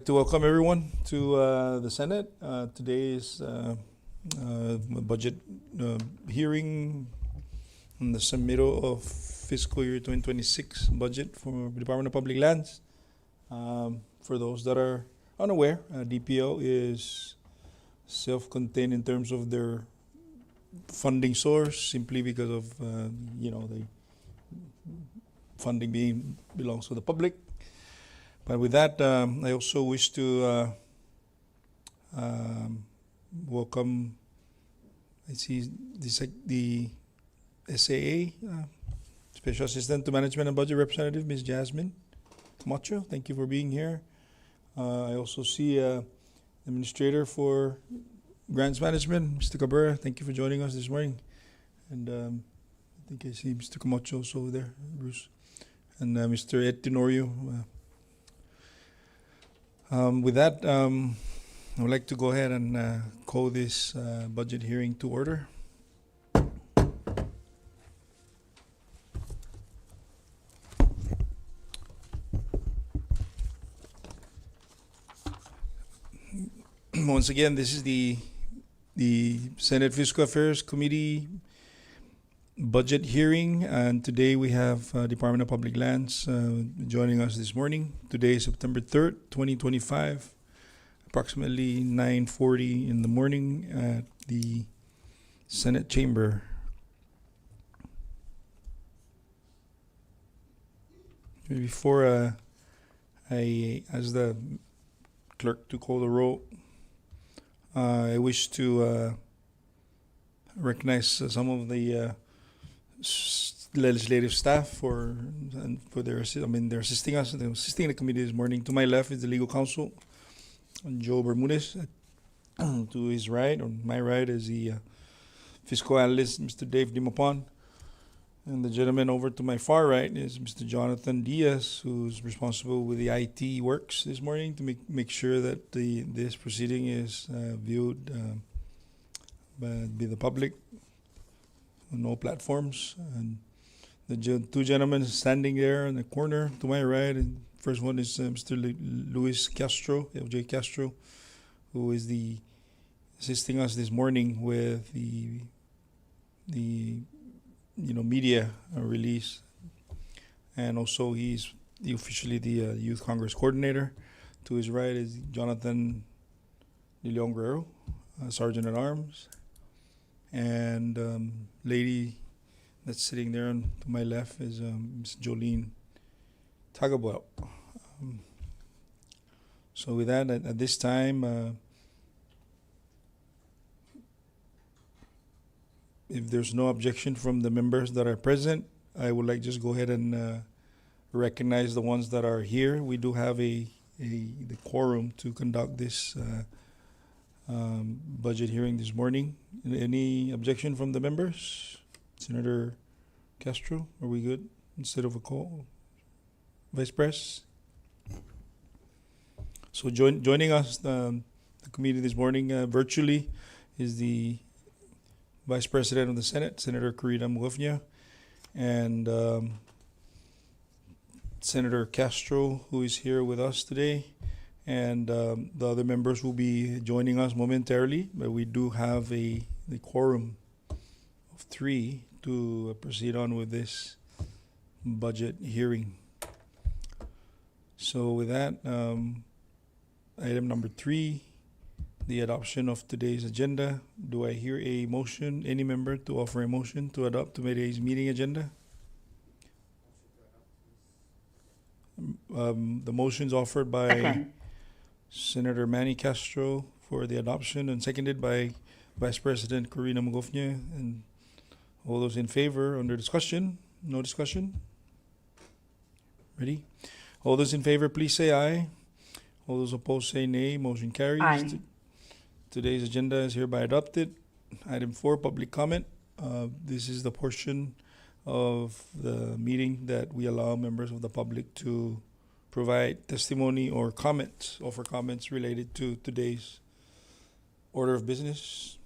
To welcome everyone to the Senate. Today is a budget hearing on the submittal of fiscal year 2026 budget for the Department of Public Lands. For those that are unaware, DPL is self-contained in terms of their funding source, simply because of the funding belongs to the public. But with that, I also wish to welcome, I see the SAA, Special Assistant to Management and Budget Representative, Ms. Jasmine Camacho. Thank you for being here. I also see Administrator for Grants Management, Mr. Cabrera. Thank you for joining us this morning. And I think I see Mr. Camacho also over there, Bruce. And Mr. Ed Tenorio. With that, I would like to go ahead and call this budget hearing to order. Once again, this is the Senate Fiscal Affairs Committee budget hearing, and today we have Department of Public Lands joining us this morning. Today is September 3rd, 2025, approximately 9:40 in the morning at the Senate chamber. Before I ask the clerk to call the roll, I wish to recognize some of the legislative staff for their they're assisting us. They're assisting the committee this morning. To my left is the legal counsel, Joe Bermudez. To his right, or my right, is the fiscal analyst, Mr. Dave Dimapon. And the gentleman over to my far right is Mr. Jonathan Diaz, who's responsible with the IT works this morning to make sure that this proceeding is viewed by the public on all platforms. And the two gentlemen standing there in the corner to my right, and first one is Mr. Luis Castro, LJ Castro, who is assisting us this morning with the media release, and also he's officially the Youth Congress coordinator. To his right is Jonathan De Leon Guerrero, Sergeant at Arms. And lady that's sitting there to my left is Ms. Jolene Tagabuel. So with that, at this time, if there's no objection from the members that are present, I would like just go ahead and recognize the ones that are here. We do have the quorum to conduct this budget hearing this morning. Any objection from the members? Senator Castro, are we good instead of a call? Vice Pres? So joining us, the committee this morning virtually is the Vice President of the Senate, Senator Corina Mugofnia, and Senator Castro, who is here with us today. And the other members will be joining us momentarily, but we do have the quorum of 3 to proceed on with this budget hearing. So with that, item number 3, the adoption of today's agenda. Do I hear a motion, any member to offer a motion to adopt today's meeting agenda? The motion's offered by Senator Manny Castro for the adoption and seconded by Vice President Corina Mugofnia. And all those in favor, under discussion? No discussion? Ready? All those in favor, please say aye. All those opposed say nay. Motion carries. Aye. Today's agenda is hereby adopted. Item 4, public comment. This is the portion of the meeting that we allow members of the public to provide testimony or comments, offer comments related to today's order of business.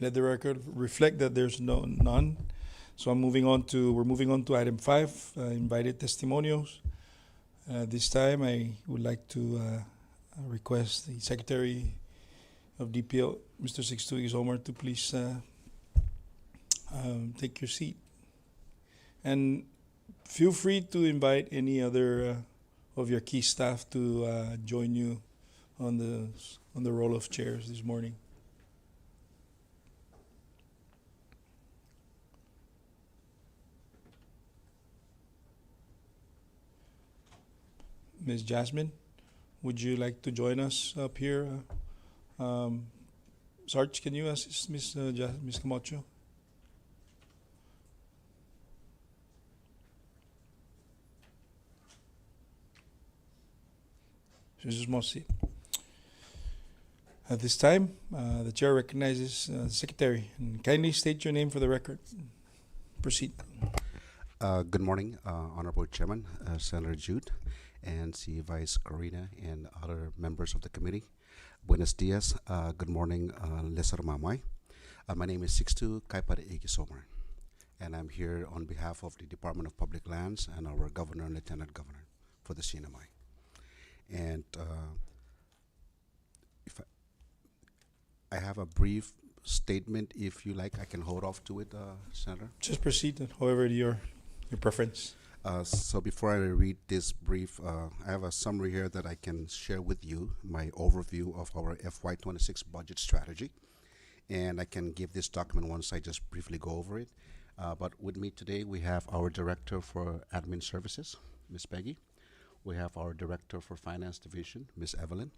Let the record reflect that there's none. So we're moving on to item 5, invited testimonials. This time I would like to request the Secretary of DPL, Mr. Sixtuigis Omar, to please take your seat. And feel free to invite any other of your key staff to join you on the roll of chairs this morning. Ms. Jasmine, would you like to join us up here? Sarge, can you assist Ms. Camacho? Mrs. Mossi. At this time, the chair recognizes the secretary. And kindly state your name for the record. Proceed. Good morning, Honorable Chairman, Senator Jude, and C. Vice Corina, and other members of the committee. Buenos dias. Good morning, Lesser Mamay. My name is Sixtu Kaipare Omar, and I'm here on behalf of the Department of Public Lands and our Governor and Lieutenant Governor for the CNMI. And if I have a brief statement, if you like, I can hold off to it, Senator. Just proceed, however your preference. So before I read this brief, I have a summary here that I can share with you, my overview of our FY26 budget strategy. And I can give this document once I just briefly go over it. But with me today, we have our Director for Admin Services, Ms. Peggy. We have our Director for Finance Division, Ms. Evelyn,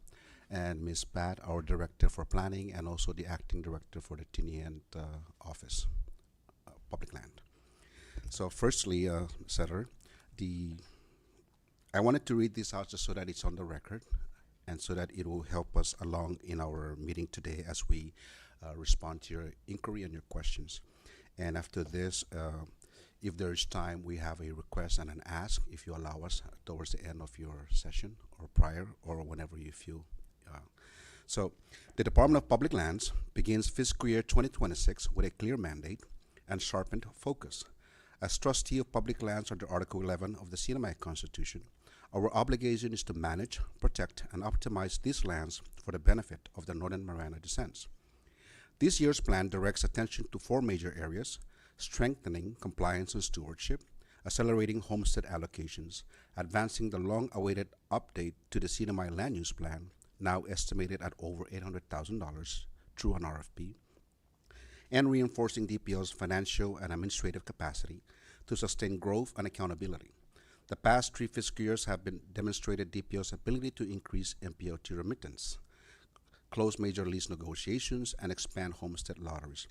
and Ms. Pat, our Director for Planning, and also the Acting Director for the Tinian Office, Public Land. So firstly, Senator, I wanted to read this out just so that it's on the record and so that it will help us along in our meeting today as we respond to your inquiry and your questions. And after this, if there is time, we have a request and an ask, if you allow us, towards the end of your session or prior or whenever you feel. So the Department of Public Lands begins fiscal year 2026 with a clear mandate and sharpened focus. As trustee of public lands under Article 11 of the CNMI Constitution, our obligation is to manage, protect, and optimize these lands for the benefit of the Northern Marana descents. This year's plan directs attention to 4 major areas: strengthening compliance and stewardship, accelerating homestead allocations, advancing the long-awaited update to the CNMI land use plan, now estimated at over $800,000 through an RFP, and reinforcing DPL's financial and administrative capacity to sustain growth and accountability. The past 3 fiscal years have demonstrated DPL's ability to increase MPLT remittance, close major lease negotiations, and expand homestead lotteries.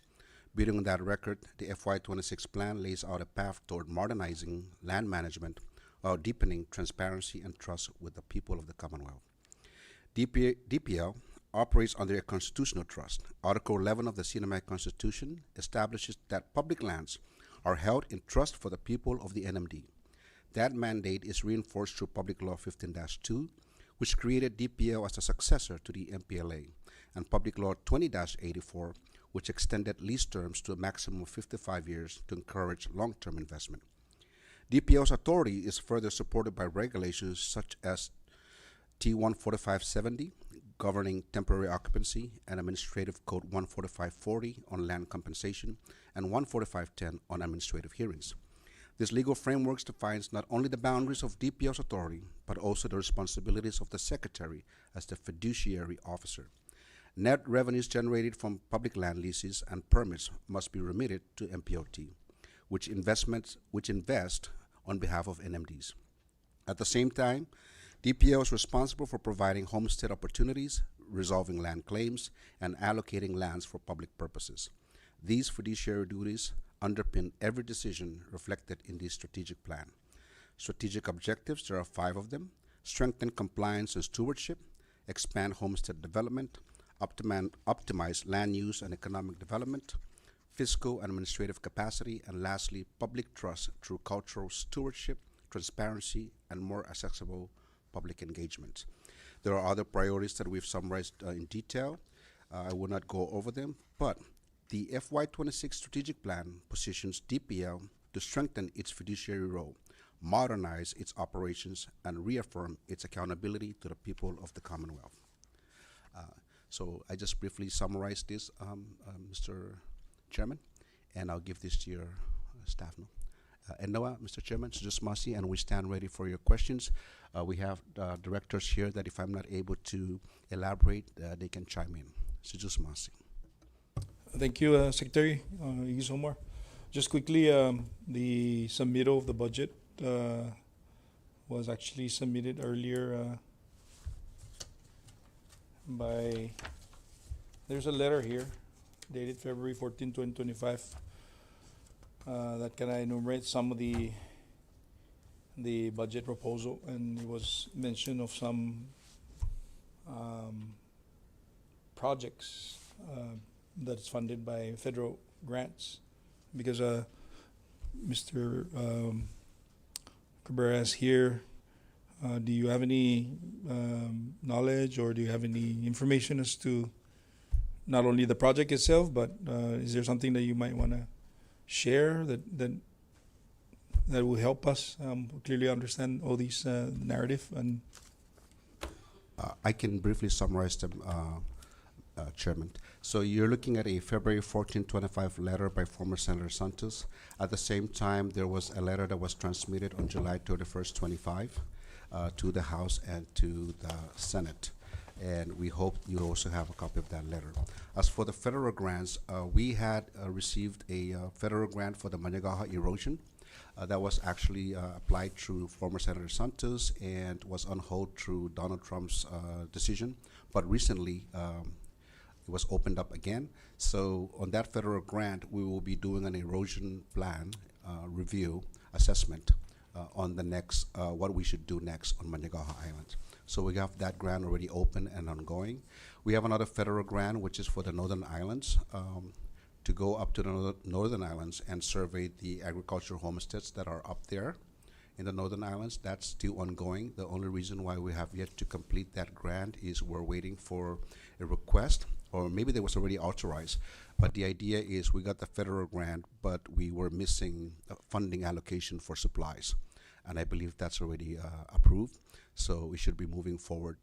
Building on that record, the FY26 plan lays out a path toward modernizing land management while deepening transparency and trust with the people of the Commonwealth. DPL operates under a constitutional trust. Article 11 of the CNMI Constitution establishes that public lands are held in trust for the people of the NMD. That mandate is reinforced through Public Law 15-2, which created DPL as a successor to the MPLA, and Public Law 20-84, which extended lease terms to a maximum of 55 years to encourage long-term investment. DPL's authority is further supported by regulations such as T14570, governing temporary occupancy, and Administrative Code 14540 on land compensation, and 14510 on administrative hearings. This legal framework defines not only the boundaries of DPL's authority, but also the responsibilities of the Secretary as the fiduciary officer. Net revenues generated from public land leases and permits must be remitted to MPLT, which invest on behalf of NMDs. At the same time, DPL is responsible for providing homestead opportunities, resolving land claims, and allocating lands for public purposes. These fiduciary duties underpin every decision reflected in the strategic plan. Strategic objectives, there are 5 of them: strengthen compliance and stewardship, expand homestead development, optimize land use and economic development, fiscal and administrative capacity, and lastly, public trust through cultural stewardship, transparency, and more accessible public engagement. There are other priorities that we've summarized in detail. I will not go over them, but The FY26 strategic plan positions DPL to strengthen its fiduciary role, modernize its operations, and reaffirm its accountability to the people of the Commonwealth. Uh, so I just briefly summarize this, Mr. Chairman, and I'll give this to your staff now. And Noah, Mr. Chairman, Sujus Masi, and we stand ready for your questions. We have directors here that if I'm not able to elaborate, they can chime in. Sujus Masi. Thank you, Secretary Igisomar. Just quickly, the submittal of the budget was actually submitted earlier by, there's a letter here dated February 14, 2025 that can enumerate some of the budget proposal, and it was mention of some projects that's funded by federal grants, because Mr. Cabrera is here. Do you have any knowledge, or do you have any information as to not only the project itself, but is there something that you might want to share that will help us clearly understand all these narrative? And I can briefly summarize them, Chairman. So you're looking at a February 14, 25 letter by former Senator Santos. At the same time, there was a letter that was transmitted on July 31st, 25 to the House and to the Senate. And we hope you also have a copy of that letter. As for the federal grants, we had received a federal grant for the Manyagaha erosion. That was actually applied through former Senator Santos and was on hold through Donald Trump's decision. But recently, it was opened up again. So on that federal grant, we will be doing an erosion plan review assessment on the next, what we should do next on Manyagaha Island. So we have that grant already open and ongoing. We have another federal grant, which is for the Northern Islands, to go up to the Northern Islands and survey the agricultural homesteads that are up there in the Northern Islands. That's still ongoing. The only reason why we have yet to complete that grant is we're waiting for a request, or maybe they was already authorized. But the idea is we got the federal grant, but we were missing funding allocation for supplies. And I believe that's already approved. So we should be moving forward.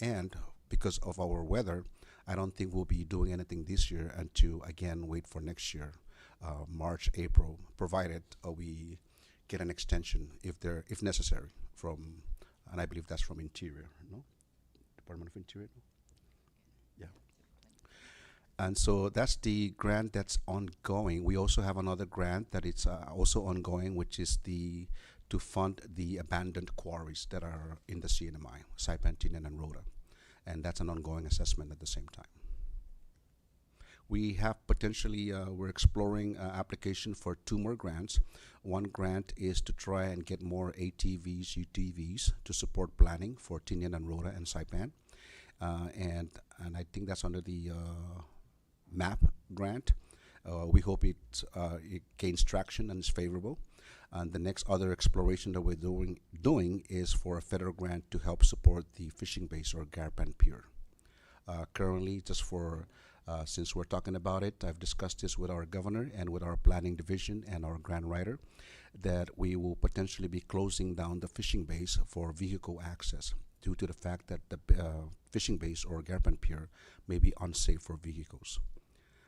And because of our weather, I don't think we'll be doing anything this year until, again, wait for next year, March, April, provided we get an extension if necessary from, and I believe that's from Interior, no? Department of Interior? Yeah. And so that's the grant that's ongoing. We also have another grant that it's also ongoing, which is to fund the abandoned quarries that are in the CNMI, Saipan, Tinian, and Rhoda. And that's an ongoing assessment at the same time. We have potentially, we're exploring application for 2 more grants. One grant is to try and get more ATVs, UTVs to support planning for Tinian and Rhoda and Saipan. And I think that's under the MAP grant. We hope it gains traction and is favorable. And the next other exploration that we're doing is for a federal grant to help support the fishing base or Garpan Pier. Currently, just for since we're talking about it, I've discussed this with our governor and with our planning division and our grant writer, that we will potentially be closing down the fishing base for vehicle access due to the fact that the fishing base or Garpan Pier may be unsafe for vehicles.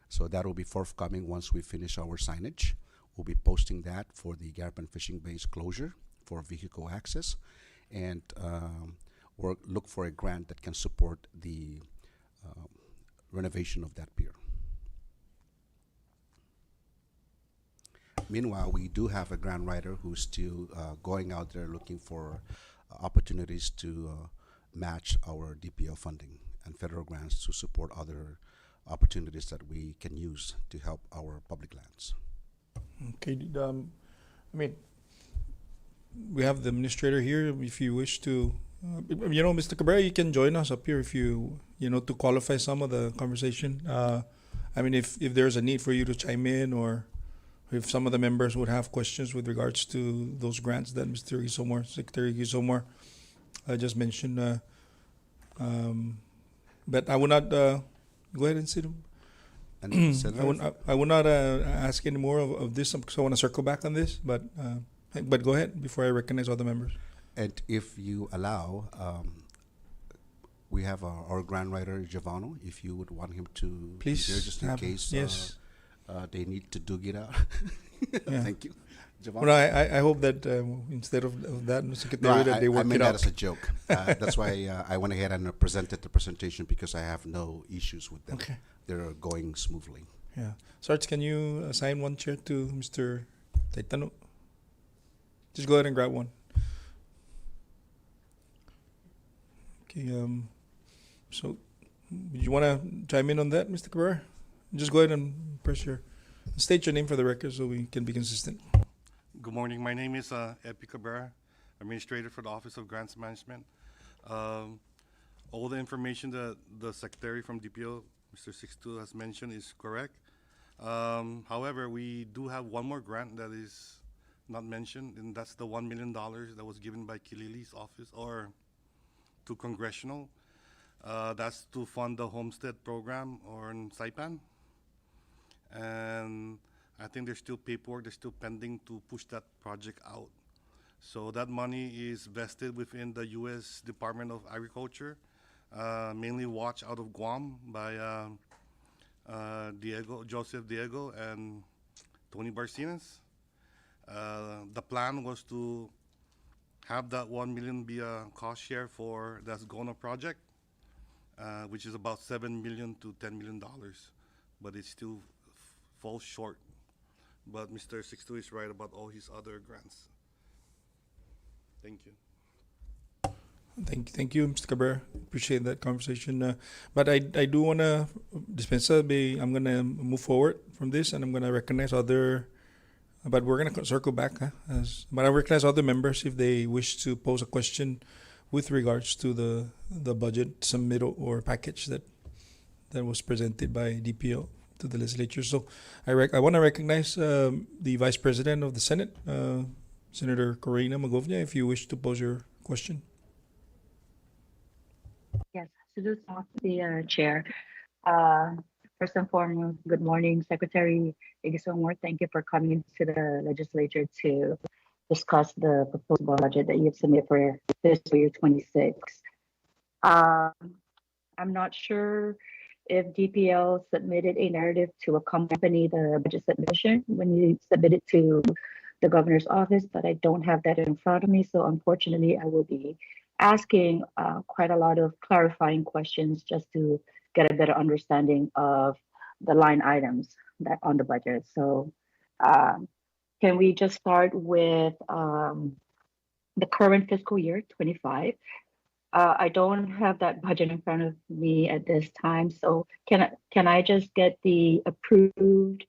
So that will be forthcoming once we finish our signage. We'll be posting that for the Garpan fishing base closure for vehicle access, and or look for a grant that can support the renovation of that pier. Meanwhile, we do have a grant writer who's still going out there looking for opportunities to match our DPL funding and federal grants to support other opportunities that we can use to help our public lands. okay, I mean, we have the administrator here. If you wish to, Mr. Cabrera, you can join us up here if you to qualify some of the conversation. I mean, if there's a need for you to chime in, or if some of the members would have questions with regards to those grants that Mr. Igisomar, Secretary Igisomar, just mentioned. But I will not go ahead and sit. And I Senator, will not ask any more of this because I want to circle back on this. But go ahead before I recognize other members. and if you allow, we have our grant writer Giovanni. If you would want him to be Please here, just in have case yes. they need to dig it out. Yeah. Thank you, Well, Giovanni. I hope that instead of that, No, Secretary, that they I work meant it that out. as a joke. That's why I went ahead and presented the presentation because I have no issues with them. Okay. They're going smoothly. Yeah. Sarge, can you assign one chair to Mr. Taitano? Just go ahead and grab one. Okay. So, you want to chime in on that, Mr. Cabrera? Just go ahead and state your name for the record so we can be consistent. Good morning. My name is Epi Cabrera, Administrator for the Office of Grants Management. All the information that the Secretary from DPO, Mr. 62, has mentioned is correct. However, we do have one more grant that is not mentioned, and that's the $1 million that was given by Kilili's office or to Congressional. That's to fund the homestead program or in Saipan. And I think there's still paperwork, there's still pending to push that project out. So that money is vested within the U.S. Department of Agriculture, mainly watched out of Guam by Joseph Diego and Tony Barcinas. The plan was to have that 1 million be a cost share for the Asgona project, which is about $7 million to $10 million, but it still falls short. But Mr. 62 is right about all his other grants. Thank you. Thank you, Mr. Cabrera. Appreciate that conversation. But I do want to dispensa. I'm gonna move forward from this, and I'm gonna recognize other. But we're gonna circle back. But I recognize other members if they wish to pose a question with regards to the budget submittal or package that was presented by DPO to the legislature. So I want to recognize the Vice President of the Senate, Senator Corina Magovnia, if you wish to pose your question. Yes, to do talk to the chair. First and foremost, good morning, Secretary Igisomor. Thank you for coming into the legislature to discuss the proposed budget that you've submitted for fiscal year 26. I'm not sure if DPL submitted a narrative to accompany the budget submission when you submit it to the governor's office, but I don't have that in front of me. So unfortunately, I will be asking quite a lot of clarifying questions just to get a better understanding of the line items that on the budget. So can we just start with the current fiscal year 25? I don't have that budget in front of me at this time. So can I just get the approved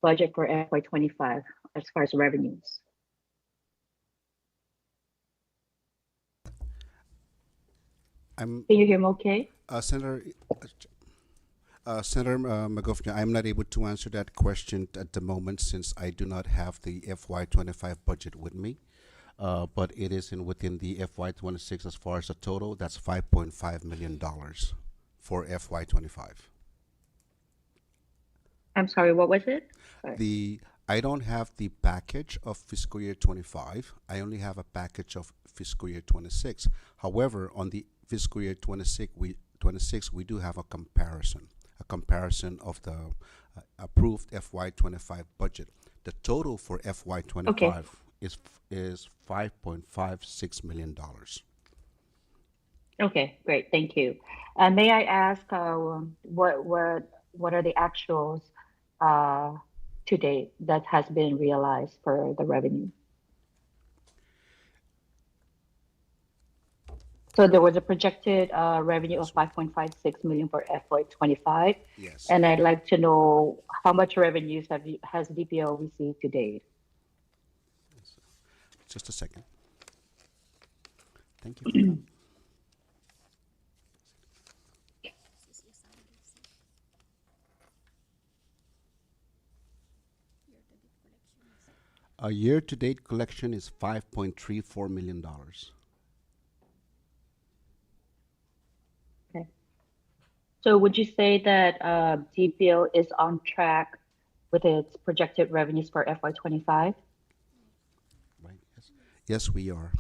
budget for FY25 as far as revenues? Can you hear me okay? Senator Magovnia, I'm not able to answer that question at the moment since I do not have the FY25 budget with me. But it is within the FY26 as far as the total. That's $5.5 million for FY25. I'm sorry, what was it? Sorry. I don't have the package of fiscal year 25. I only have a package of fiscal year 26. However, on the fiscal year 26, we do have a comparison of the approved FY25 budget. The total for FY25 is $5.56 million. Okay, great, thank you. May I ask what are the actuals to date that has been realized for the revenue? So there was a projected revenue of 5.56 million for FY25. Yes. And I'd like to know how much revenues has DPO received to date? Just a second. Thank you. A year-to-date collection is $5.34 million. Okay. So would you say that DPO is on track with its projected revenues for FY25? Right. Yes. Yes, we are.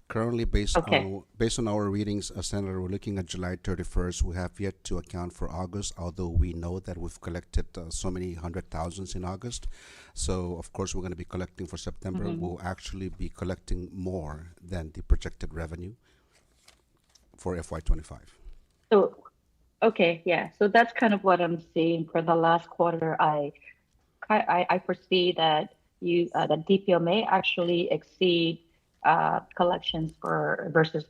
Currently, Okay. based on our readings, Senator, we're looking at July 31st. We have yet to account for August, although we know that we've collected so many hundred thousands in August. So, of course, we're going to be collecting for September. Mhm. We'll actually be collecting more than the projected revenue for FY25. So, okay, yeah. So that's kind of what I'm seeing for the last quarter. I foresee that that DPO may actually exceed collections for versus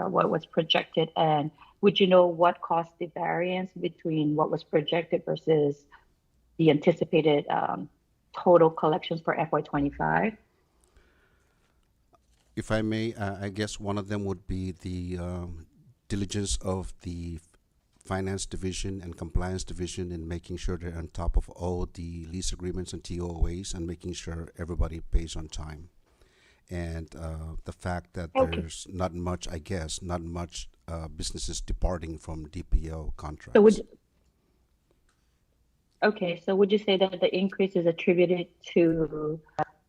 what was projected. And would you know what caused the variance between what was projected versus the anticipated total collections for FY25? If I may, I guess one of them would be the diligence of the finance division and compliance division in making sure they're on top of all the lease agreements and TOAs and making sure everybody pays on time. And the fact that Okay. there's not much, I guess, not much businesses departing from DPO So contracts. would Okay, so would you say that the increase is attributed to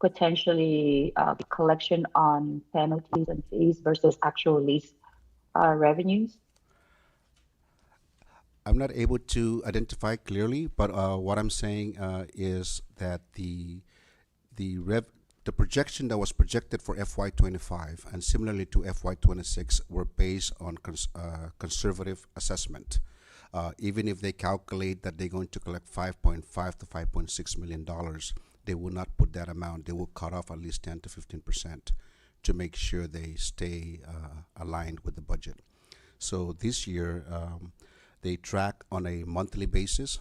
potentially collection on penalties and fees versus actual lease revenues? I'm not able to identify clearly, but what I'm saying is that the projection that was projected for FY25 and similarly to FY26 were based on conservative assessment. Even if they calculate that they're going to collect 5.5 to 5.6 million dollars, they will not put that amount. They will cut off at least 10 to 15% to make sure they stay aligned with the budget. So this year, they track on a monthly basis.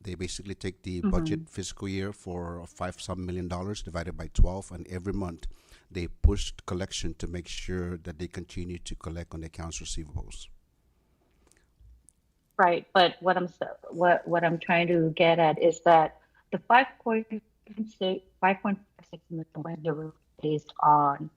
They basically take the budget Hmm. fiscal year for five some million dollars divided by 12, and every month they push collection to make sure that they continue to collect on the accounts receivables. Right, but what I'm trying to get at is that the 5.56 million was based on,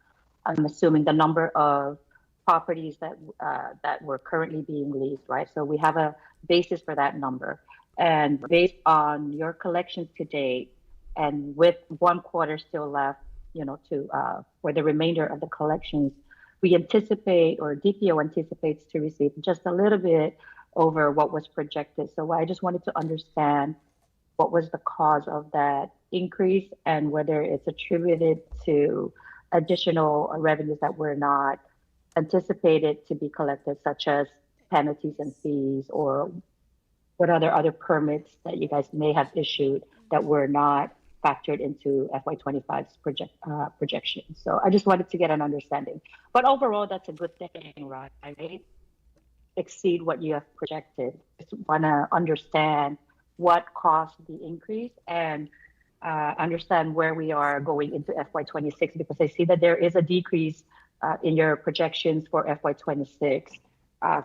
I'm assuming, the number of properties that were currently being leased, right? So we have a basis for that number. And based on your collections to date, and with one quarter still left, to for the remainder of the collections, we anticipate, or DPO anticipates, to receive just a little bit over what was projected. So I just wanted to understand what was the cause of that increase and whether it's attributed to additional revenues that were not anticipated to be collected, such as penalties and fees, or what other permits that you guys may have issued that were not factored into FY25's projection. So I just wanted to get an understanding. But overall, that's a good thing, right? Exceed what you have projected. Just want to understand what caused the increase and understand where we are going into FY26, because I see that there is a decrease in your projections for FY26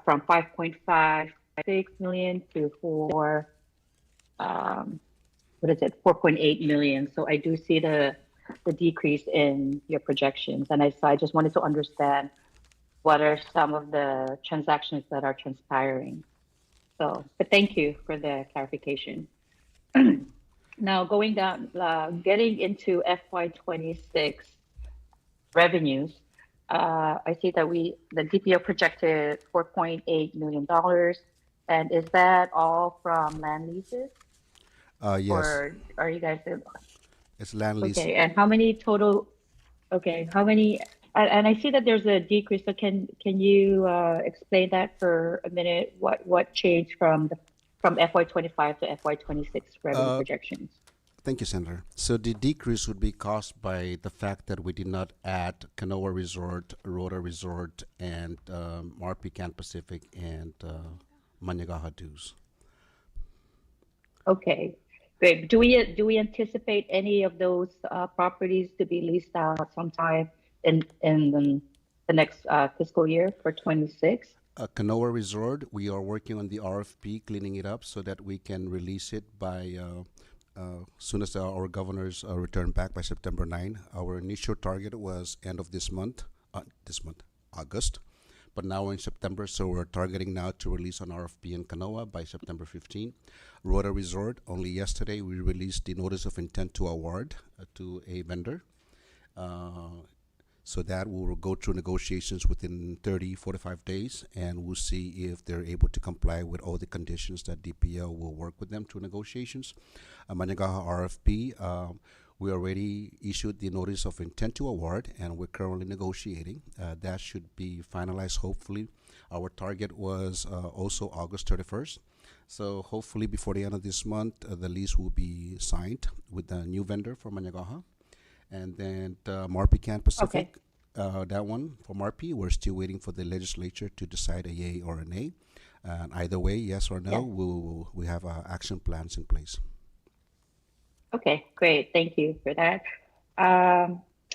from 5.56 million to what is it, 4.8 million. So I do see the decrease in your projections, and so I just wanted to understand what are some of the transactions that are transpiring. So, but thank you for the clarification. Now, going down, getting into FY26 revenues, I see that the DPO projected $4.8 million. And is that all from land leases, Yes, or are you guys it's land lease. okay? And how many total? Okay, how many? And I see that there's a decrease. So can you explain that for a minute? What changed from FY25 to FY26 revenue Uh, projections? Thank you, Senator. So the decrease would be caused by the fact that we did not add Canoa Resort, Rota Resort, and RP Can Pacific and Managaha Dues. Okay, great. Do we anticipate any of those properties to be leased out sometime in the next fiscal year for 26? Canoa Resort, we are working on the RFP, cleaning it up so that we can release it by soon as our governors return back by September 9. Our initial target was end of this month, August. but now we're in September, so we're targeting now to release an RFP in Canoa by September 15. Rota Resort, only yesterday we released the notice of intent to award to a vendor. So that will go through negotiations within 30, 45 days, and we'll see if they're able to comply with all the conditions that DPL will work with them through negotiations. Managaha RFP, we already issued the notice of intent to award, and we're currently negotiating. That should be finalized, hopefully. Our target was also August 31st. So hopefully before the end of this month, the lease will be signed with the new vendor for Managaha. And then Marpican Pacific, that one for Marpi, we're still waiting for the legislature to decide a yay or a nay. And either way, yes or no, we have action plans in place. Okay, great. Thank you for that.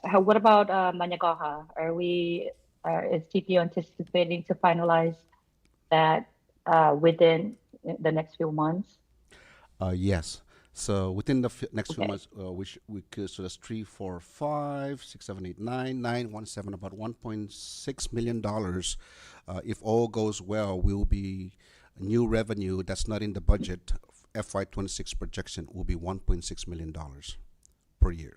What about Managaha? Is TPO anticipating to finalize that within the next few months? Yes. So within the next few Okay. months, we could, so that's 3, 4, 5, 6, 7, 8, 9, 9, 1, 7, about $1.6 million. If all goes well, we will be new revenue that's not in the budget. FY26 projection will be $1.6 million per year.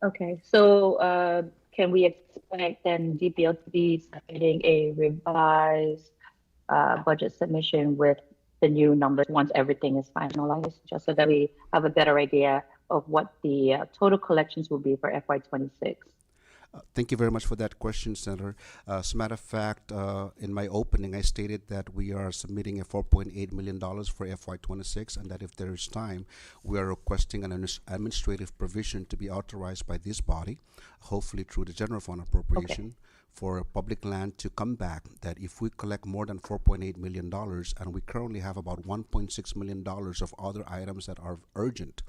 Okay. So can we expect then DPL to be submitting a revised budget submission with the new numbers once everything is finalized, just so that we have a better idea of what the total collections will be for FY26? Thank you very much for that question, Senator. As a matter of fact, in my opening, I stated that we are submitting a $4.8 million for FY26, and that if there is time, we are requesting an administrative provision to be authorized by this body, hopefully through the general fund appropriation, for public land to come back, that if we collect more than $4.8 million, and we currently have about $1.6 million of other items that are urgent,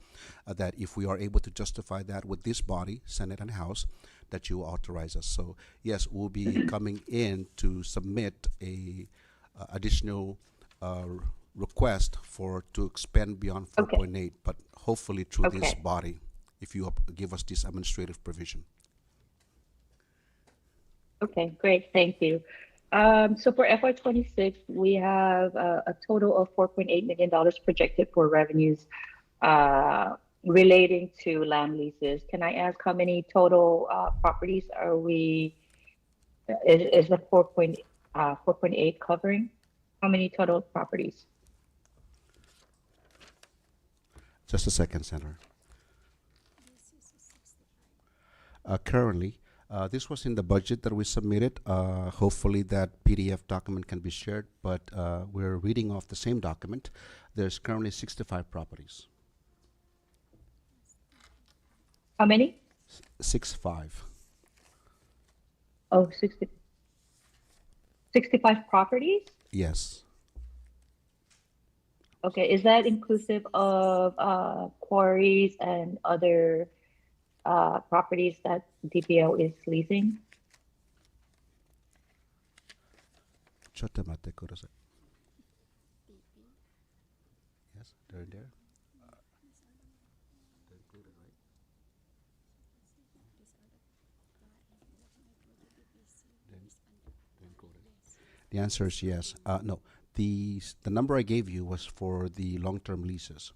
that if we are able to justify that with this body, Senate and House, that you authorize us. So yes, we'll be coming in to submit a additional request to expand beyond 4.8, but hopefully through this body, if you give us this administrative provision. Okay, great. Thank you. So for FY26, we have a total of $4.8 million projected for revenues relating to land leases. Can I ask how many total properties is the 4.8 covering? How many total properties? Just a second, Senator. Currently, this was in the budget that we submitted. Hopefully that PDF document can be shared, but we're reading off the same document. There's currently 65 properties. How many? 65. Oh, 65 properties? Yes. Okay, is that inclusive of quarries and other properties that DPL is leasing? Yes, they're in there. They're included, right? They're included. The answer is yes. No, the number I gave you was for the long-term leases.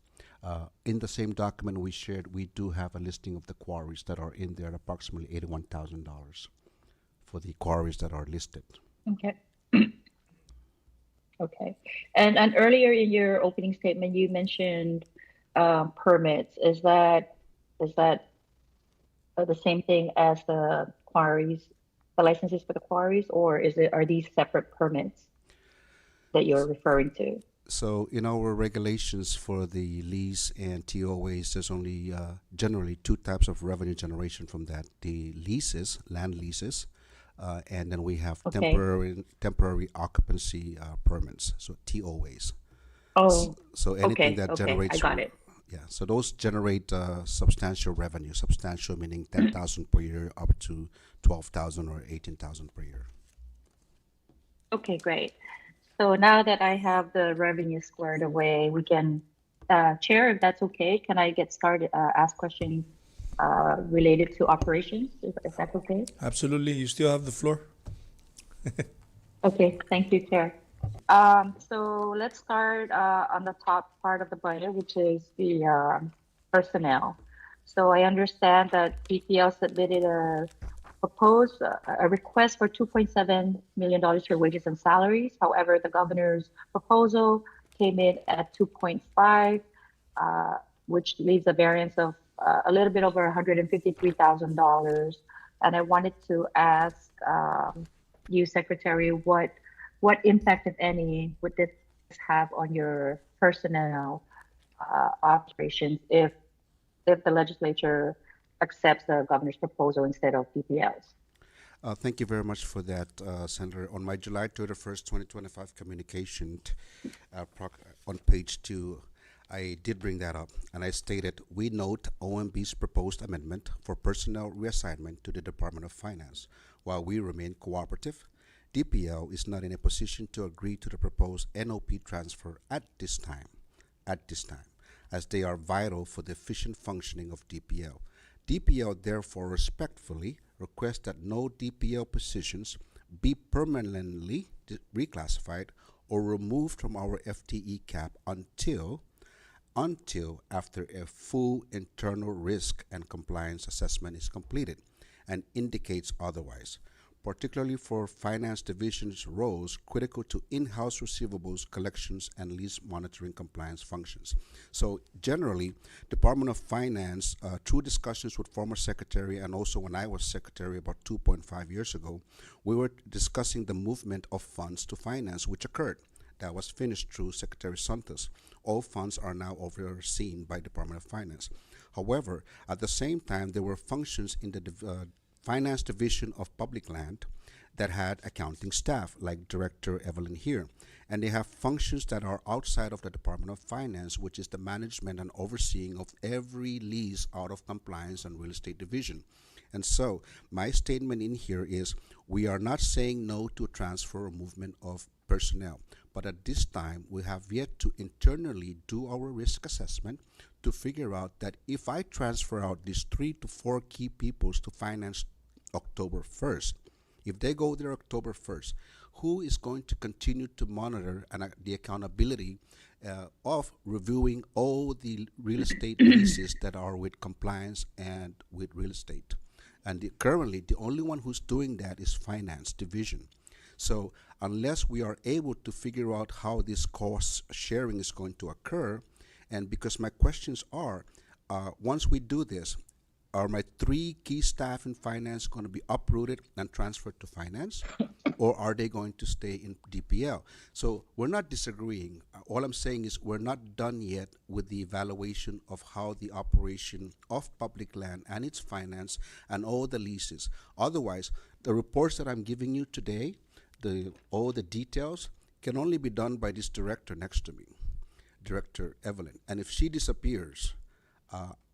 In the same document we shared, we do have a listing of the quarries that are in there at approximately $81,000 for the quarries that are listed. Okay. Okay. And earlier in your opening statement, you mentioned permits. Is that the same thing as the quarries, the licenses for the quarries, or are these separate permits that you're referring to? So in our regulations for the lease and TOAs, there's only generally two types of revenue generation from that: the leases, land leases, and then we have temporary occupancy permits, so TOAs. Oh, so anything that okay, generates, I got it. yeah. So those generate substantial revenue. Substantial meaning 10,000 per year up to 12,000 or 18,000 per year. Okay, great. So now that I have the revenue squared away, we can, Chair, if that's okay, can I get started, ask questions related to operations, if that's okay? Absolutely. You still have the floor. Okay, thank you, Chair. So let's start on the top part of the budget, which is the personnel. So I understand that BPL submitted a request for $2.7 million for wages and salaries. However, the governor's proposal came in at 2.5, uh, which leaves a variance of a little bit over $153,000. And I wanted to ask you, Secretary, what impact, if any, would this have on your personnel operations if the legislature accepts the governor's proposal instead of DPLs? Thank you very much for that, Senator. On my July 31st, 2025 communication, on page 2, I did bring that up, and I stated, we note OMB's proposed amendment for personnel reassignment to the Department of Finance. While we remain cooperative, DPL is not in a position to agree to the proposed NOP transfer at this time, as they are vital for the efficient functioning of DPL. DPL therefore respectfully requests that no DPL positions be permanently reclassified or removed from our FTE cap until after a full internal risk and compliance assessment is completed and indicates otherwise, particularly for finance division's roles critical to in-house receivables collections and lease monitoring compliance functions. So generally, Department of Finance, through discussions with former secretary and also when I was secretary about 2.5 years ago, we were discussing the movement of funds to finance, which occurred. That was finished through Secretary Santos. All funds are now overseen by Department of Finance. However, at the same time, there were functions in the Finance Division of Public Land that had accounting staff, like Director Evelyn here. And they have functions that are outside of the Department of Finance, which is the management and overseeing of every lease out of compliance and real estate division. And so my statement in here is we are not saying no to transfer or movement of personnel, but at this time we have yet to internally do our risk assessment to figure out that if I transfer out these 3 to 4 key peoples to finance October 1st, if they go there October 1st, who is going to continue to monitor and the accountability of reviewing all the real estate leases that are with compliance and with real estate? And currently, the only one who's doing that is finance division. So unless we are able to figure out how this cost sharing is going to occur, and because my questions are, once we do this, are my 3 key staff in finance going to be uprooted and transferred to finance? Or are they going to stay in DPL? So we're not disagreeing. All I'm saying is we're not done yet with the evaluation of how the operation of public land and its finance and all the leases. Otherwise, the reports that I'm giving you today, all the details, can only be done by this director next to me, Director Evelyn. And if she disappears,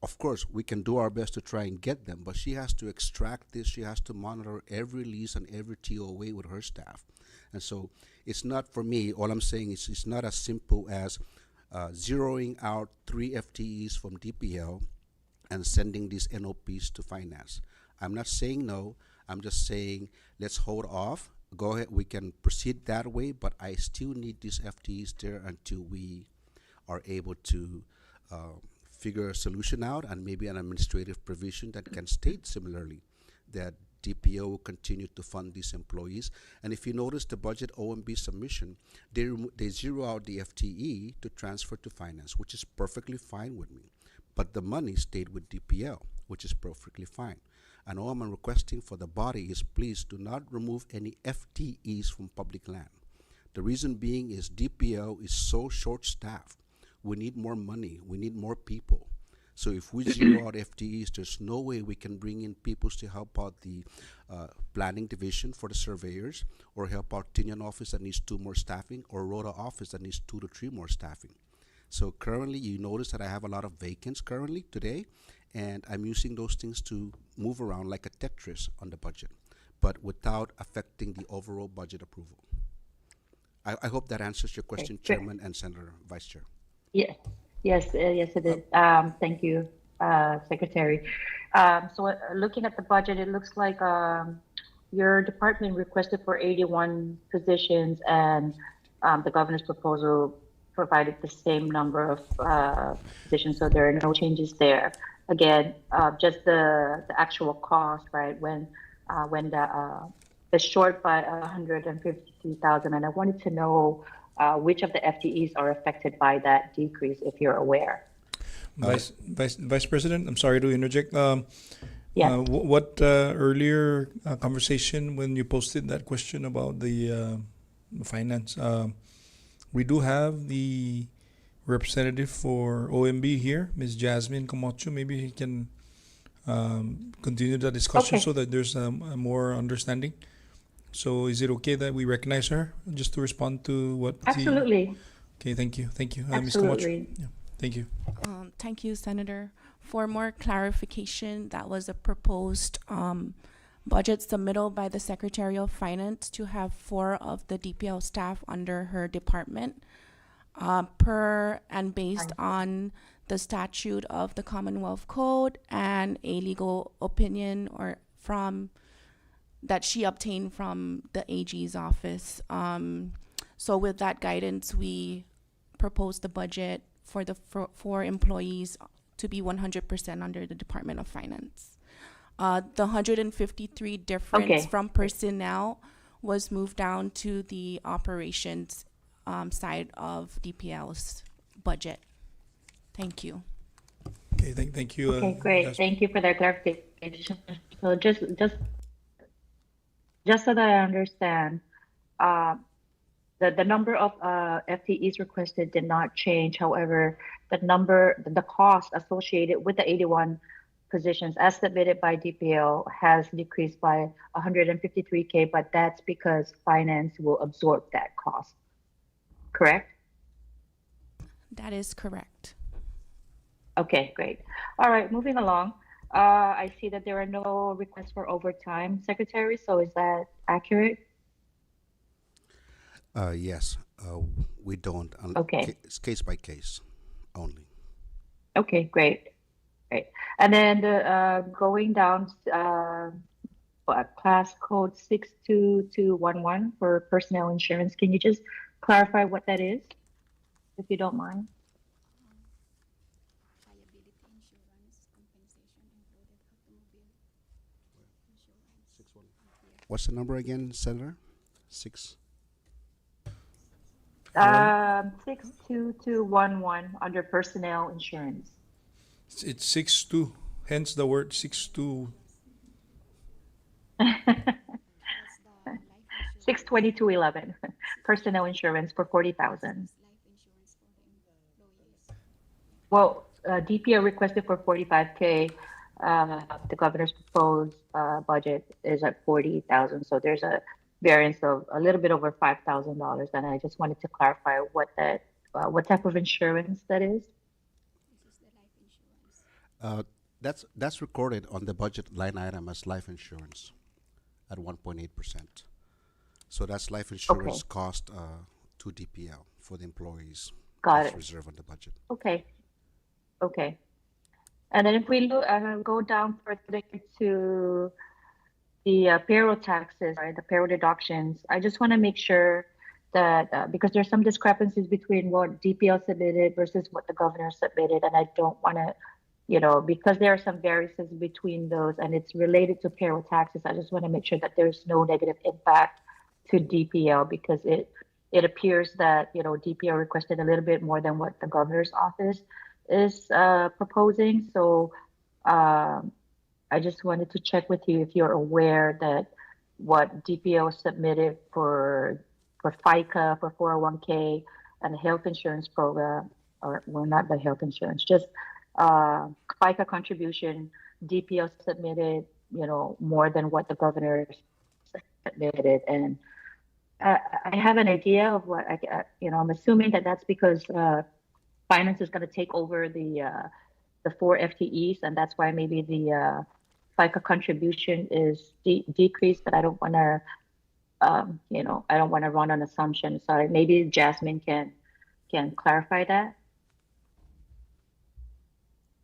of course, we can do our best to try and get them, but she has to extract this. She has to monitor every lease and every TOA with her staff. And so it's not, for me, all I'm saying is it's not as simple as zeroing out 3 FTEs from DPL and sending these NOPs to finance. I'm not saying no. I'm just saying let's hold off. Go ahead. We can proceed that way, but I still need these FTEs there until we are able to figure a solution out, and maybe an administrative provision that can state similarly that DPO will continue to fund these employees. And if you notice the budget OMB submission, they zero out the FTE to transfer to finance, which is perfectly fine with me. But the money stayed with DPL, which is perfectly fine. And all I'm requesting for the body is please do not remove any FTEs from public land. The reason being is DPL is so short-staffed. We need more money. We need more people. So if we zero out FTEs, there's no way we can bring in people to help out the planning division for the surveyors, or help out Tinian office that needs 2 more staffing, or Rhoda office that needs 2 to 3 more staffing. So currently, you notice that I have a lot of vacants currently today, and I'm using those things to move around like a Tetris on the budget, but without affecting the overall budget approval. I hope that answers your question, Okay, Chairman and Senator Vice Chair. yes, yes, it did. Thank you, Secretary. So looking at the budget, it looks like your department requested for 81 positions, and the governor's proposal provided the same number of positions, so there are no changes there. Again, just the actual cost, right? When the short by 153,000, and I wanted to know which of the FTEs are affected by that decrease, if you're aware. Vice President, I'm sorry to interject. Yes. What earlier conversation when you posted that question about the finance? We do have the representative for OMB here, Ms. Jasmine Camacho. Maybe he can continue the discussion Okay. so that there's a more understanding. So is it okay that we recognize her just to respond to what Absolutely. Okay, thank you. Ms. Camacho. Absolutely. Yeah, thank you. Thank you, Senator. For more clarification, that was a proposed budget submittal by the Secretary of Finance to have 4 of the DPL staff under her department, per and based on the statute of the Commonwealth Code and a legal opinion or from that she obtained from the AG's office. So with that guidance, we proposed the budget for the 4 employees to be 100% under the Department of Finance. The 153 difference from personnel was moved down to the operations side of DPL's budget. Thank you. Okay, thank you. Okay, great. Thank you for that clarification. So just so that I understand, the number of FTEs requested did not change. However, the cost associated with the 81 positions as submitted by DPL has decreased by 153K, but that's because finance will absorb that cost. Correct? That is correct. Okay, great. All right, moving along. I see that there are no requests for overtime, Secretary. So is that accurate? Yes, we don't. Okay. It's case by case only. Okay, great. And then going down, class code 62211 for personnel insurance. Can you just clarify what that is, if you don't mind? What's the number again, Senator? 62211 under personnel insurance. It's 6-2, hence the word 6-2. 62211 personnel insurance for 40,000. Well, DPO requested for 45K. The governor's proposed budget is at 40,000, so there's a variance of a little bit over $5,000, and I just wanted to clarify what type of insurance that is. That's recorded on the budget line item as life insurance at 1.8%. So that's life insurance cost to DPL for the employees. Got it. Reserve on the budget. Okay. And then if we look, go down further to the payroll taxes, right, the payroll deductions, I just want to make sure that because there's some discrepancies between what DPL submitted versus what the governor submitted, and I don't want to, because there are some variances between those, and it's related to payroll taxes. I just want to make sure that there's no negative impact to DPL, because it appears that DPL requested a little bit more than what the governor's office is proposing. So I just wanted to check with you if you're aware that what DPL submitted for FICA, for 401k, and the health insurance program, or well, not the health insurance, just FICA contribution, DPL submitted, more than what the governor submitted, and I have an idea of what I'm assuming that that's because finance is going to take over the 4 FTEs, and that's why maybe the FICA contribution is decreased. But I don't want to, I don't want to run on assumption. So maybe Jasmine can clarify that.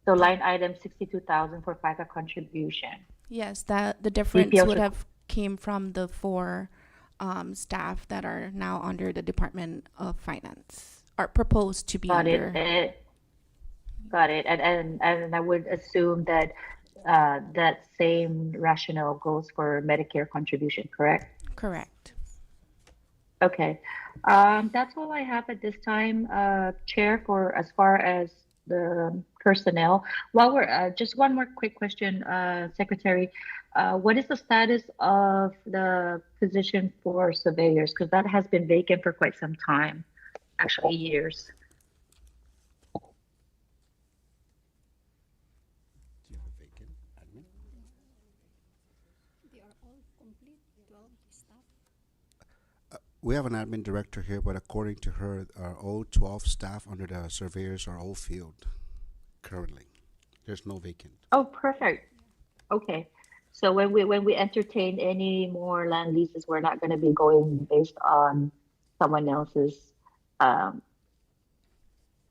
So line item 62,000 for FICA contribution. Yes, that the difference DPL would have came from the four staff that are now under the Department of Finance, are proposed to be Got it. under. Got it. And I would assume that that same rationale goes for Medicare contribution, correct? Correct. Okay. That's all I have at this time, Chair, for as far as the personnel. While we're just one more quick question, Secretary. What is the status of the position for surveyors? Because that has been vacant for quite some time, actually years. Do you have a vacant admin? They are all complete, 12 staff. We have an admin director here, but according to her, all 12 staff under the surveyors are all filled currently. There's no vacant. Oh, perfect. Okay. So when we entertain any more land leases, we're not going to be going based on someone else's um,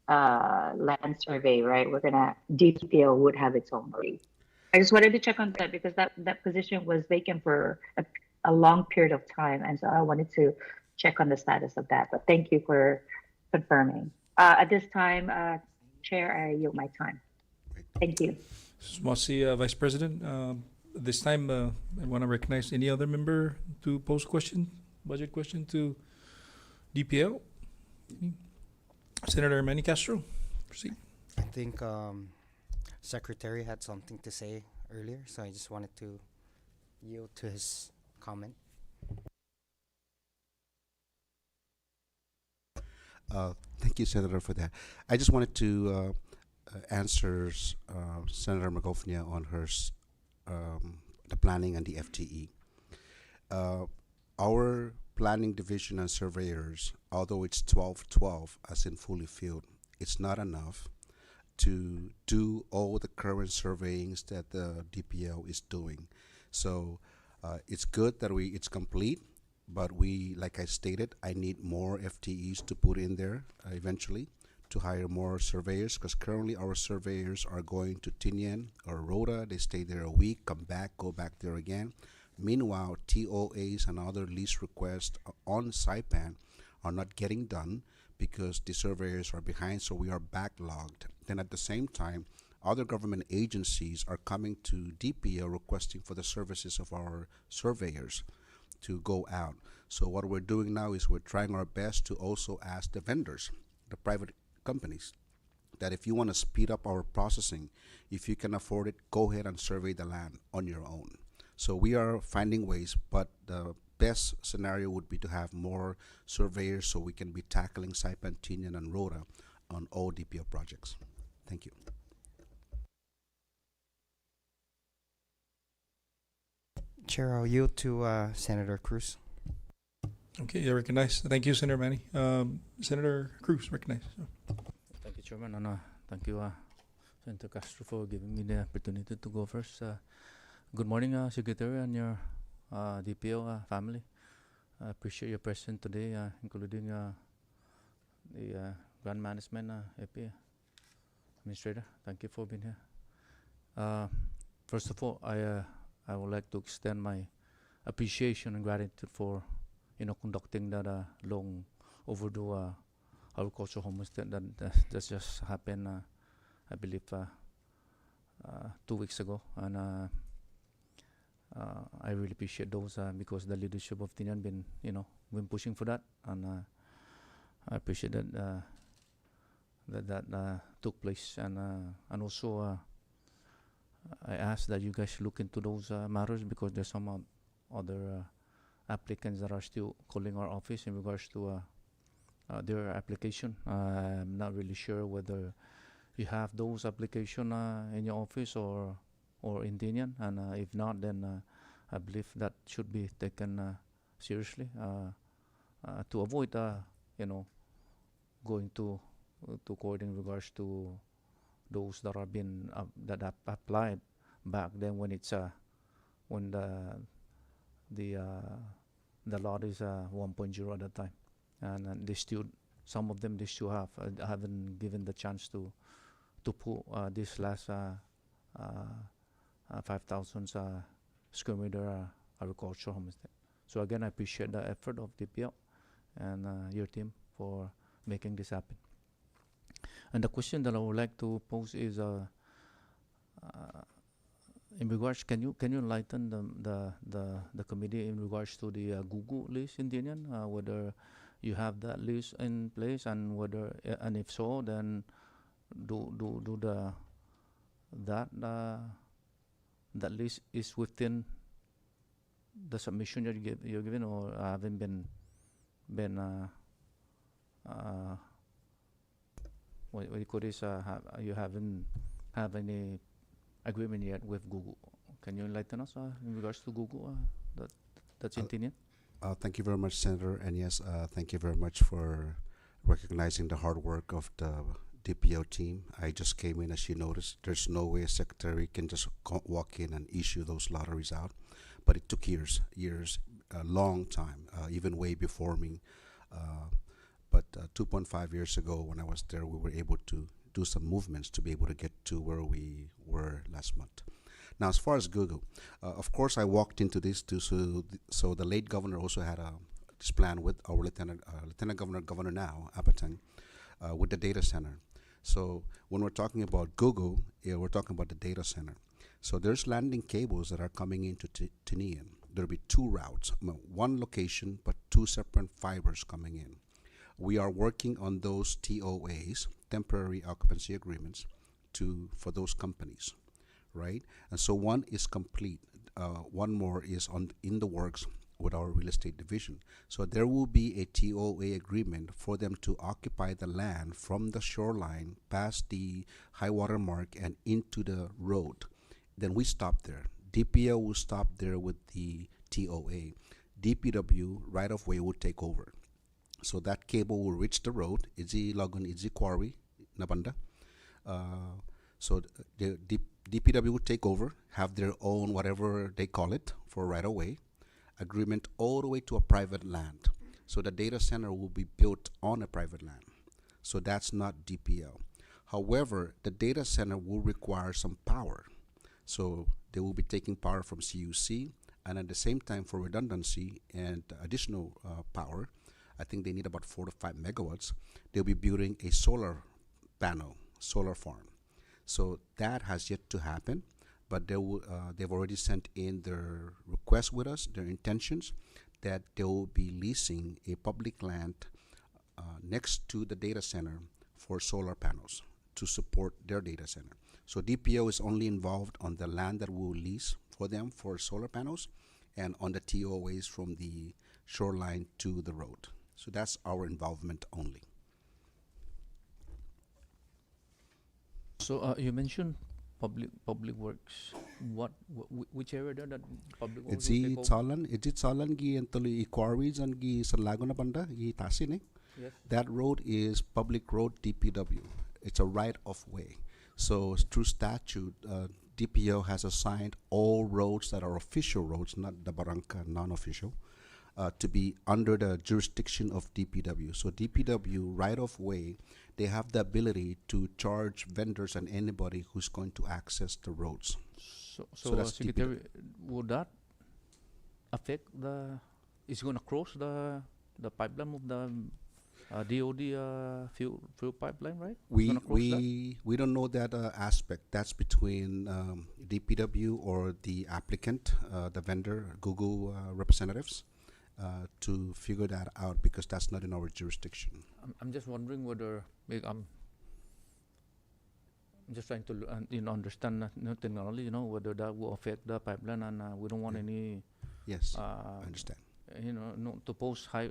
land survey, right? DPO would have its own rate. I just wanted to check on that because that position was vacant for a long period of time, and so I wanted to check on the status of that. But thank you for confirming. At this time, Chair, I yield my time. Thank you. Mossy, Vice President. This time, I want to recognize any other member to pose budget question to DPL. Senator Manny Castro, proceed. I think Secretary had something to say earlier, so I just wanted to yield to his comment. Thank you, Senator, for that. I just wanted to answer Senator Magofnia on the planning and the FTE. Our planning division and surveyors, although it's 12-12 as in fully filled, it's not enough to do all the current surveyings that the DPL is doing. So it's good that it's complete, but like I stated, I need more FTEs to put in there eventually to hire more surveyors, because currently our surveyors are going to Tinian or Rhoda. They stay there a week, come back, go back there again. Meanwhile, TOAs and other lease requests on Saipan are not getting done because the surveyors are behind, so we are backlogged. Then at the same time, other government agencies are coming to DPL requesting for the services of our surveyors to go out. So what we're doing now is we're trying our best to also ask the vendors, the private companies, that if you want to speed up our processing, if you can afford it, go ahead and survey the land on your own. So we are finding ways, but the best scenario would be to have more surveyors so we can be tackling Saipan, Tinian, and Rhoda on all DPL projects. Thank you. Chair, I'll yield to Senator Cruz. Okay, you're recognized. Thank you, Senator Manny. Senator Cruz, recognized. Thank you, Chairman, and thank you, Senator Castro, for giving me the opportunity to go first. Good morning, Secretary and your DPO family. I appreciate your presence today, including the Grand Management FA Administrator. Thank you for being here. First of all, I would like to extend my appreciation and gratitude for conducting that long overdue agricultural homestead that just happened, I believe, 2 weeks ago, and I really appreciate those because the leadership of Tinian been pushing for that, and I appreciate that took place, and also I ask that you guys look into those matters because there's some other applicants that are still calling our office in regards to their application. I'm not really sure whether you have those application in your office or in Tinian, and if not, then I believe that should be taken seriously to avoid going to court in regards to those that are been that have applied back then when it's when the lot is 1.0 at that time, and they still, some of them, they still haven't given the chance to pull this last 5,000 square meter agricultural homestead. So again, I appreciate the effort of DPL and your team for making this happen. And the question that I would like to pose is, in regards, can you enlighten the committee in regards to the Google list in Tinian, whether you have that list in place, and whether and if so, then do that list is within the submission you're given, or haven't been what you call this, you haven't have any agreement yet with Google. Can you enlighten us in regards to Google that's in Tinian? Thank you very much, Senator. And yes, thank you very much for recognizing the hard work of the DPO team. I just came in, as you noticed. There's no way a secretary can just walk in and issue those lotteries out. But it took years, a long time, even way before me. But 2.5 years ago, when I was there, we were able to do some movements to be able to get to where we were last month. Now, as far as Google, of course, I walked into this too. So the late governor also had this plan with our lieutenant governor now, Apatang, with the data center. So when we're talking about Google, we're talking about the data center. So there's landing cables that are coming into Tinian. There'll be two routes, one location, but two separate fibers coming in. We are working on those TOAs, temporary occupancy agreements, for those companies, right? And so one is complete. One more is in the works with our real estate division. So there will be a TOA agreement for them to occupy the land from the shoreline past the high water mark and into the road. Then we stop there. DPO will stop there with the TOA. DPW right of way will take over. So that cable will reach the road. Idzi Lagun, Idzi Quarry, Nabanda. So the DPW will take over, have their own whatever they call it for right of way agreement all the way to a private land. So the data center will be built on a private land. So that's not DPL. However, the data center will require some power. So they will be taking power from CUC, and at the same time, for redundancy and additional power, I think they need about 4 to 5 megawatts. They'll be building a solar farm. So that has yet to happen, but they've already sent in their request with us, their intentions, that they will be leasing a public land next to the data center for solar panels to support their data center. So DPO is only involved on the land that we'll lease for them for solar panels and on the TOAs from the shoreline to the road. So that's our involvement only. So you mentioned public works. Which area there that public works will take over? It's Talan gi entali quarries and gi Sanlago na banda gi Tasin. Yes. That road is public road DPW. It's a right of way. So through statute, DPO has assigned all roads that are official roads, not the barangka non-official, to be under the jurisdiction of DPW. So DPW right of way, they have the ability to charge vendors and anybody who's going to access the roads. So that's Secretary, would that affect is going to cross the pipeline of the DOD fuel pipeline, right? We don't know that aspect. That's between DPW or the applicant, the vendor, Google representatives, to figure that out, because that's not in our jurisdiction. I'm just wondering whether I'm just trying to understand technology, whether that will affect the pipeline, and we don't want any. Yes, I understand. To pose high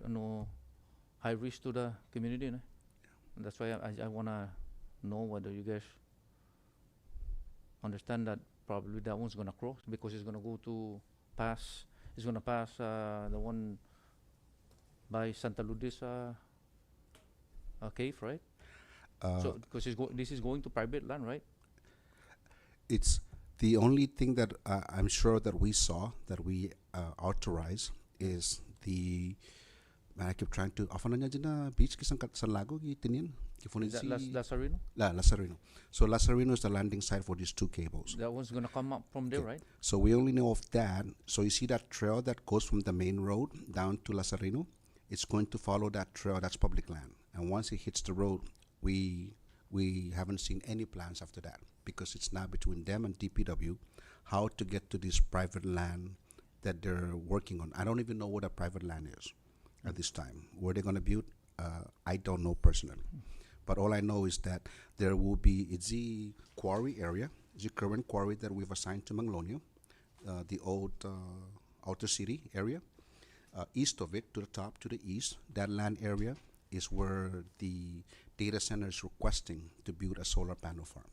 risk to the community. Yeah. That's why I want to know whether you guys understand that probably that one's going to cross, because it's going to go to pass. It's going to pass the one by Santa Lourdes cave, right? So because this is going to private land, right? It's the only thing that I'm sure that we saw, that we authorize, is the Man, I keep trying to. Afan na na beach kisang San Lago gi tinian. Is that Lazarino? Lazarino. So Lazarino is the landing site for these two cables. That one's gonna come up from there, Okay. right? So we only know of that. So you see that trail that goes from the main road down to Lazarino? It's going to follow that trail. That's public land. And once it hits the road, we haven't seen any plans after that because it's now between them and DPW how to get to this private land that they're working on. I don't even know what a private land is at this time. Where they're going to build, I don't know personally. But all I know is that there will be, it's the quarry area, it's the current quarry that we've assigned to Manglonio, the old outer city area. East of it, to the top, to the east, that land area is where the data center is requesting to build a solar panel farm.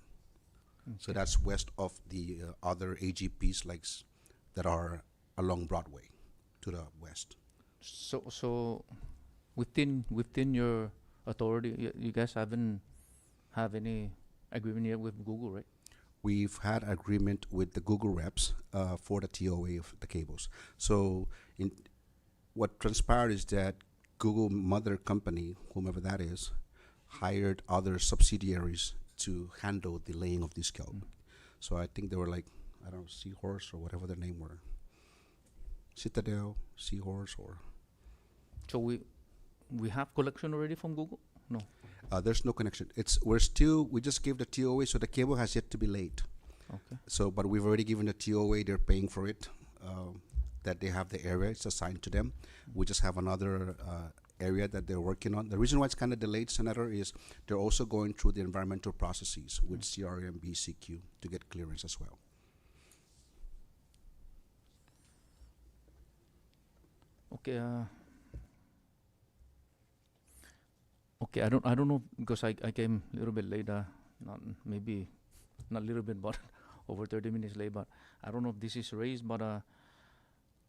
So that's west of the other AGPs that are along Broadway to the west. So within your authority, you guys haven't have any agreement yet with Google, right? We've had agreement with the Google reps for the TOA of the cables. So what transpired is that Google mother company, whomever that is, hired other subsidiaries to handle the laying of this cable. So I think they were like, I don't know, Seahorse or whatever their name were. Citadel, Seahorse, or... So we have collection already from Google? No. There's no connection. We just gave the TOA, so the cable has yet to be laid. Okay. So, but we've already given the TOA, they're paying for it, that they have the area, it's assigned to them. We just have another area that they're working on. The reason why it's kind of delayed, Senator, is they're also going through the environmental processes with CRM, BCQ to get clearance as well. Okay. Okay. I don't know because I came a little bit late. Not maybe not a little bit, but over 30 minutes late. But I don't know if this is raised. But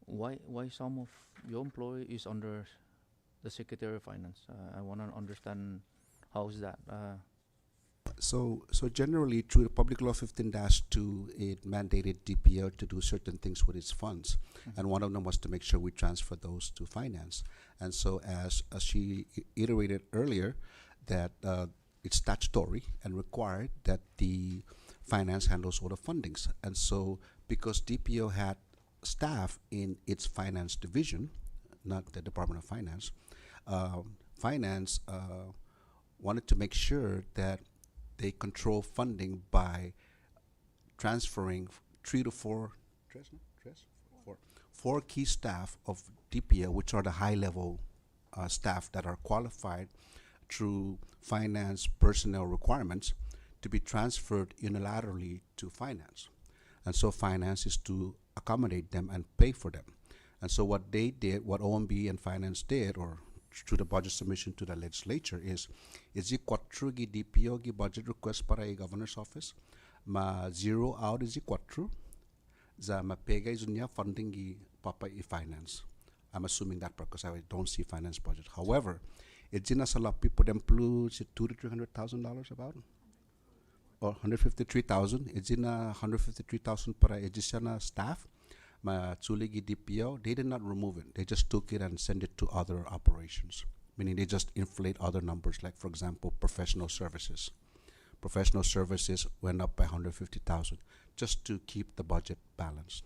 why some of your employee is under the Secretary of Finance? I want to understand how is that. So generally, through the Public Law 15-2, it mandated DPO to do certain things with its funds, and one of them was to make sure we transfer those to finance. And so, as she iterated earlier, that it's statutory and required that the finance handles all the fundings. And so, because DPO had staff in its finance division, not the Department of Finance, finance wanted to make sure that they control funding by transferring 3 to 4 four key staff of DPO, which are the high-level staff that are qualified through finance personnel requirements, to be transferred unilaterally to finance. And so finance is to accommodate them and pay for them. And so what they did, what OMB and finance did, or through the budget submission to the legislature, is i-4 gi DPO gi budget request para i governor's office, ma zero out is i-4, za ma pega is unya funding gi papa i-finance. I'm assuming that because I don't see finance budget. However, it's in a salapi po them blue $200,000 to $300,000 about, or 153,000. It's in a 153,000 para ejisana staff. Ma Tsuligi DPO, they did not remove it. They just took it and sent it to other operations, meaning they just inflate other numbers. Like, for example, professional services. Professional services went up by 150,000 just to keep the budget balanced.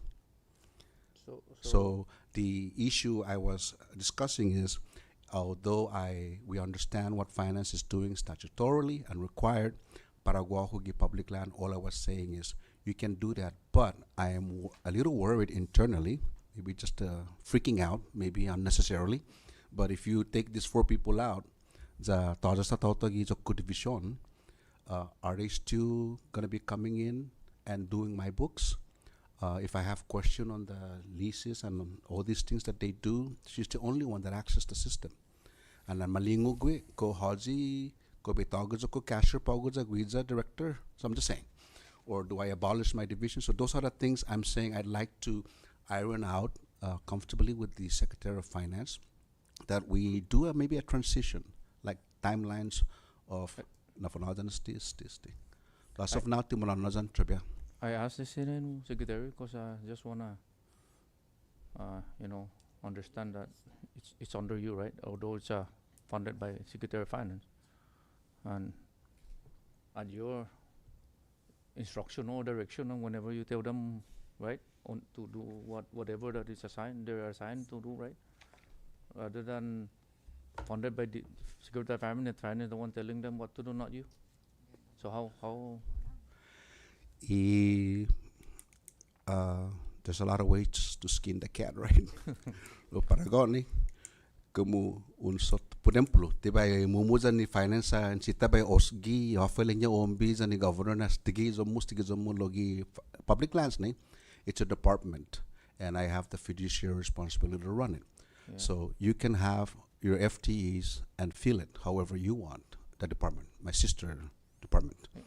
So the issue I was discussing is, although we understand what finance is doing statutorily and required, Paraguahugi public land, all I was saying is, you can do that, but I am a little worried internally, maybe just freaking out, maybe unnecessarily. But if you take these 4 people out, the division, are they still gonna be coming in and doing my books? If I have question on the leases and on all these things that they do, she's the only one that accesses the system. And then malingugwe ko haji ko betago ko cashier pago za director. So I'm just saying. Or do I abolish my division? So those are the things I'm saying I'd like to iron out comfortably with the Secretary of Finance, that we do maybe a transition, like timelines of as of now, I asked the Senate Secretary because I just wanna, understand that it's under you, right? Although it's funded by Secretary of Finance, and at your instruction or direction, and whenever you tell them, right, on to do whatever that is assigned, they are assigned to do, right? Rather than funded by the Secretary of Finance, the one telling them what to do, not you. So how There's a lot of ways to skin the cat, right? Lo paragoni kamu unsot pudemplo tibay mumuzan ni finance and sita bay osgi offering niya ombi ni governor na stigi zomu logi public lands ni. It's a department, and I have the fiduciary responsibility to run it. Yeah. So you can have your FTEs and fill it however you want. The department, my sister department. Yeah.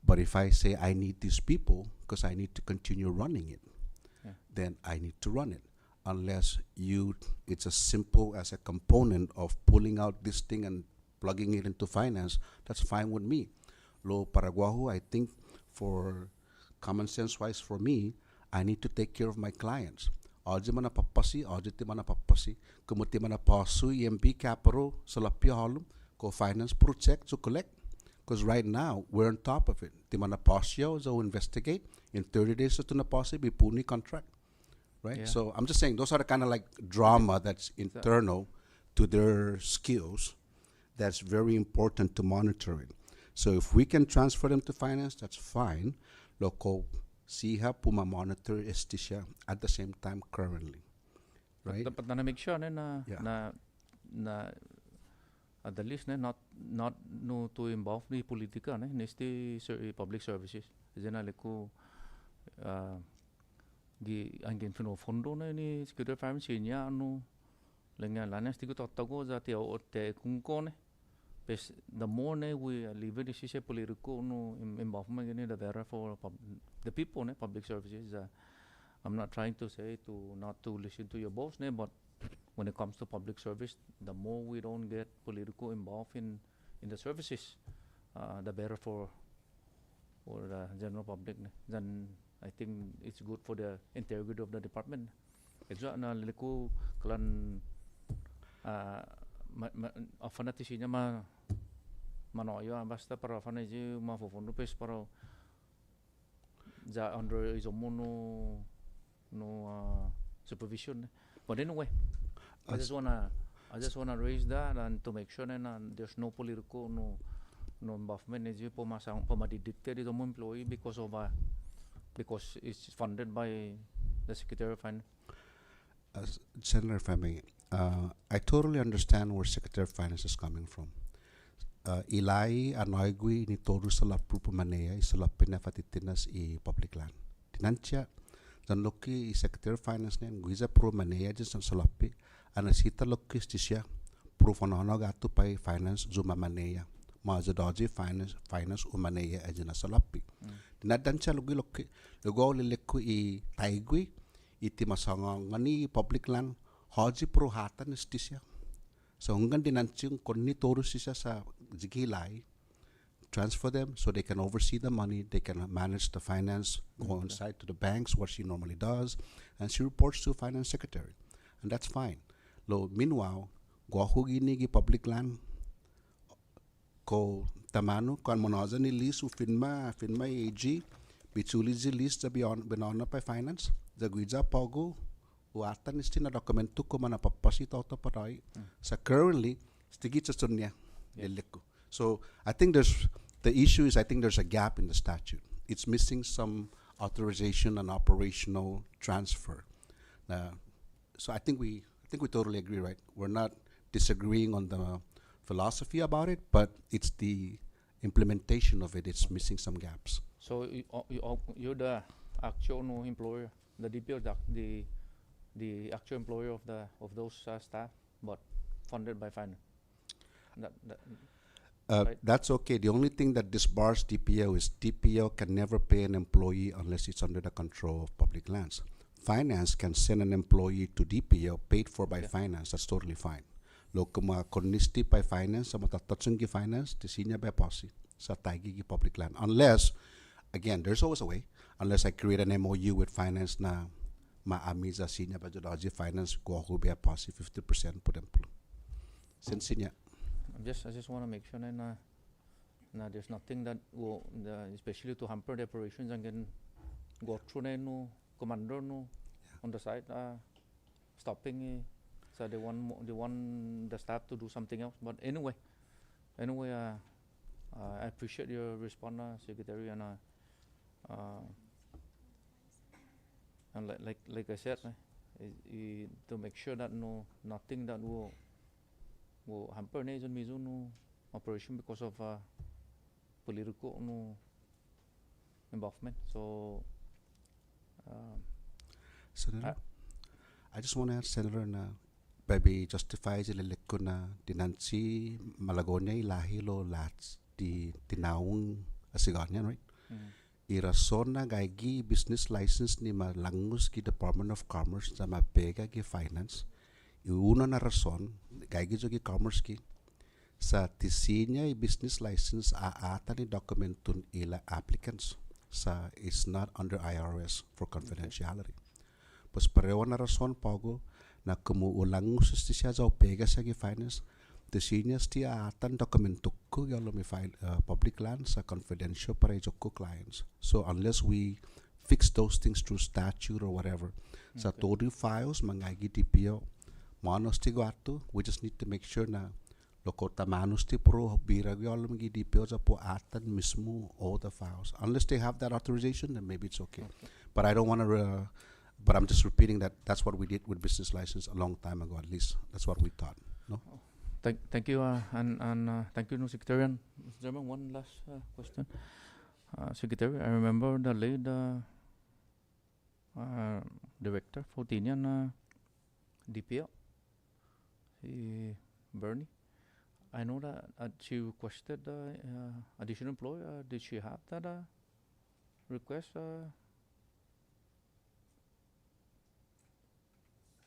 But if I say I need these people because I need to continue running it, then I need to run it. Unless it's as simple as a component of pulling out this thing and plugging it into finance, that's fine with me. Lo Paraguahu, I think for common sense wise for me, I need to take care of my clients. Audit mana papasi, audit mana papasi, kumuti mana pasu EMP capital salapia halum, ko finance project to collect. Because right now we're on top of it. Timana pasio so investigate in 30 days to na pasi be puni contract. Right? Yeah. So I'm just saying those are the kind of like drama that's internal to their skills that's very important to monitor it. So if we can transfer them to finance, that's fine. Local siha puma monitor estisha at the same time currently. Right? But na make sure na Yeah. na at the least not no to involve the politika nesti public services. Then leku gi angin fino fondo na ni Secretary of Finance niya lenga lanas tigo totago za te o te kungko ne. But the more we leave it is political involvement in the better for the people public services. I'm not trying to say not to listen to your boss but when it comes to public service, the more we don't get political involved in the services, the better for the general public. Then I think it's good for the integrity of the department. It's na liku kalan often natin siya manoyo basta para often natin mafufundo pes para ja under is no supervision. But anyway, I just wanna raise that and to make sure that there's no political no involvement is pumadidictate is employee because it's funded by the Secretary of Finance. Senator, if I may, I totally understand where Secretary of Finance is coming from. Ilai anoigui ni toru salapru pumanea isalapin na fatitinas I public land. Tinantia dan loki I Secretary of Finance nen guiza pro manea jes salapi anasita loki stisia pro fonono gato pai finance zuma manea mazadoji finance umanea ajena salapi. Tinadancha loki logo leleku I taigui iti masanga ngani public land haji pro hatan stisia. So hanggang dinanching konni toru sisa sa zigilai transfer them so they can oversee the money, they can manage the finance, go on site to the banks, what she normally does, and she reports to finance secretary. And that's fine. Meanwhile, guahugini gi public land ko tamano kan monaza ni list finma AG bichuli zi list binona pa finance the guiza pogo uatan isti na dokumento ko mana papasi toto parai sa currently stigi chastunya leleku. So I think the issue is I think there's a gap in the statute. It's missing some authorization and operational transfer. So I think we totally agree, right? We're not disagreeing on the philosophy about it, but it's the implementation of it. It's missing some gaps. So you're the actual employer, the DPO, the actual employer of those staff, but funded by finance. Right. That's okay. The only thing that disbars DPO is DPO can never pay an employee unless it's under the control of public lands. Finance can send an employee to DPO paid for by finance. That's totally fine. Lokuma konnisti by finance, sa matatatsung finance, tisinya by posi sa taigi public land. Unless, again, there's always a way. Unless I create an MOU with finance na maami sa senior budgetology finance ko ako be pasi 50% po templo. Sensinya. I just want to make sure na there's nothing that will, especially to hamper the operations and can go through no commander no on the side stopping so they want the staff to do something else. But anyway, I appreciate your response, Secretary, and like I said, to make sure that nothing that will hamper nation mizu no operation because of political no involvement. So Senator, I just want to add, Senator, na baby justifies ililek ko na dinansi malagonya ilahi lo lats di tinaung asiganyan, right? Irason na gaigi business license ni malangus ki Department of Commerce sa mapega ki finance. Iuna na rason gaigi jo ki commerce ki sa tisinya i business license aata ni dokumentun ila applicants sa is not under IRS for confidentiality. Pues pareho na rason pago na kumuulangus siya sa pega sa ki finance tisinya sti aatan dokumentuk ko yalo mi file public land sa confidential para ko clients. So unless we fix those things through statute or whatever, sa total files mangagi DPO manos ti gato, we just need to make sure na lokota manos ti pro bira yalo magi DPO sa po aatan mismo all the files. Unless they have that authorization, then maybe it's okay. But I don't want to. But I'm just repeating that that's what we did with business license a long time ago. At least that's what we thought. No. Thank you, and thank you, Secretary. And Mr. Chairman, one last question. Secretary, I remember the late director for Tinian DPL, Bernie. I know that she requested additional employee. Did she have that request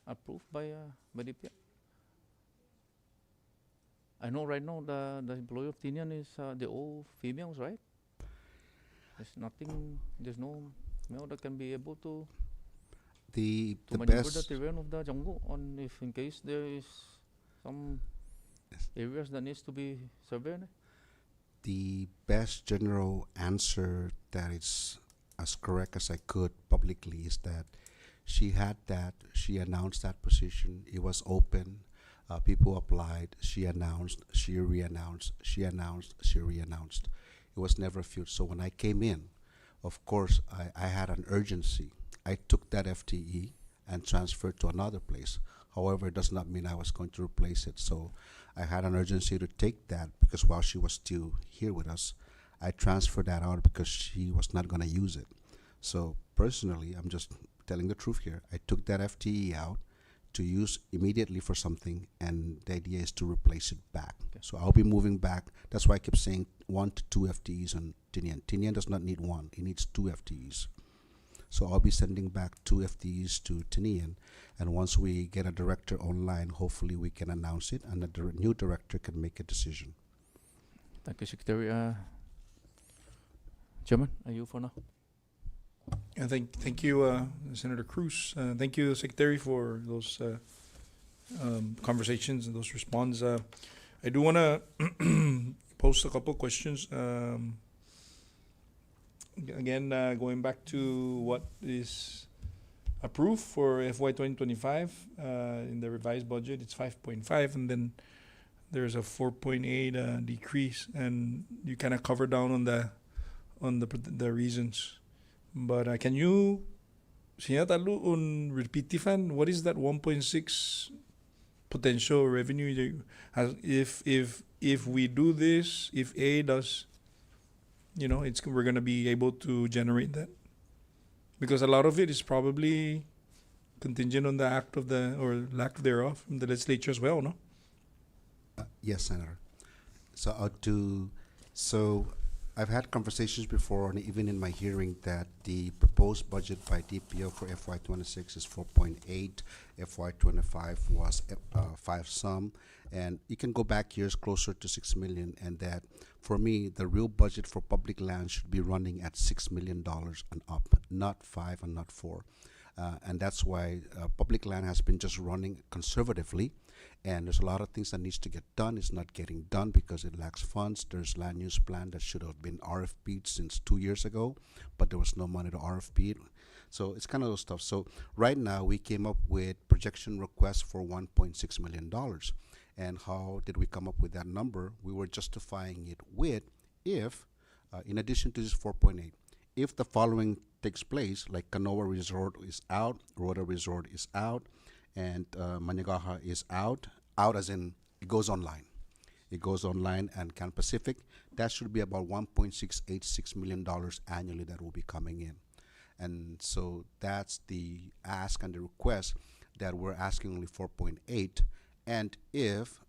approved by DPL? I know right now the employee of Tinian is the all females, right? There's no male that can be able to maneuver the terrain of the jungle on if in case there is some areas that needs to be surveyed. The best general answer that is as correct as I could publicly is that she had that, she announced that position, it was open. People applied, she announced, she re-announced, she announced, she re-announced. It was never filled. So when I came in, of course, I had an urgency. I took that FTE and transferred to another place. However, it does not mean I was going to replace it. So I had an urgency to take that because while she was still here with us, I transferred that out because she was not going to use it. So personally, I'm just telling the truth here. I took that FTE out to use immediately for something, and the idea is to replace it back. Okay. So I'll be moving back. That's why I kept saying 1 to 2 FTEs on Tinian. Tinian does not need 1, it needs 2 FTEs. So I'll be sending back 2 FTEs to Tinian, and once we get a director online, hopefully we can announce it, and the new director can make a decision. Thank you, Secretary. Chairman, are you for now? Thank you, Senator Cruz. Thank you, Secretary, for those conversations and those responses. I do want to post a couple questions. Again, going back to what is approved for FY 2025 in the revised budget, it's 5.5, and then there's a 4.8 decrease, and you kind of cover down on the reasons. But can you repeat what is that 1.6 potential revenue if we do this, if A does, we're gonna be able to generate that, because a lot of it is probably contingent on the act of or lack thereof from the legislature as well, no? Yes, Senator. So I've had conversations before, and even in my hearing, that the proposed budget by DPO for FY26 is 4.8, FY25 was 5 some, and you can go back years closer to 6 million, and that for me, the real budget for public land should be running at $6 million and up, not 5 and not 4. And that's why public land has been just running conservatively, and there's a lot of things that needs to get done. It's not getting done because it lacks funds. There's land use plan that should have been RFP'd since 2 years ago, but there was no money to RFP it. So it's kind of those stuff. So right now we came up with projection requests for $1.6 million. And how did we come up with that number? We were justifying it with if, in addition to this 4.8, if the following takes place, like Kanoa Resort is out, Rhoda Resort is out, and Manigaha is out as in it goes online. It goes online, and Can Pacific, that should be about $1.686 million annually that will be coming in. And so that's the ask and the request, that we're asking only 4.8. And if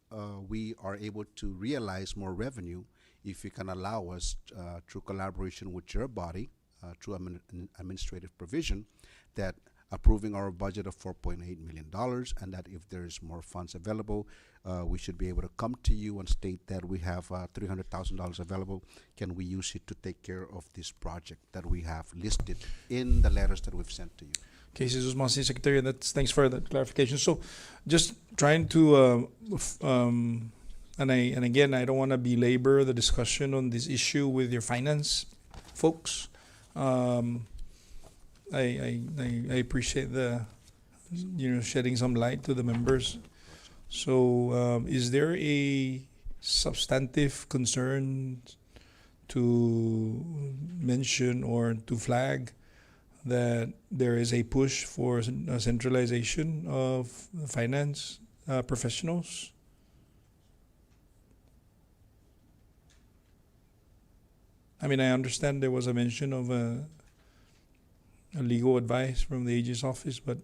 we are able to realize more revenue, if you can allow us through collaboration with your body, through administrative provision, that approving our budget of $4.8 million, and that if there's more funds available, we should be able to come to you and state that we have $300,000 available. Can we use it to take care of this project that we have listed in the letters that we've sent to you? Okay, Jesus Monsi, Secretary, thanks for that clarification. So, just trying to, and again, I don't want to belabor the discussion on this issue with your finance folks. I appreciate the, shedding some light to the members. So, is there a substantive concern to mention or to flag that there is a push for a centralization of finance professionals? I mean, I understand there was a mention of a legal advice from the AG's office, but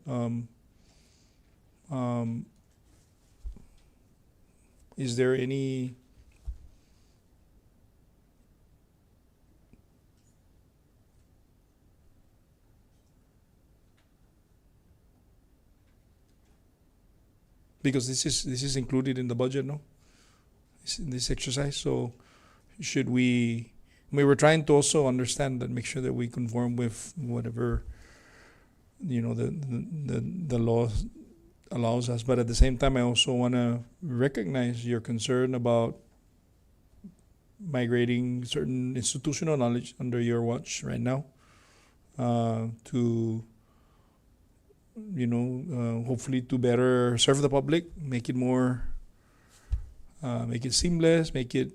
is there any because this is included in the budget, no? This exercise, so should we were trying to also understand that, make sure that we conform with whatever the law allows us, but at the same time I also want to recognize your concern about migrating certain institutional knowledge under your watch right now to hopefully to better serve the public, make it more make it seamless, make it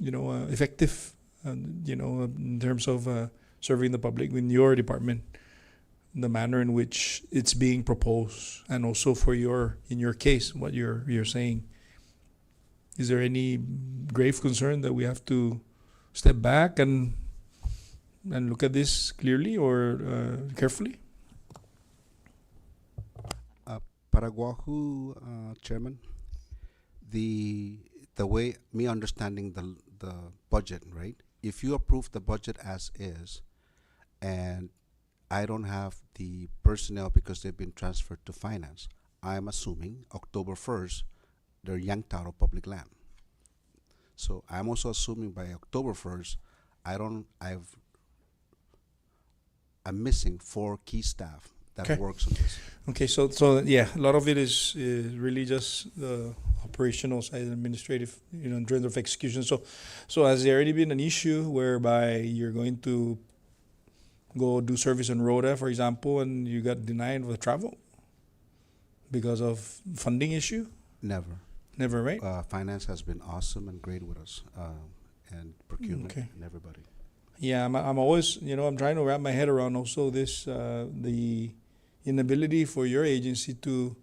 effective, in terms of serving the public in your department, the manner in which it's being proposed, and also for in your case, what you're saying. Is there any grave concern that we have to step back and look at this clearly or carefully? Paraguahu, Chairman, the way me understanding the budget, right? If you approve the budget as is, and I don't have the personnel because they've been transferred to finance, I'm assuming October 1st, they're yanked out of public land. So I'm also assuming by October 1st, I'm missing 4 key staff that Okay. works on this. Okay, so yeah, a lot of it is really just the operational side, administrative, in terms of execution. So has there already been an issue whereby you're going to go do service on Rhoda, for example, and you got denied with travel because of funding issue? Never, right? Finance has been awesome and great with us, and procurement Okay. and everybody. Yeah, I'm always, I'm trying to wrap my head around also this, the inability for your agency to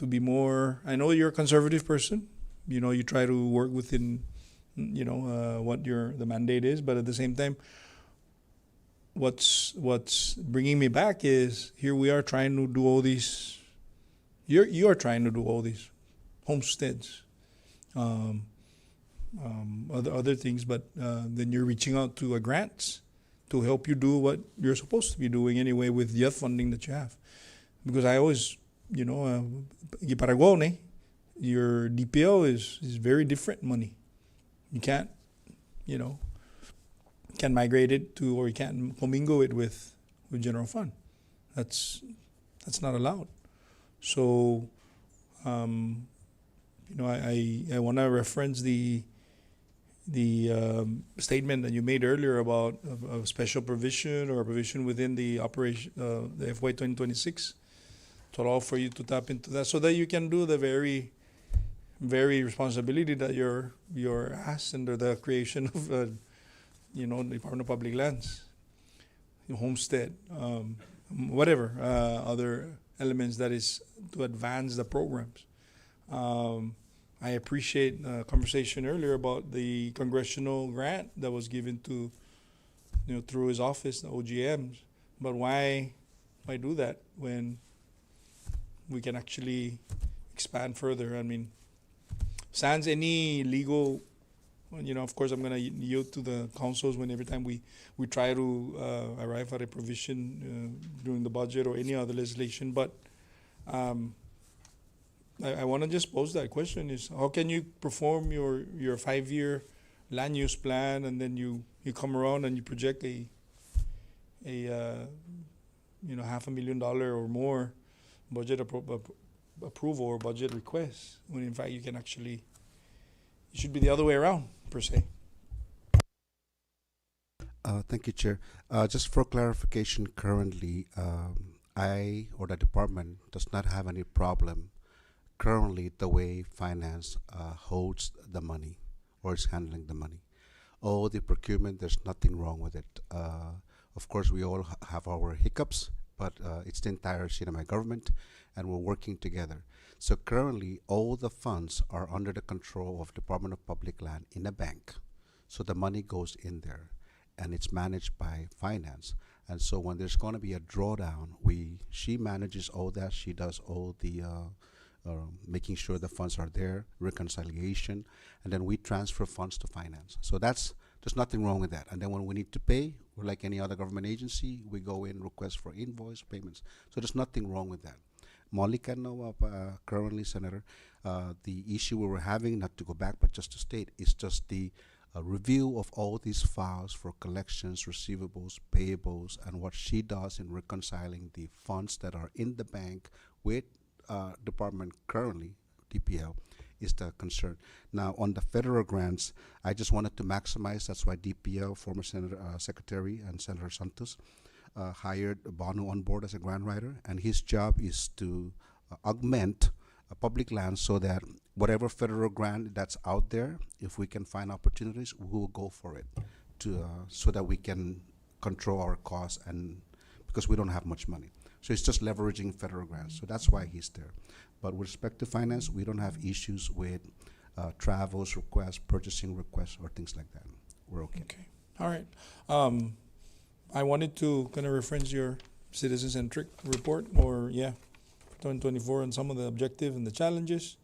be more, I know you're a conservative person, you try to work within, what the mandate is, but at the same time, what's bringing me back is here we are trying to do all these, you are trying to do all these homesteads, other things, but then you're reaching out to grants to help you do what you're supposed to be doing anyway with the funding that you have. Because I always, Paraguay, your DPL is very different money. You can't, can migrate it to, or you can't commingle it with with general fund. That's not allowed. So, I want to reference the statement that you made earlier about a special provision or a provision within the operation, the FY 2026, to allow for you to tap into that, so that you can do the very, very responsibility that you're asked under the creation of, the Department of Public Lands, homestead, whatever other elements that is to advance the programs. I appreciate the conversation earlier about the congressional grant that was given to, through his office, the OGMs. But why do that when we can actually expand further? I mean, sans any legal, of course, I'm going to yield to the councils when every time we try to arrive at a provision during the budget or any other legislation. But I want to just pose that question: is how can you perform your 5-year land use plan, and then you come around and you project a $500,000 or more budget approval or budget request, when in fact it should be the other way around per se. Thank you, Chair. Just for clarification, currently, I or the department does not have any problem currently the way finance holds the money or is handling the money. Oh, the procurement, there's nothing wrong with it. Of course, we all have our hiccups, but it's the entire CNMI government, and we're working together. So currently, all the funds are under the control of Department of Public Land in a bank. So the money goes in there, and it's managed by finance. And so when there's going to be a drawdown, she manages all that. She does all the making sure the funds are there, reconciliation, and then we transfer funds to finance. So there's nothing wrong with that. And then when we need to pay, we're like any other government agency, we go in, request for invoice payments. So there's nothing wrong with that. Molly can know currently, Senator, the issue we were having, not to go back, but just to state, is just the review of all these files for collections, receivables, payables, and what she does in reconciling the funds that are in the bank with department currently, DPL, is the concern. Now, on the federal grants, I just wanted to maximize. That's why DPL, former Senator Secretary and Senator Santos, hired Banu on board as a grant writer, and his job is to augment public land so that whatever federal grant that's out there, if we can find opportunities, we will go for it, so that we can control our costs, and because we don't have much money. So it's just leveraging federal grants. So that's why he's there. But with respect to finance, we don't have issues with travels requests, purchasing requests, or things like that. We're okay. Okay. All right. I wanted to kind of reference your citizen-centric report, or 2024, and some of the objectives and the challenges.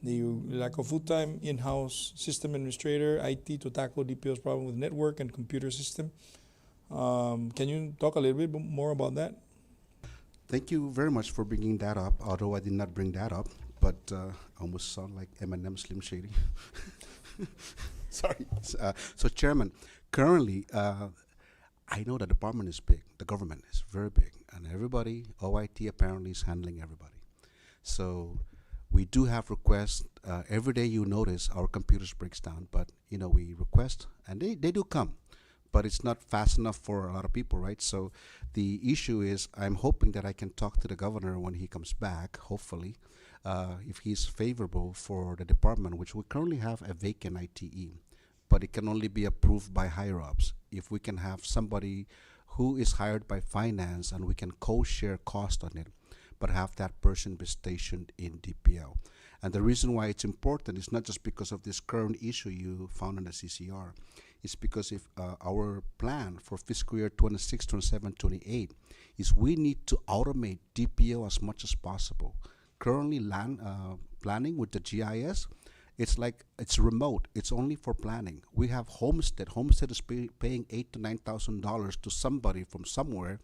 The lack of full-time in-house system administrator, IT, to tackle DPO's problem with network and computer system. Can you talk a little bit more about that? Thank you very much for bringing that up, although I did not bring that up, but almost sound like Eminem Slim Shady. Sorry. So, Chairman, currently, I know the department is big. The government is very big, and everybody, OIT apparently is handling everybody. So we do have requests. Every day you notice our computers breaks down, but we request, and they do come, but it's not fast enough for a lot of people, right? So the issue is, I'm hoping that I can talk to the governor when he comes back, hopefully, if he's favorable for the department, which we currently have a vacant ITE, but it can only be approved by higher-ups. If we can have somebody who is hired by finance and we can co-share cost on it, but have that person be stationed in DPL. And the reason why it's important is not just because of this current issue you found in the CCR. It's because if our plan for fiscal year 26, 27, 28 is we need to automate DPL as much as possible. Currently, land planning with the GIS, it's remote. It's only for planning. We have Homestead. Homestead is paying $8,000 to $9,000 to somebody from somewhere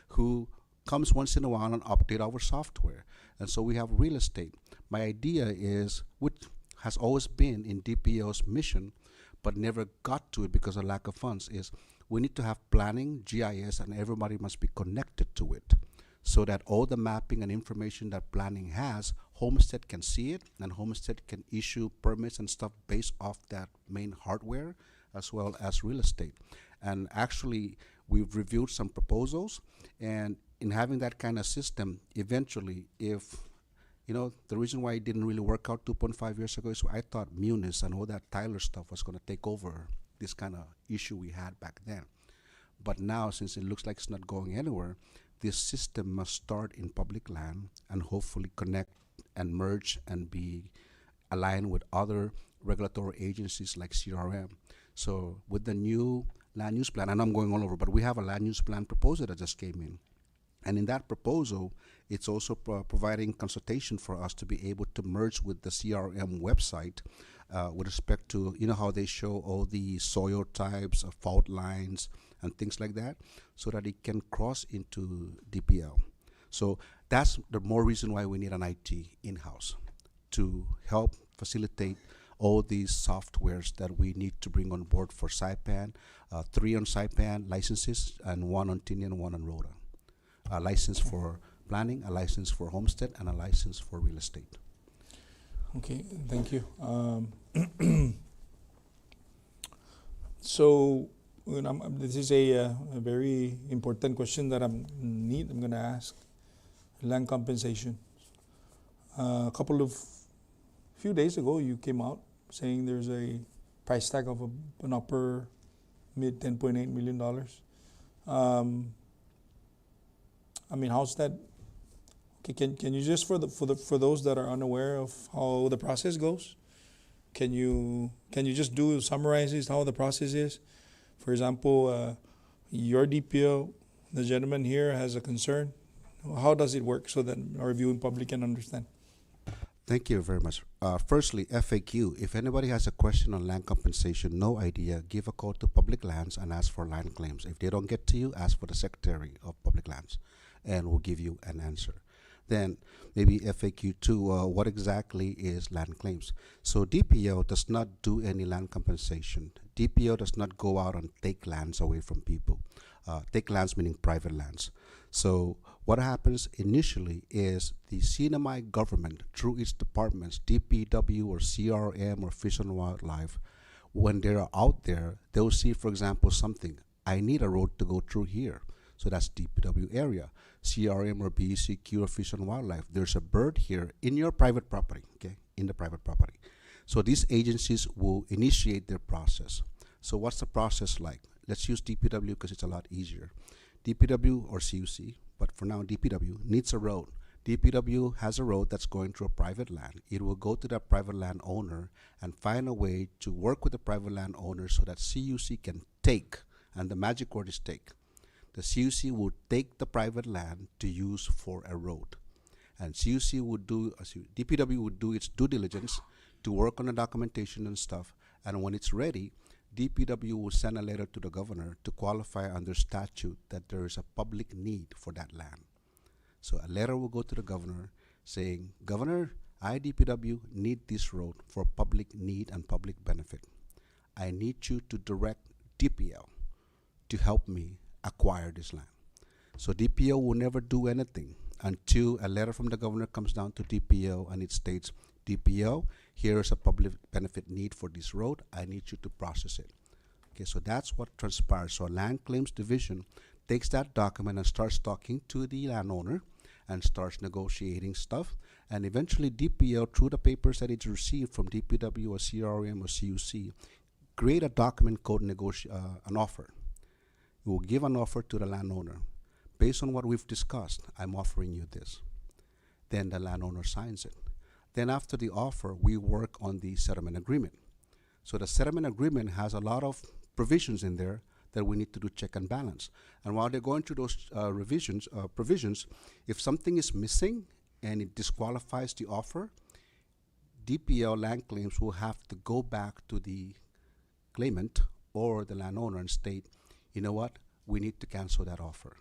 who comes once in a while and update our software. And so we have real estate. My idea is, which has always been in DPO's mission, but never got to it because of lack of funds is we need to have planning, GIS, and everybody must be connected to it so that all the mapping and information that planning has, Homestead can see it, and Homestead can issue permits and stuff based off that main hardware as well as real estate. And actually, we've reviewed some proposals, and in having that kind of system, eventually, if the reason why it didn't really work out 2.5 years ago is I thought Munis and all that Tyler stuff was going to take over this kind of issue we had back then. But now, since it looks like it's not going anywhere, this system must start in public land and hopefully connect and merge and be aligned with other regulatory agencies like CRM. So with the new land use plan, and I'm going all over, but we have a land use plan proposal that just came in. And in that proposal, it's also providing consultation for us to be able to merge with the CRM website with respect to, how they show all the soil types, fault lines, and things like that, so that it can cross into DPL. So that's the more reason why we need an IT in-house to help facilitate all these softwares that we need to bring on board for Saipan, 3 on Saipan licenses, and 1 on Tinian and 1 on Rhoda. A license for planning, a license for homestead, and a license for real estate. Okay, thank you. So this is a very important question that I'm going to ask. Land compensation. Few days ago, you came out saying there's a price tag of an upper mid $10.8 million. How's that? Okay, can you just for those that are unaware of how the process goes, can you just summarize how the process is? For example, your DPO, the gentleman here has a concern. How does it work so that our viewing public can understand? Thank you very much. Firstly, FAQ. If anybody has a question on land compensation, no idea, give a call to Public Lands and ask for land claims. If they don't get to you, ask for the Secretary of Public Lands, and we'll give you an answer. Then maybe FAQ 2, what exactly is land claims? So DPO does not do any land compensation. DPO does not go out and take lands away from people. Take lands meaning private lands. So what happens initially is the CNMI government, through its departments, DPW or CRM or Fish and Wildlife, when they're out there, they'll see, for example, something. I need a road to go through here. So that's DPW area. CRM or BECQ or Fish and Wildlife. There's a bird here in your private property, okay, in the private property. So these agencies will initiate their process. So what's the process like? Let's use DPW because it's a lot easier. DPW or CUC, but for now DPW needs a road. DPW has a road that's going through a private land. It will go to that private land owner and find a way to work with the private land owner so that CUC can take, and the magic word is take. The CUC will take the private land to use for a road. And CUC would DPW would do its due diligence to work on the documentation and stuff. And when it's ready, DPW will send a letter to the governor to qualify under statute that there is a public need for that land. So a letter will go to the governor saying, Governor, I, DPW, need this road for public need and public benefit. I need you to direct DPL to help me acquire this land. So DPO will never do anything until a letter from the governor comes down to DPO and it states, DPO, here is a public benefit need for this road. I need you to process it. Okay, so that's what transpires. So Land Claims Division takes that document and starts talking to the landowner and starts negotiating stuff. And eventually DPO, through the papers that it's received from DPW or CRM or CUC, create a document called an offer. We will give an offer to the landowner. Based on what we've discussed, I'm offering you this. Then the landowner signs it. Then after the offer, we work on the settlement agreement. So the settlement agreement has a lot of provisions in there that we need to do check and balance. And while they're going through those provisions, if something is missing and it disqualifies the offer, DPL land claims will have to go back to the claimant or the landowner and state, you know what, we need to cancel that offer.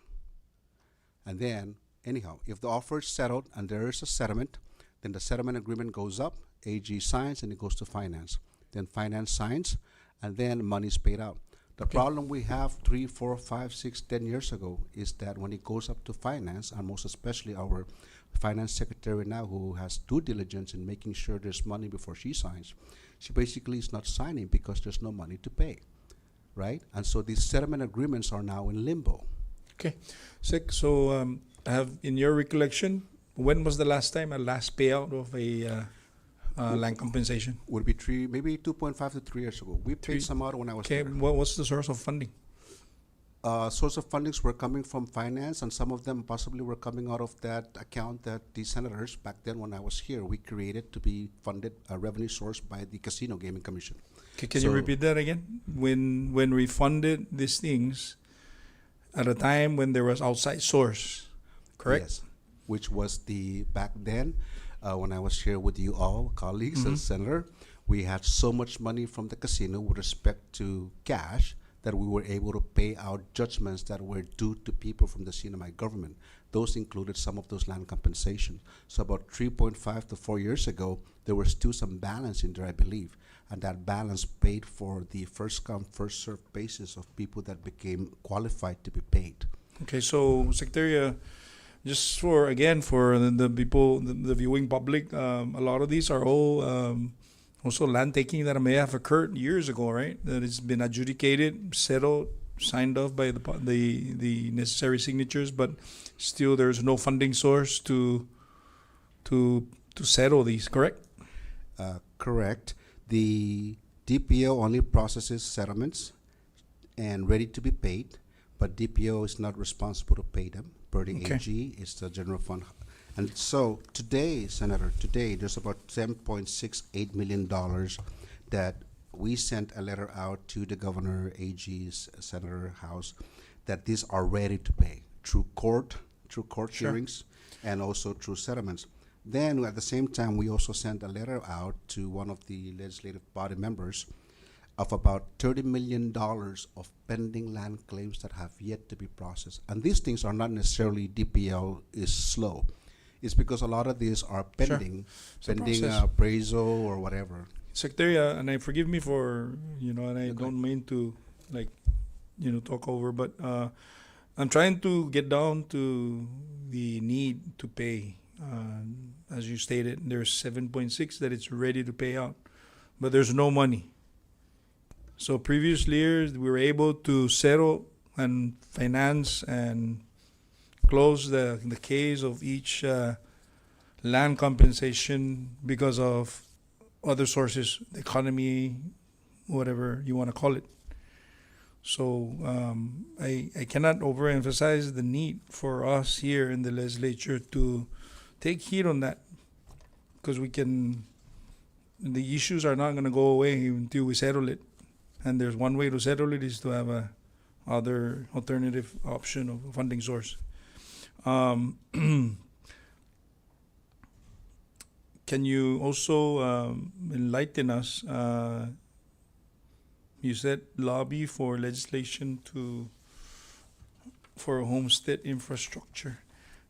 And then, anyhow, if the offer is settled and there is a settlement, then the settlement agreement goes up, AG signs, and it goes to finance. Then finance signs, and then money is paid out. The Okay. problem we have 3, 4, 5, 6, 10 years ago is that when it goes up to finance, and most especially our finance secretary now, who has due diligence in making sure there's money before she signs, she basically is not signing because there's no money to pay, right? And so these settlement agreements are now in limbo. Okay. So in your recollection, when was the last payout of a land compensation? Would be maybe 2.5 to 3 years ago. We Three- paid some out when I was Okay. there. What's the source of funding? Source of fundings were coming from finance, and some of them possibly were coming out of that account that the senators, back then when I was here, we created to be funded a revenue source by the Casino Gaming Commission. Okay, can you So- repeat that again? When we funded these things at a time when there was outside source, correct? Yes, which was back then, when I was here with you all, colleagues and senator, we had so much money from the casino with respect to cash that we were able to pay out judgments that were due to people from the CNMI government. Those included some of those land compensations. So about 3.5 to 4 years ago, there was still some balance in there, I believe. And that balance paid for the first come, first served basis of people that became qualified to be paid. Okay, so Secretary, just for the people, the viewing public, a lot of these are all also land taking that may have occurred years ago, right? That it's been adjudicated, settled, signed off by the necessary signatures, but still there's no funding source to settle these, correct? Correct. The DPO only processes settlements and ready to be paid, but DPO is not responsible to pay them. Per the Okay. AG, it's the general fund. And so today, Senator, there's about $10.68 million that we sent a letter out to the governor, AG's, Senator, House, that these are ready to pay through court Sure. hearings, and also through settlements. Then at the same time, we also sent a letter out to one of the legislative body members of about $30 million of pending land claims that have yet to be processed. And these things are not necessarily DPL is slow. It's because a lot of these are pending, It's a pending process. appraisal or whatever. Secretary, and I forgive me for, and I Okay. don't mean to, talk over, but I'm trying to get down to the need to pay. As you stated, there's 7.6 that it's ready to pay out, but there's no money. So previous years, we were able to settle and finance and close the case of each land compensation because of other sources, the economy, whatever you want to call it. So I cannot overemphasize the need for us here in the legislature to take heed on that, because the issues are not going to go away until we settle it. And there's one way to settle it is to have a other alternative option of a funding source. Can you also enlighten us? You said lobby for legislation for homestead infrastructure.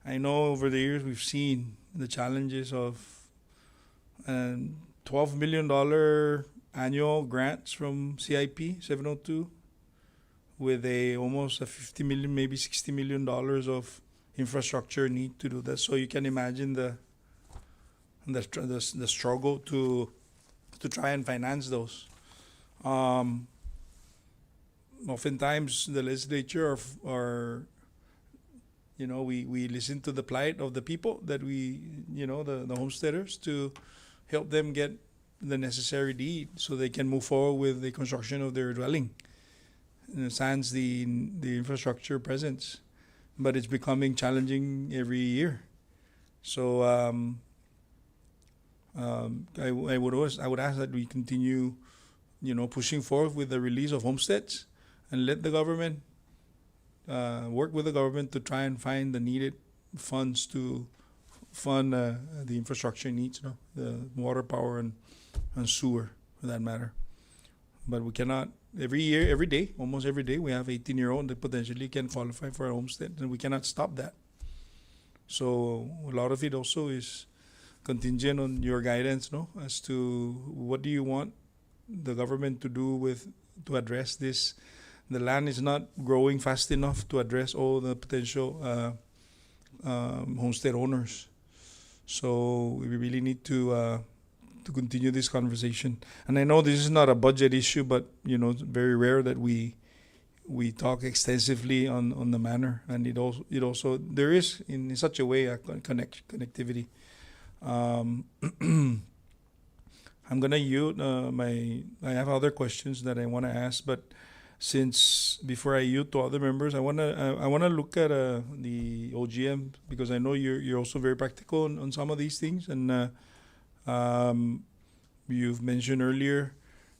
I know over the years we've seen the challenges of $12 million annual grants from CIP 702 with almost a 50 million, maybe $60 million of infrastructure need to do that. So you can imagine the struggle to try and finance those. Oftentimes the legislature are we listen to the plight of the people that the homesteaders, to help them get the necessary deed so they can move forward with the construction of their dwelling, sans the infrastructure presence. But it's becoming challenging every year. So I would ask that we continue, pushing forward with the release of homesteads, and let the government work with the government to try and find the needed funds to fund the infrastructure needs, the water, power, and sewer, for that matter. But we cannot, almost every day, we have 18-year-old that potentially can qualify for a homestead, and we cannot stop that. So a lot of it also is contingent on your guidance, as to what do you want the government to do with to address this. The land is not growing fast enough to address all the potential homestead owners. So we really need to continue this conversation. And I know this is not a budget issue, but it's very rare that we talk extensively on the manner, and it also there is in such a way a connectivity. I'm gonna yield I have other questions that I want to ask, but since before I yield to other members, I wanna look at the OGM, because I know you're also very practical on some of these things, and you've mentioned earlier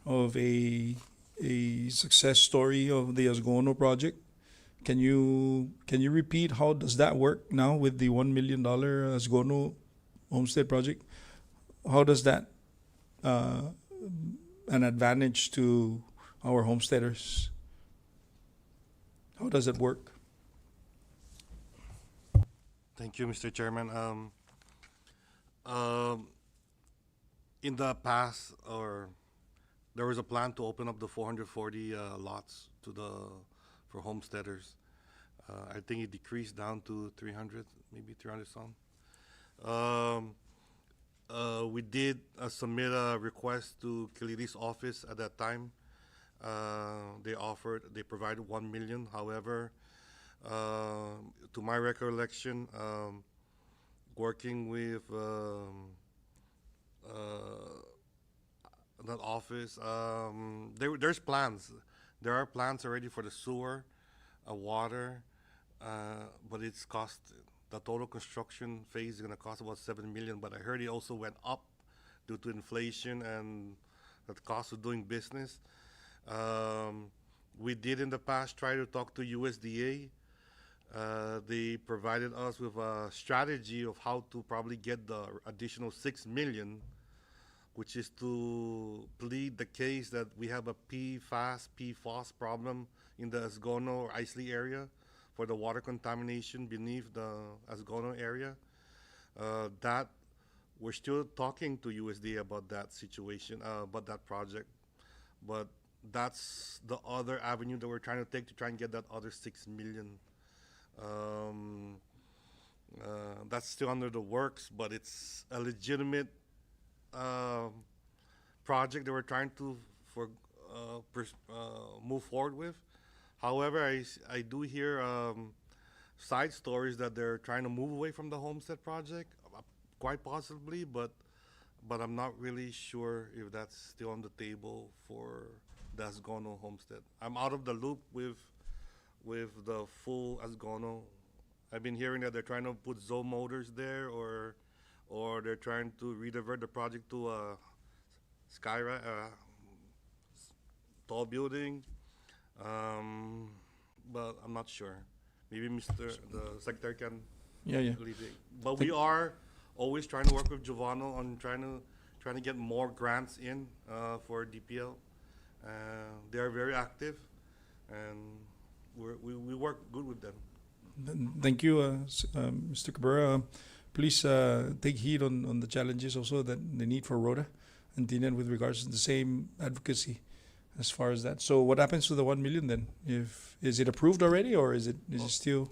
of a success story of the Asgono project. Can you repeat how does that work now with the $1 million Asgono homestead project? How does that an advantage to our homesteaders? How does it work? Thank you, Mr. Chairman. In the past, there was a plan to open up the 440 lots for homesteaders. I think it decreased down to 300, maybe 300 some. We did submit a request to Kiliri's office at that time. They provided 1 million. However, to my recollection, working with that office, there's plans. There are plans already for the sewer, water, but it's cost. The total construction phase is going to cost about 7 million. But I heard it also went up due to inflation and the cost of doing business. We did in the past try to talk to USDA. They provided us with a strategy of how to probably get the additional 6 million, which is to plead the case that we have a PFAS problem in the Asgono or Isley area for the water contamination beneath the Asgono area. That we're still talking to USDA about that situation, about that project. But that's the other avenue that we're trying to take to try and get that other 6 million. That's still under the works, but it's a legitimate project that we're trying to move forward with. However, I do hear side stories that they're trying to move away from the homestead project, quite possibly, but I'm not really sure if that's still on the table for the Asgono homestead. I'm out of the loop with the full Asgono. I've been hearing that they're trying to put Zoe motors there, or they're trying to redivert the project to a tall building. But I'm not sure. Maybe the Secretary can lead it. But we are always trying to work with Giovanni on trying to get more grants in for DPL. They are very active, and we work good with them. Thank you, Mr. Cabrera. Please take heed on the challenges also, that the need for ROTA and TNED with regards to the same advocacy as far as that. So what happens to the 1 million then? Is it approved already, or is it still?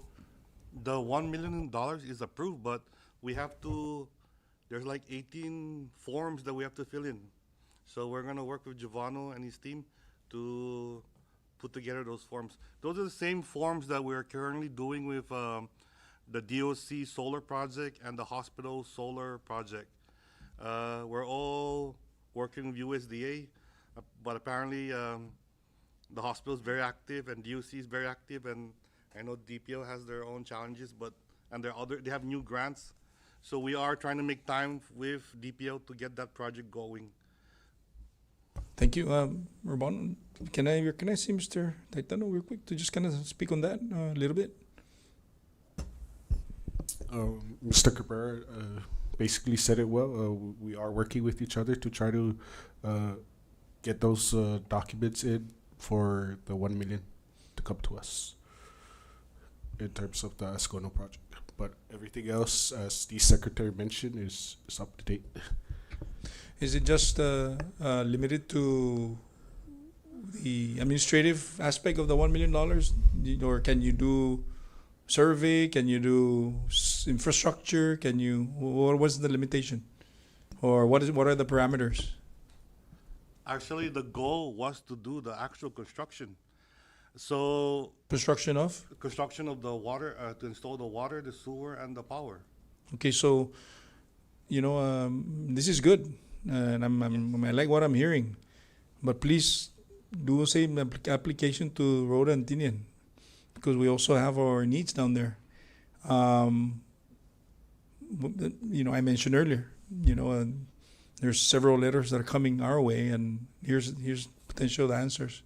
The $1 million is approved, but we have to. There's like 18 forms that we have to fill in. So we're gonna work with Giovanni and his team to put together those forms. Those are the same forms that we're currently doing with the DOC solar project and the hospital solar project. We're all working with USDA, but apparently the hospital is very active and DOC is very active, and I know DPO has their own challenges, and they have new grants. So we are trying to make time with DPO to get that project going. Thank you, Urbano. Can I see Mr. Taitano real quick to just kind of speak on that a little bit? Mr. Cabrera basically said it well. We are working with each other to try to get those documents in for the 1 million to come to us in terms of the Asgono project. But everything else, as the secretary mentioned, is up to date. Is it just limited to the administrative aspect of the $1 million, or can you do survey? Can you do infrastructure? Can you? What's the limitation, or what are the parameters? Actually, the goal was to do the actual construction. So Construction of? construction of the water, to install the water, the sewer, and the power. Okay, so this is good, and I like what I'm hearing, but please do same application to Rhoda and Tinian, because we also have our needs down there. I mentioned earlier, there's several letters that are coming our way, and here's potential answers.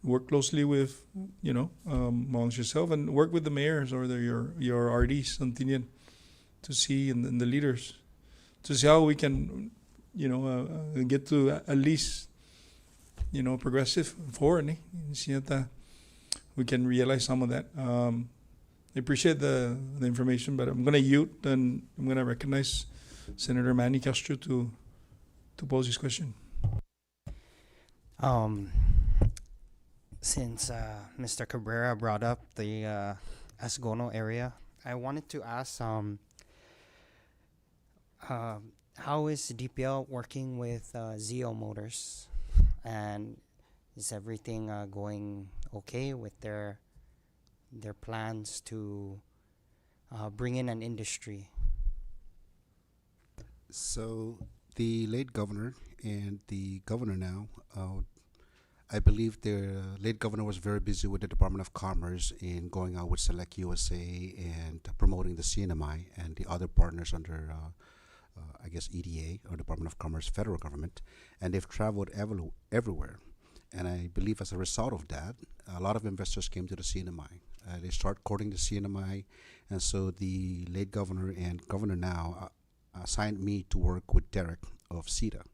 Work closely with, amongst yourself, and work with the mayors or your RDs on Tinian to see, and the leaders, to see how we can, get to at least, progressive forward. See that we can realize some of that. I appreciate the information, but I'm going to yield, and I'm going to recognize Senator Manny Castro to pose his question. Since Mr. Cabrera brought up the Asgono area, I wanted to ask how is DPL working with Zeo Motors, and is everything going okay with their plans to bring in an industry? So the late governor and the governor now, I believe the late governor was very busy with the Department of Commerce in going out with Select USA and promoting the CNMI and the other partners under, I guess, EDA, or Department of Commerce, federal government, and they've traveled everywhere. And I believe as a result of that, a lot of investors came to the CNMI. They start courting the CNMI, and so the late governor and governor now assigned me to work with Derek of CETA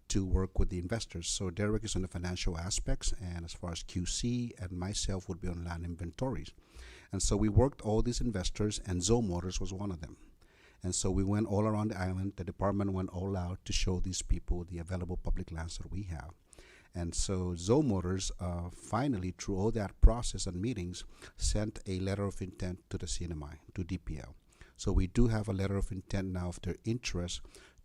to work with the investors. So Derek is on the financial aspects, and as far as QC, and myself would be on land inventories. And so we worked all these investors, and Zoe Motors was one of them. And so we went all around the island. The department went all out to show these people the available public lands that we have. And so Zoe Motors finally, through all that process and meetings, sent a letter of intent to the CNMI, to DPL. So we do have a letter of intent now of their interest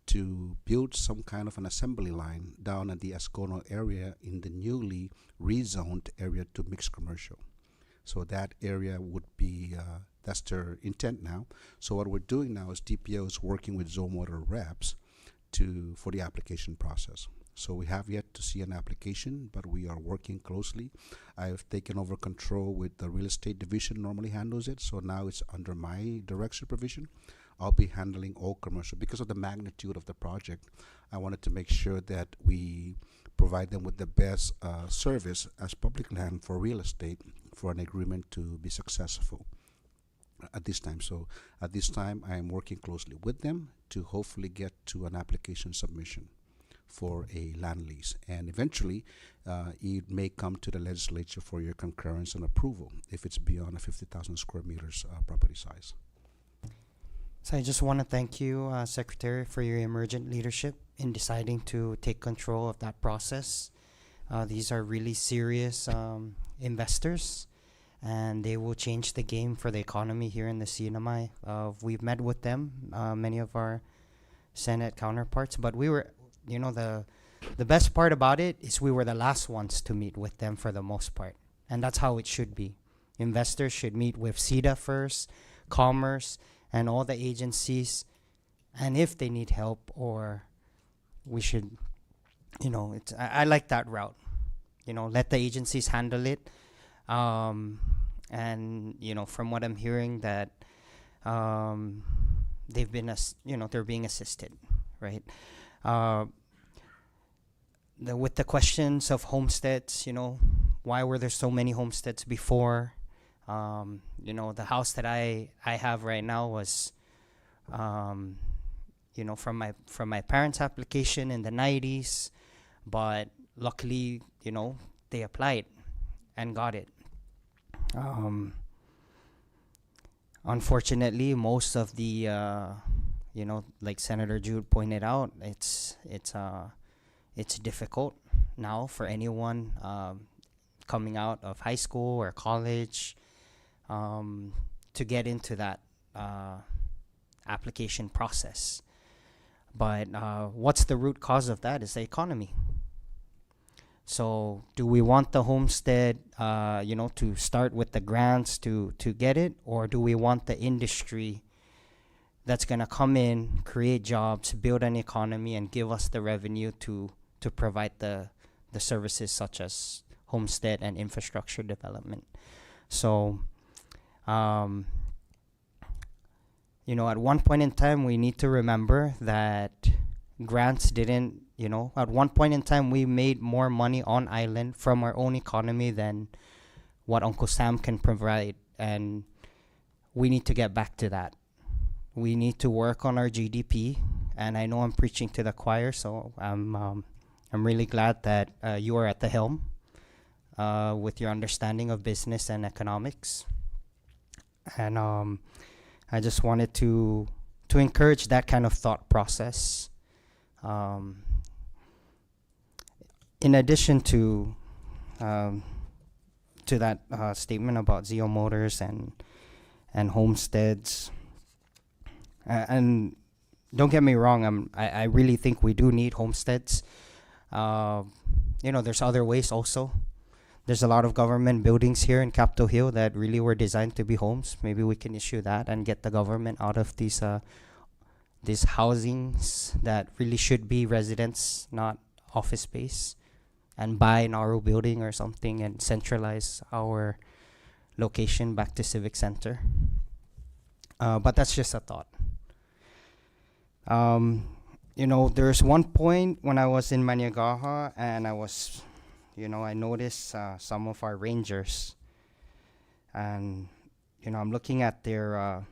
to build some kind of an assembly line down at the Ascono area in the newly rezoned area to mixed commercial. So that area would be, that's their intent now. So what we're doing now is DPO is working with Zoe Motor reps for the application process. So we have yet to see an application, but we are working closely. I've taken over control with the real estate division, normally handles it. So now it's under my direct supervision. I'll be handling all commercial. Because of the magnitude of the project, I wanted to make sure that we provide them with the best service as public land for real estate for an agreement to be successful at this time. So at this time, I am working closely with them to hopefully get to an application submission for a land lease. And eventually, it may come to the legislature for your concurrence and approval if it's beyond a 50,000 square meters property size. So I just want to thank you, Secretary, for your emergent leadership in deciding to take control of that process. These are really serious investors, and they will change the game for the economy here in the CNMI. We've met with them, many of our Senate counterparts, but we were, the best part about it is we were the last ones to meet with them for the most part, and that's how it should be. Investors should meet with CETA first, Commerce, and all the agencies, and if they need help, or we should, I like that route. Let the agencies handle it. And from what I'm hearing, that they've been, they're being assisted, right? With the questions of homesteads, why were there so many homesteads before? The house that I have right now was, from my parents' application in the 90s, but luckily, they applied and got it. Unfortunately, most of the, like Senator Jude pointed out, it's it's difficult now for anyone coming out of high school or college to get into that application process. But what's the root cause of that is the economy. So do we want the homestead, to start with the grants to get it, or do we want the industry that's going to come in, create jobs, build an economy, and give us the revenue to provide the services such as homestead and infrastructure development? So, at one point in time, we need to remember that grants didn't, at one point in time, we made more money on island from our own economy than what Uncle Sam can provide. And we need to get back to that. We need to work on our GDP. And I know I'm preaching to the choir, so I'm really glad that you are at the helm with your understanding of business and economics. And I just wanted to encourage that kind of thought process. In addition to that statement about Zeo Motors and homesteads, and don't get me wrong, I really think we do need homesteads. There's other ways also. There's a lot of government buildings here in Capitol Hill that really were designed to be homes. Maybe we can issue that and get the government out of these housings that really should be residence, not office space, and buy an RO building or something and centralize our location back to Civic Center. But that's just a thought. There's one point when I was in Maniagaha and I was, I noticed some of our rangers, and, I'm looking at their,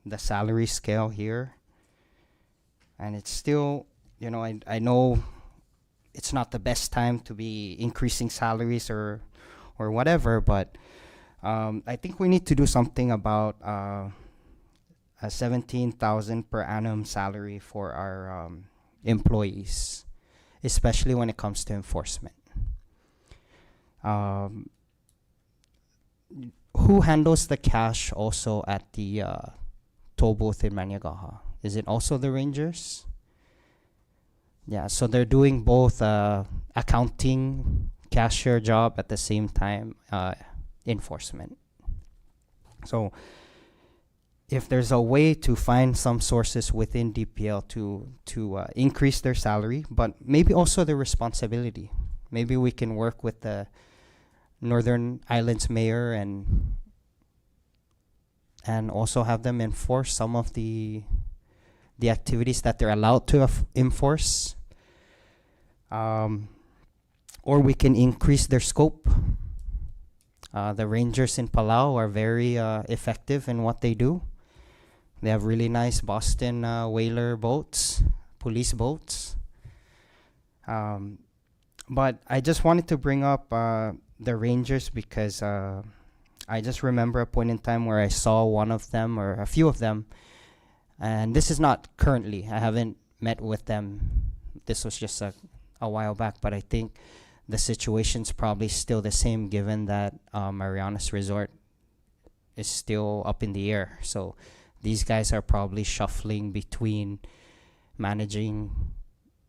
the salary scale here, and it's still, I know it's not the best time to be increasing salaries or whatever, but I think we need to do something about a 17,000 per annum salary for our employees, especially when it comes to enforcement. Who handles the cash also at the toll booth in Maniagaha? Is it also the rangers? Yeah, so they're doing both accounting, cashier job at the same time, enforcement. So if there's a way to find some sources within DPL to increase their salary, but maybe also their responsibility. Maybe we can work with the Northern Islands mayor and also have them enforce some of the activities that they're allowed to enforce. Or we can increase their scope. The rangers in Palau are very effective in what they do. They have really nice Boston whaler boats, police boats. But I just wanted to bring up the rangers because I just remember a point in time where I saw one of them or a few of them, and this is not currently. I haven't met with them. This was just a while back, but I think the situation's probably still the same given that Marianas Resort is still up in the air. So these guys are probably shuffling between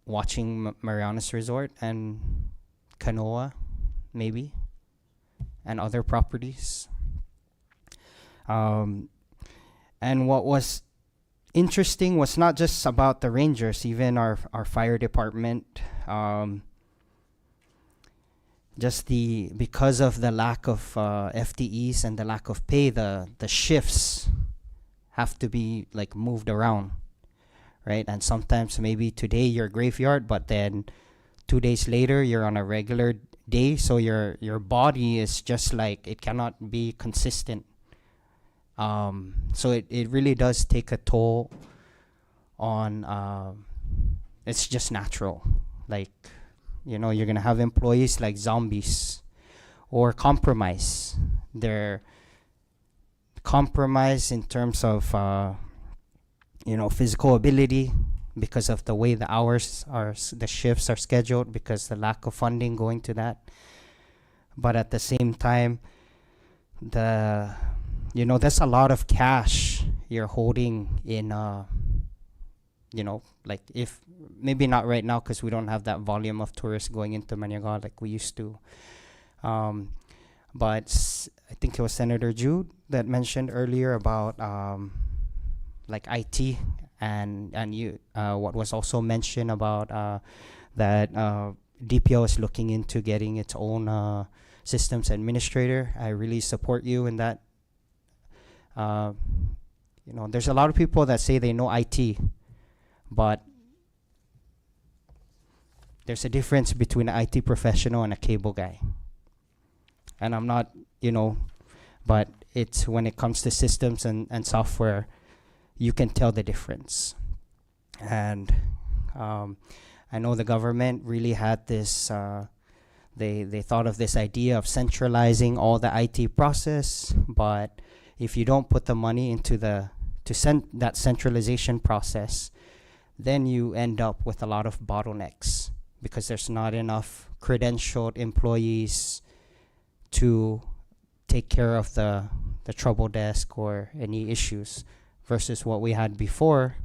watching Marianas Resort and Canoa, maybe, and other properties. And what was interesting was not just about the rangers, even our fire department. Because of the lack of FTEs and the lack of pay, the shifts have to be like moved around, right? And sometimes maybe today you're graveyard, but then 2 days later you're on a regular day. So your body is just like, it cannot be consistent. So it really does take a toll on, it's just natural. Like, you're going to have employees like zombies or compromise. They're compromised in terms of, physical ability, because of the way the hours are, the shifts are scheduled, because the lack of funding going to that. But at the same time, there's a lot of cash you're holding in, like, if maybe not right now because we don't have that volume of tourists going into Maniagal like we used to. But I think it was Senator Jude that mentioned earlier about like IT and you what was also mentioned about that DPO is looking into getting its own systems administrator. I really support you in that. There's a lot of people that say they know IT, but there's a difference between an IT professional and a cable guy. And I'm not, but it's when it comes to systems and software, you can tell the difference. And I know the government really had this, they thought of this idea of centralizing all the IT process, but if you don't put the money into that centralization process, then you end up with a lot of bottlenecks because there's not enough credentialed employees to take care of the trouble desk or any issues, versus what we had before,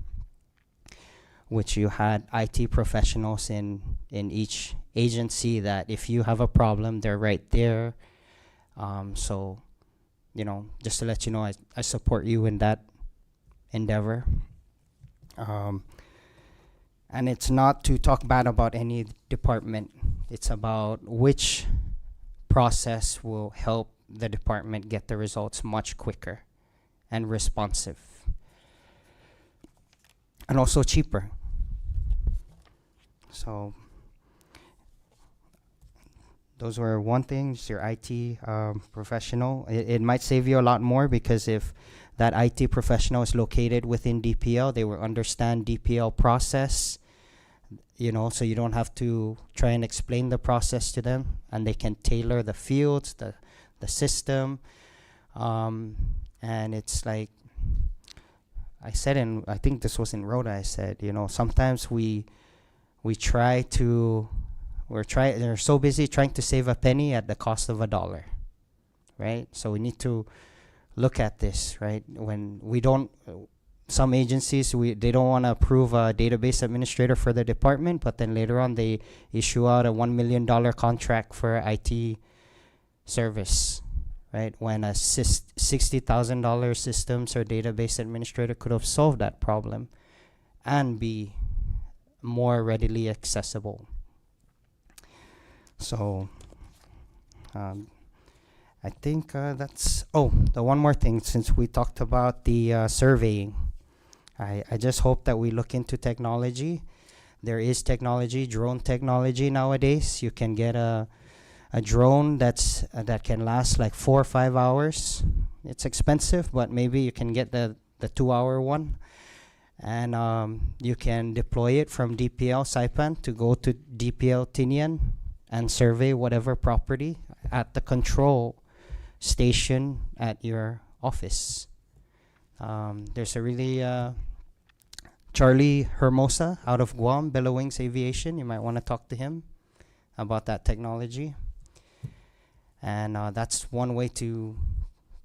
which you had IT professionals in each agency that if you have a problem, they're right there. So, just to let you know, I support you in that endeavor. And it's not to talk bad about any department. It's about which process will help the department get the results much quicker and responsive. And also cheaper. So those were one thing, just your IT professional. It might save you a lot more because if that IT professional is located within DPL, they will understand DPL process, so you don't have to try and explain the process to them, and they can tailor the fields, the system. And it's like I said, I think this was in Rhoda, I said, sometimes they're so busy trying to save a penny at the cost of $1, right? So we need to look at this, right? When we don't, some agencies, they don't want to approve a database administrator for the department, but then later on they issue out a $1 million contract for IT service, right? When a $60,000 systems or database administrator could have solved that problem and be more readily accessible. So I think that's, the one more thing, since we talked about the surveying, I just hope that we look into technology. There is technology, drone technology nowadays. You can get a drone that can last like 4 or 5 hours. It's expensive, but maybe you can get the 2-hour one. And you can deploy it from DPL Saipan to go to DPL Tinian and survey whatever property at the control station at your office. There's a really Charlie Hermosa out of Guam, Bellowings Aviation. You might want to talk to him about that technology. And that's one way to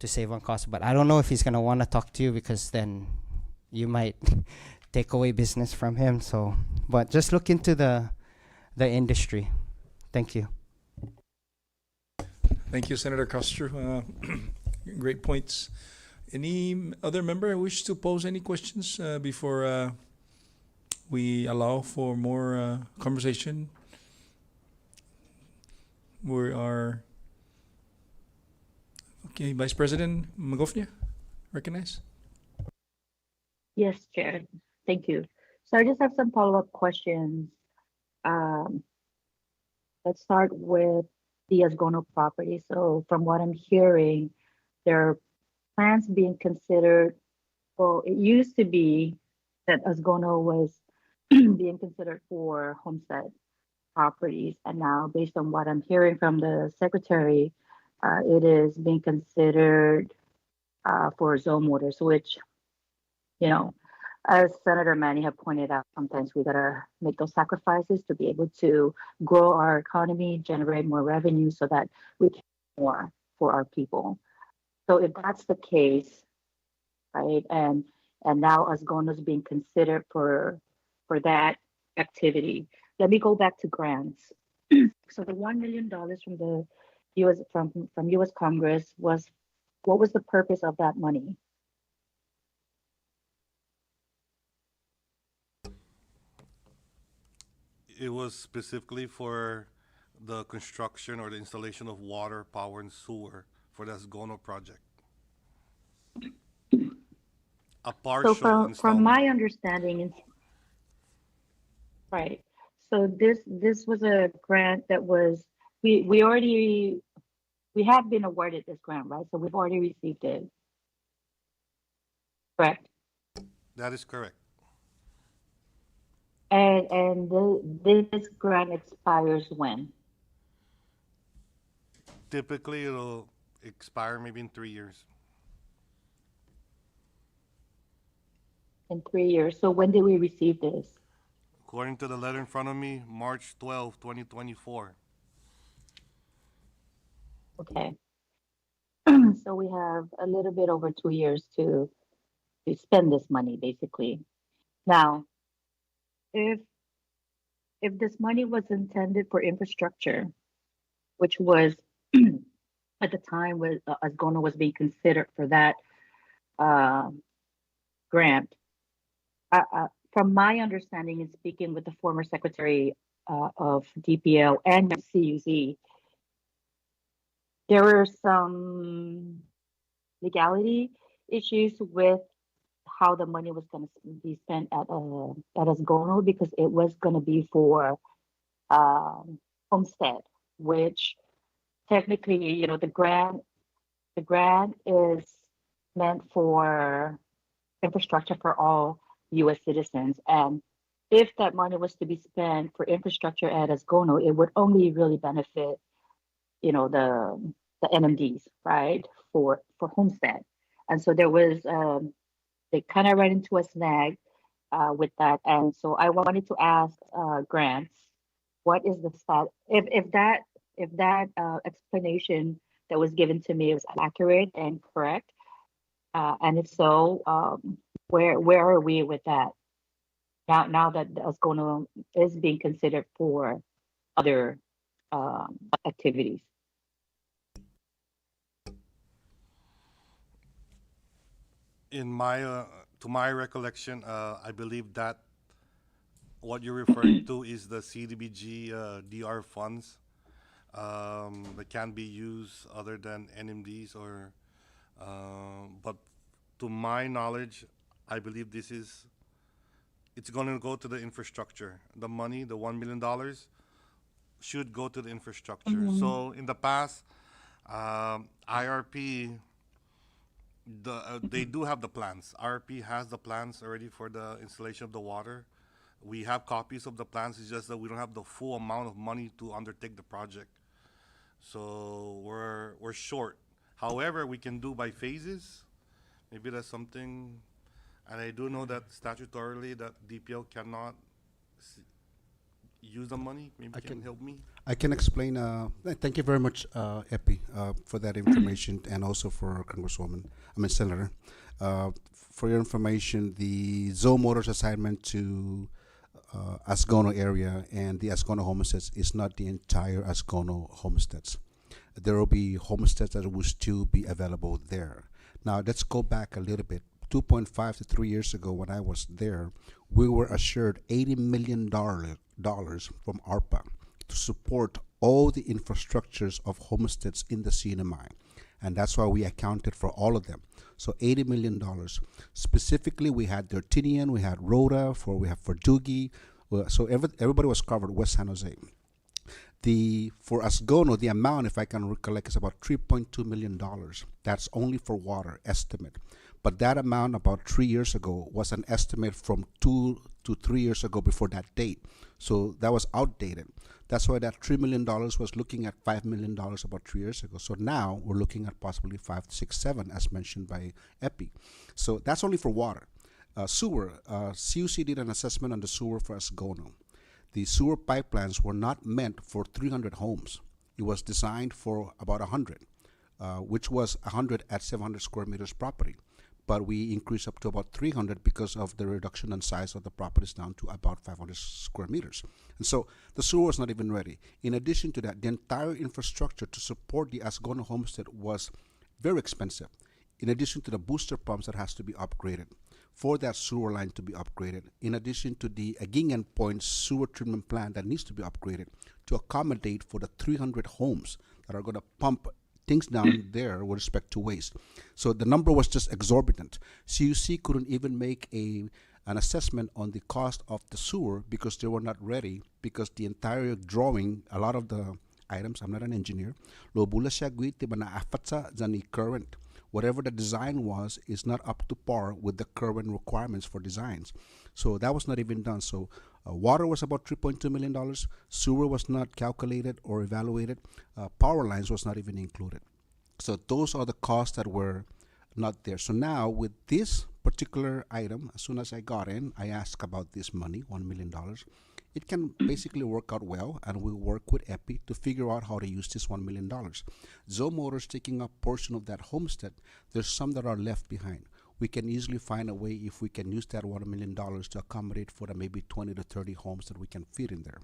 save on cost. But I don't know if he's going to want to talk to you, because then you might take away business from him. So, but just look into the industry. Thank you. Thank you, Senator Castro. Great points. Any other member wish to pose any questions before we allow for more conversation? We are okay. Vice President Magofnia, recognize. Yes, Chair. Thank you. So I just have some follow-up questions. Let's start with the Asgono property. So from what I'm hearing, there are plans being considered. Well, it used to be that Asgono was being considered for homestead properties, and now, based on what I'm hearing from the secretary, it is being considered for zone motors, which, as Senator Manny had pointed out, sometimes we gotta make those sacrifices to be able to grow our economy, generate more revenue so that we can do more for our people. So if that's the case, right, and now Asgono is being considered for that activity. Let me go back to grants. So the $1 million from the U.S. from U.S. Congress was, what was the purpose of that money? It was specifically for the construction or the installation of water, power, and sewer for the Asgono project. A So partial from installment. my understanding, is right. So this was a grant that was, we already, we have been awarded this grant, right? So we've already received it, correct? That is correct. This grant expires when? Typically, it'll expire maybe in 3 years. In 3 years. So when did we receive this? According to the letter in front of me, March 12, 2024. Okay. So we have a little bit over 2 years to spend this money, basically. Now, if if this money was intended for infrastructure, which was at the time when Asgona was being considered for that uh, grant, from my understanding and speaking with the former secretary of DPL and CUZ, there were some legality issues with how the money was going to be spent at Asgono because it was going to be for homestead, which technically, you know, the grant is meant for infrastructure for all U.S. citizens, and if that money was to be spent for infrastructure at Asgono, it would only really benefit, you know, the NMDs, right, for homestead, and so there was they kind of ran into a snag with that. And so I wanted to ask Grants, what is the stat? If that explanation that was given to me was accurate and correct, and if so, where are we with that? Now that Asgono is being considered for other activities. In my to my recollection, I believe that what you're referring to is the CDBG DR funds that can be used other than NMDs or. But to my knowledge, I believe it's going to go to the infrastructure. The money, the $1 million, should go to the infrastructure. So in the past, IRP they do have the plans. RP has the plans already for the installation of the water. We have copies of the plans. It's just that we don't have the full amount of money to undertake the project. So we're short. However, we can do by phases. Maybe that's something. And I do know that statutorily that DPL cannot use the money. Maybe you can help me. I can explain. Thank you very much, Epi, for that information, and also for Senator. For your information, the Zone Motors assignment to Asgono area and the Asgono homesteads is not the entire Asgono homesteads. There will be homesteads that will still be available there. Now, let's go back a little bit. 2.5 to 3 years ago, when I was there, we were assured $80 million from ARPA to support all the infrastructures of homesteads in the CNMI. And that's why we accounted for all of them. So $80 million. Specifically, we had Dertinian, we had Rhoda, we have Verdugi. So everybody was covered, West San Jose. For Asgono, the amount, if I can recollect, is about $3.2 million. That's only for water estimate. But that amount about 3 years ago was an estimate from 2 to 3 years ago before that date. So that was outdated. That's why that $3 million was looking at $5 million about 3 years ago. So now we're looking at possibly 5, 6, 7, as mentioned by Epi. So that's only for water. Sewer. CUC did an assessment on the sewer for Asgono. The sewer pipelines were not meant for 300 homes. It was designed for about 100, which was 100 at 700 square meters property. But we increased up to about 300 because of the reduction in size of the properties down to about 500 square meters. And so the sewer was not even ready. In addition to that, the entire infrastructure to support the Asgono homestead was very expensive. In addition to the booster pumps that has to be upgraded for that sewer line to be upgraded, in addition to the Aging Point sewer treatment plant that needs to be upgraded to accommodate for the 300 homes that are going to pump things down there with respect to waste. So the number was just exorbitant. CUC couldn't even make an assessment on the cost of the sewer because they were not ready, because the entire drawing, a lot of the items, I'm not an engineer, lo bula siya gwi tiba na afatsa zani current. Whatever the design was is not up to par with the current requirements for designs. So that was not even done. So water was about $3.2 million. Sewer was not calculated or evaluated. Power lines was not even included. So those are the costs that were not there. So now with this particular item, as soon as I got in, I asked about this money, $1 million. It can basically work out well, and we'll work with EPI to figure out how to use this $1 million. Zoe Motors taking up portion of that homestead, there's some that are left behind. We can easily find a way if we can use that $1 million to accommodate for the maybe 20 to 30 homes that we can fit in there.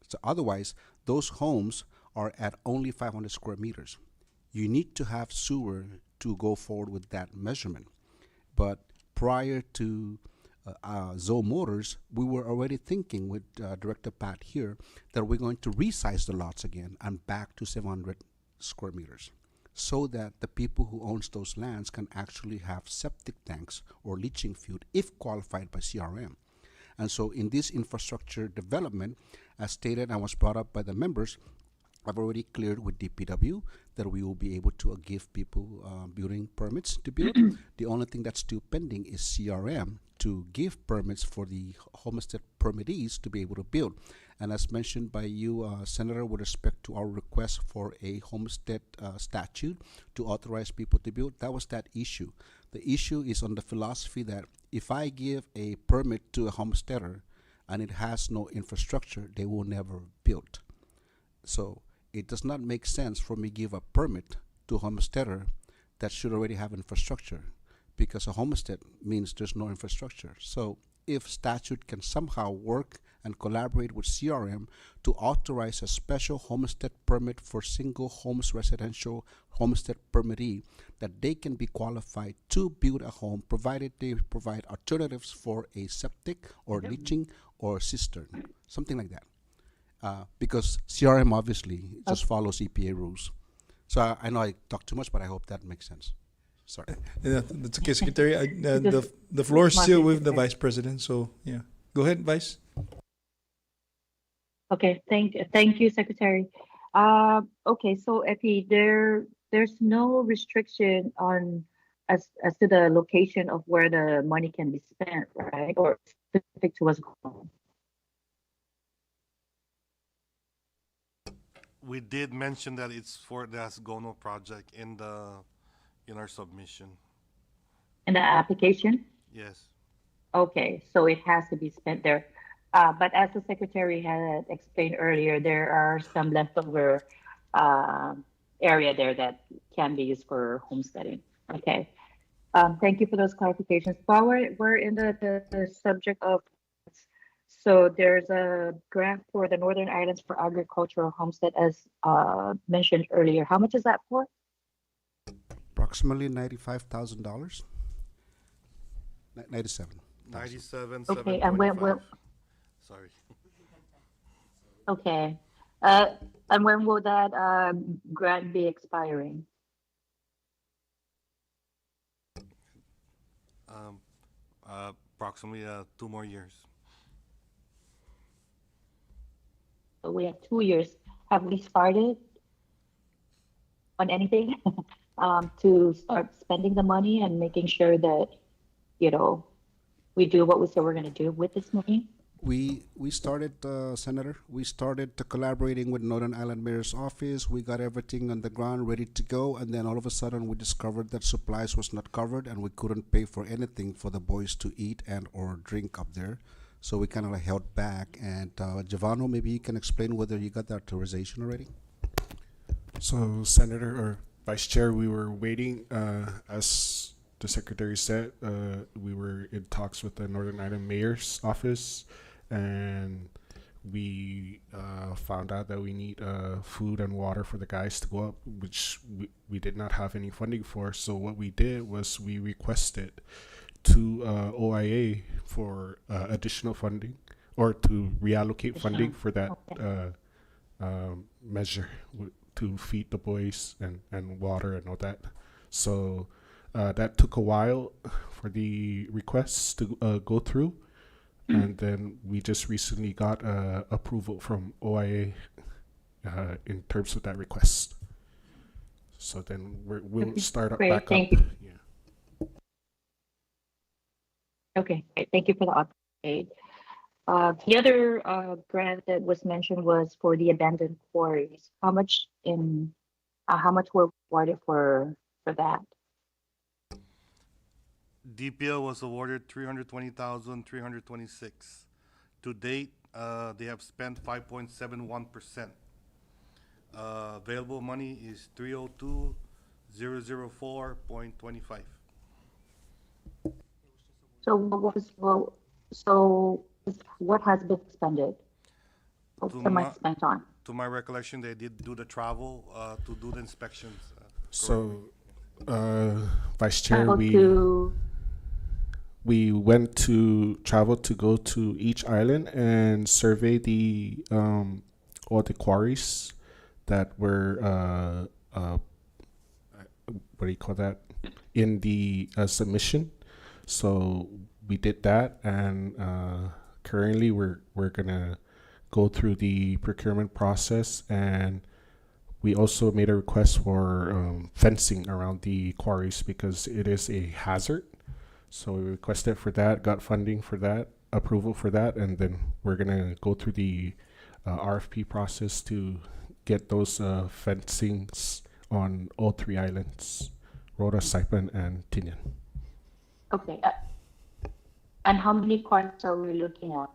So otherwise, those homes are at only 500 square meters. You need to have sewer to go forward with that measurement. But prior to Zoe Motors, we were already thinking with Director Pat here that we're going to resize the lots again and back to 700 square meters so that the people who owns those lands can actually have septic tanks or leaching field if qualified by CRM. And so in this infrastructure development, as stated and was brought up by the members, I've already cleared with DPW that we will be able to give people building permits to build. The only thing that's still pending is CRM to give permits for the homestead permittees to be able to build. And as mentioned by you, Senator, with respect to our request for a homestead statute to authorize people to build, that was that issue. The issue is on the philosophy that if I give a permit to a homesteader and it has no infrastructure, they will never build. So it does not make sense for me to give a permit to a homesteader that should already have infrastructure, because a homestead means there's no infrastructure. So if statute can somehow work and collaborate with CRM to authorize a special homestead permit for single homes residential homestead permittee, that they can be qualified to build a home provided they provide alternatives for a septic or leaching or cistern, something like that. Because CRM obviously just follows EPA rules. So I know I talked too much, but I hope that makes sense. Sorry. Yeah, that's okay, Secretary. The floor is still with the Vice President, so yeah. Go ahead, Vice. Okay, thank you, Secretary. Okay, so Epi, there's no restriction on as to the location of where the money can be spent, right? Or specific to what's going on. We did mention that it's for the Asgono project in our submission. In the application? Yes. Okay, so it has to be spent there. But as the Secretary had explained earlier, there are some leftover area there that can be used for homesteading. Okay. Thank you for those clarifications. While we're in the subject of, so there's a grant for the Northern Islands for Agricultural Homestead as mentioned earlier. How much is that for? Approximately $95,000. 97. 97, Okay, and when 725. Sorry. okay, and when will that grant be expiring? Approximately 2 more years. So we have 2 years. Have we started on anything to start spending the money and making sure that, we do what we said we're going to do with this money? We started, Senator. We started collaborating with Northern Ireland Mayor's office. We got everything on the ground ready to go, and then all of a sudden we discovered that supplies was not covered, and we couldn't pay for anything for the boys to eat and or drink up there. So we kind of like held back. And Giovanni, maybe you can explain whether you got the authorization already. So, Senator or Vice Chair, we were waiting, as the Secretary said, we were in talks with the Northern Ireland Mayor's office, and we found out that we need food and water for the guys to go up, which we did not have any funding for. So what we did was we requested to OIA for additional funding, or to reallocate funding for that measure to feed the boys and water and all that. So that took a while for the requests to go through. And then we just recently got approval from OIA in terms of that request. So then we'll start up Great, back thank up. you. Yeah. Okay, great. Thank you for the update. The other grant that was mentioned was for the abandoned quarries. How much were awarded for that? DPL was awarded 320,326. To date, they have spent 5.71%. Available money is 302,004.25. So what has been expended? What's To the money my- spent on? To my recollection, they did do the travel to do the inspections. So, Vice Chair, Travel to we went to travel to go to each island and survey the all the quarries that were what do you call that, in the submission. So we did that, and currently we're gonna go through the procurement process, and we also made a request for fencing around the quarries because it is a hazard. So we requested for that, got funding for that, approval for that, and then we're gonna go through the RFP process to get those fencings on all three islands, Rota, Saipan, and Tinian. okay. And how many quarries are we looking at?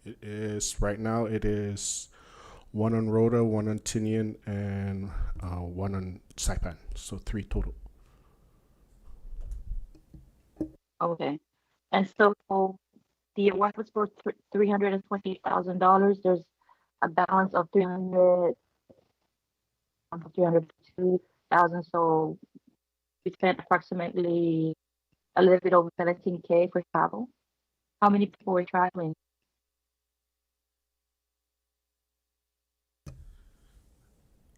It is right now. It is one on Rota, one on Tinian, and one on Saipan. So 3 total. Okay. And so the award was for $320,000. There's a balance of 302,000. So we spent approximately a little bit over 17K for travel. How many people were traveling?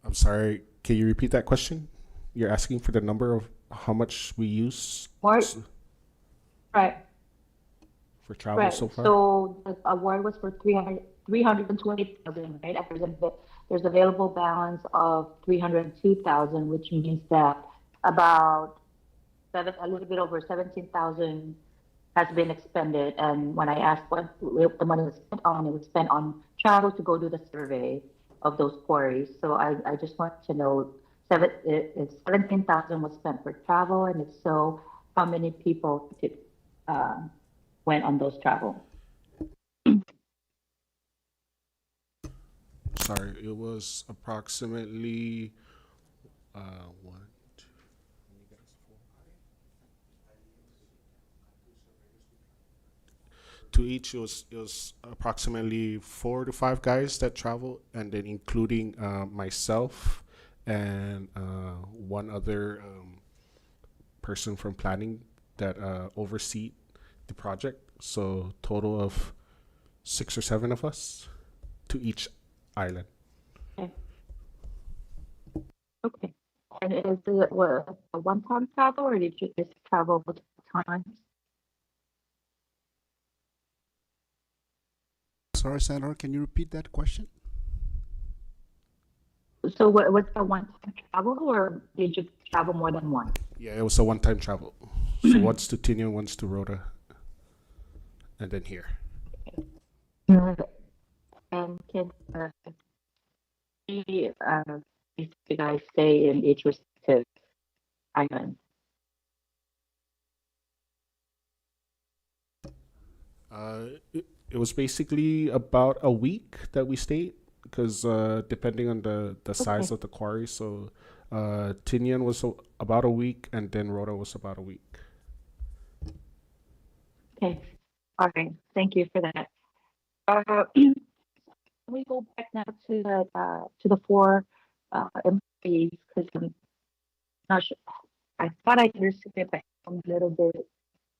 I'm sorry. Can you repeat that question? You're asking for the number of how much we use Right. Right. for travel Right. so far. So the award was for 320,000, right? There's available balance of 302,000, which means that about a little bit over 17,000 has been expended. And when I asked what the money was spent on, it was spent on travel to go do the survey of those quarries. So I just want to know if 17,000 was spent for travel, and if so, how many people went on those travel? Sorry, it was approximately 1, 2, to each. It was approximately 4 to 5 guys that traveled, and then including myself and one other person from planning that oversee the project. So total of 6 or 7 of us to each island. Okay. And is it a one-time travel, or did you just travel multiple times? Sorry, Senator, can you repeat that question? So was it a one-time travel, or did you travel more than once? Yeah, it was a one-time travel. So once to Tinian, once to Rota, and then here. Can we, if you guys stay in each respective island? It was basically about a week that we stayed because depending on the size Okay. of the quarry, so Tinian was about a week, and then Rhoda was about a week. Okay. All right. Thank you for that. Can we go back now to the four employees because I'm not sure. I thought I understood it, but I'm a little bit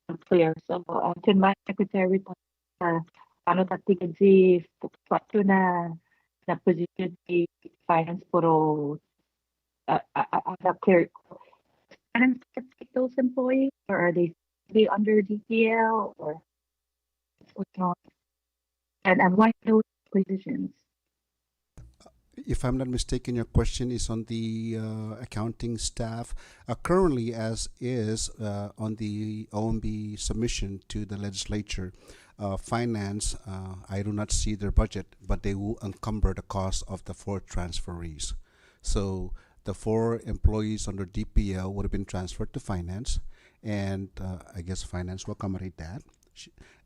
unclear. So, can my secretary report ano tatigadzi waktu na position di finance puro not clear. Finance can take those employees, or are they be under DPL, or what's going on? And why those positions? If I'm not mistaken, your question is on the accounting staff. Currently, as is on the OMB submission to the legislature, finance, I do not see their budget, but they will encumber the cost of the four transferees. So the four employees under DPL would have been transferred to finance, and I guess finance will accommodate that.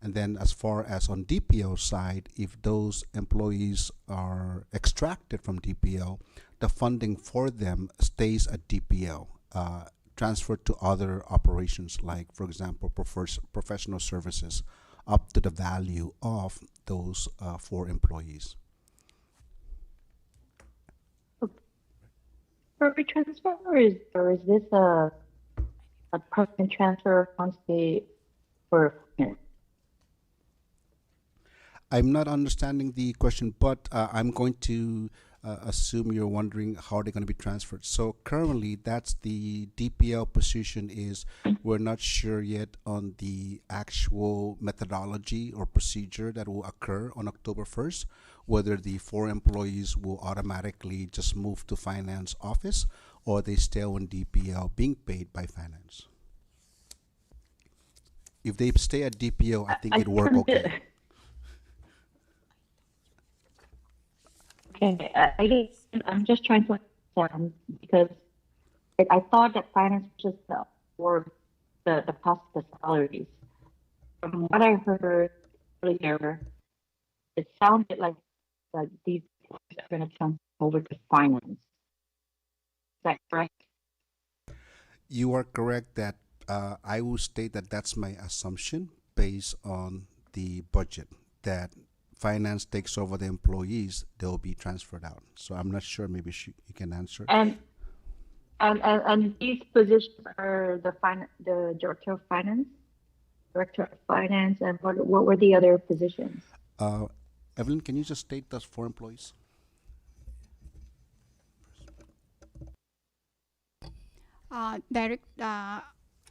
And then as far as on DPL side, if those employees are extracted from DPL, the funding for them stays at DPL, transferred to other operations like, for example, professional services up to the value of those four employees. Perfect transfer, or is this a permanent transfer once they were? I'm not understanding the question, but I'm going to assume you're wondering how they're going to be transferred. So currently, that's the DPL position is we're not sure yet on the actual methodology or procedure that will occur on October 1st, whether the four employees will automatically just move to finance office or they stay on DPL being paid by finance. If they stay at DPL, I think it'd work okay. Okay, I'm just trying to understand because I thought that finance was just for the cost of the salaries. From what I heard earlier, it sounded like these are going to come over to finance. Is that correct? You are correct that I will state that that's my assumption based on the budget that finance takes over the employees, they'll be transferred out. So I'm not sure. Maybe you can answer. And these positions are the director of finance, and what were the other positions? Evelyn, can you just state those four employees?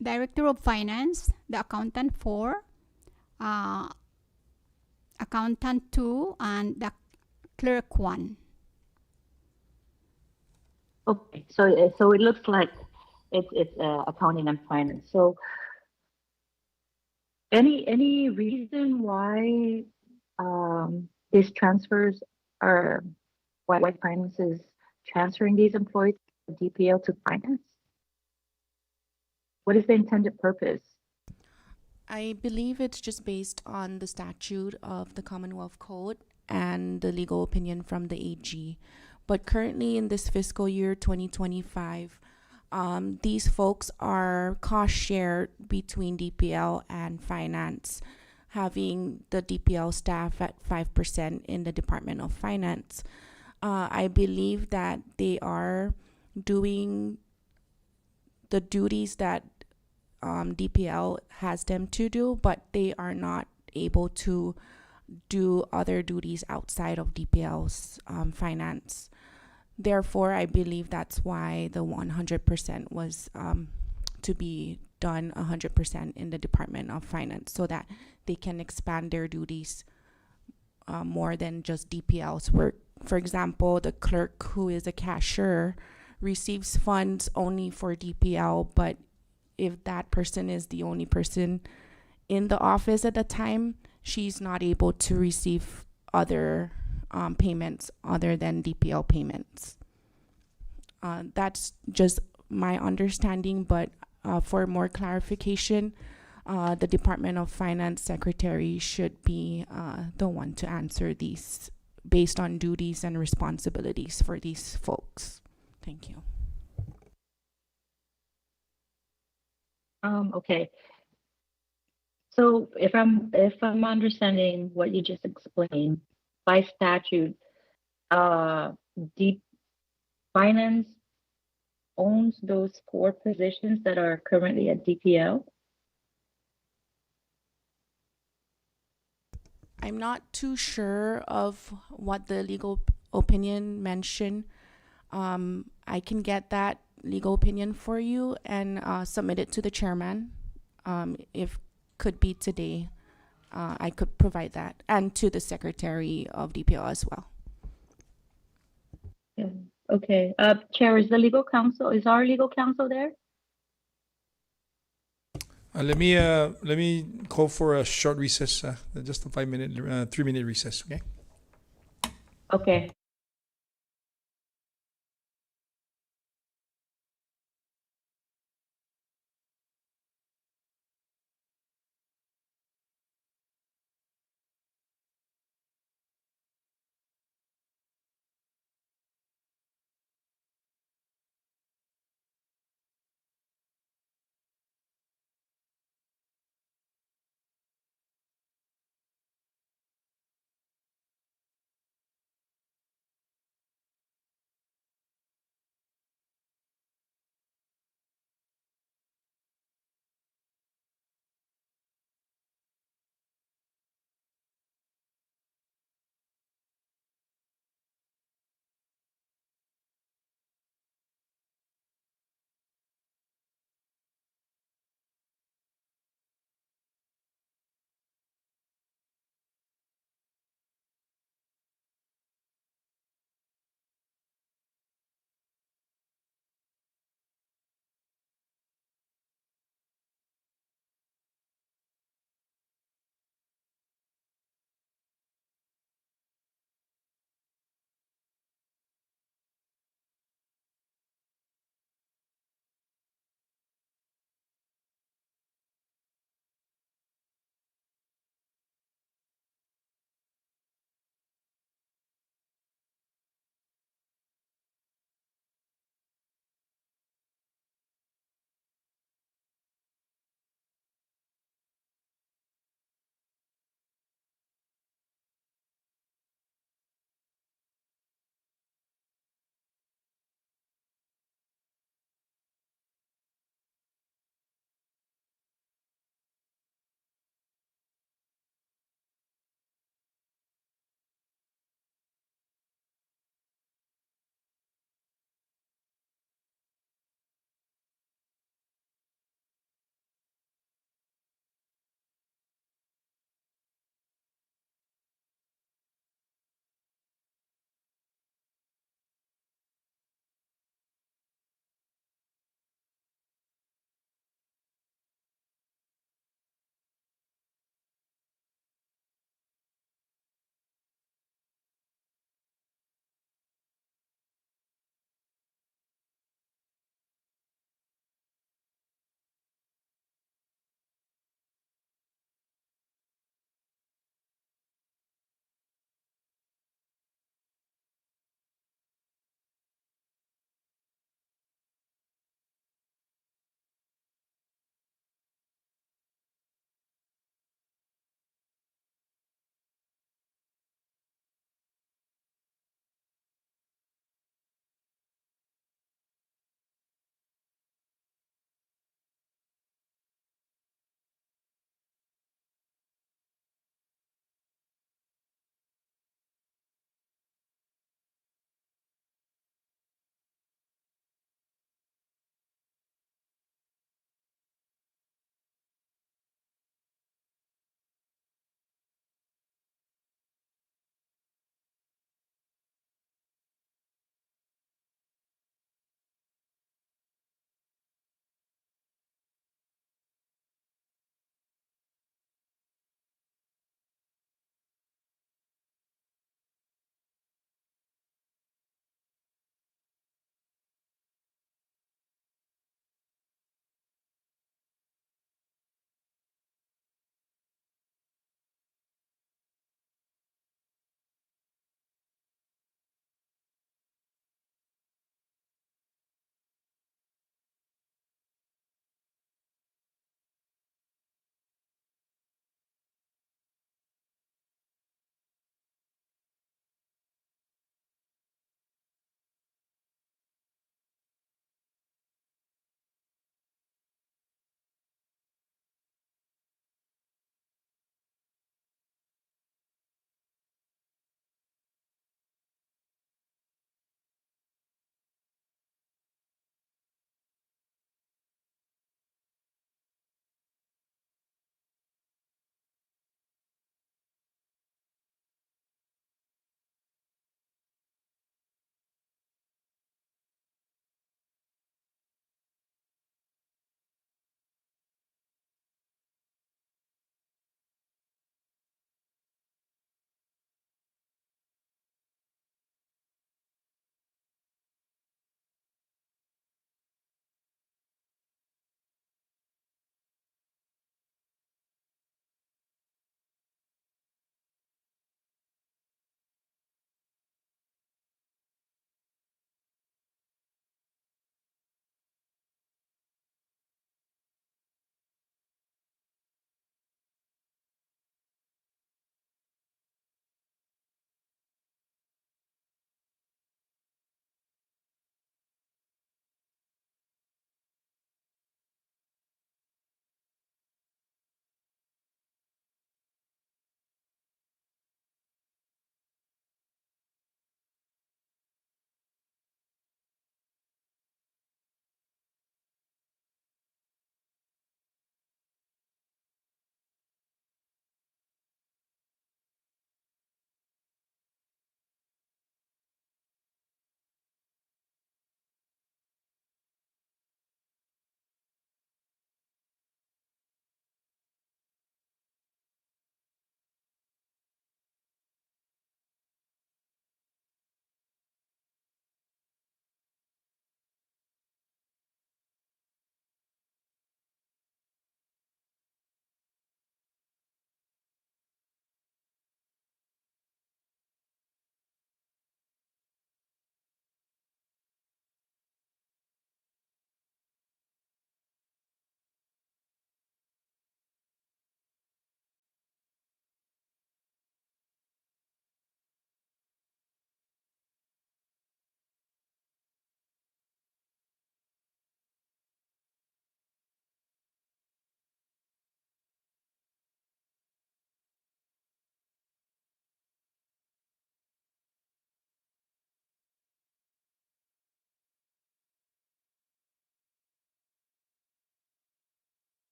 Director of Finance, the accountant 4, accountant 2, and the clerk 1. Okay, so it looks like it's accounting and finance. So any reason why these transfers are why finance is transferring these employees from DPL to finance? What is the intended purpose? I believe it's just based on the statute of the Commonwealth Code and the legal opinion from the AG. But currently in this fiscal year 2025, these folks are cost shared between DPL and finance, having the DPL staff at 5% in the Department of Finance. I believe that they are doing the duties that DPL has them to do, but they are not able to do other duties outside of DPL's finance. Therefore, I believe that's why the 100% was to be done 100% in the Department of Finance, so that they can expand their duties more than just DPL's work. For example, the clerk who is a cashier receives funds only for DPL, but if that person is the only person in the office at the time, she's not able to receive other payments other than DPL payments. That's just my understanding, but for more clarification, the Department of Finance Secretary should be the one to answer these based on duties and responsibilities for these folks. Thank you. Okay. So if I'm understanding what you just explained, by statute, Deep Finance owns those 4 positions that are currently at DPL. I'm not too sure of what the legal opinion mentioned. I can get that legal opinion for you and submit it to the chairman. If could be today, I could provide that, and to the secretary of DPL as well. Yeah. Okay. Chair, is our legal counsel there? Let me call for a short recess, just a 3-minute recess. Okay. Okay.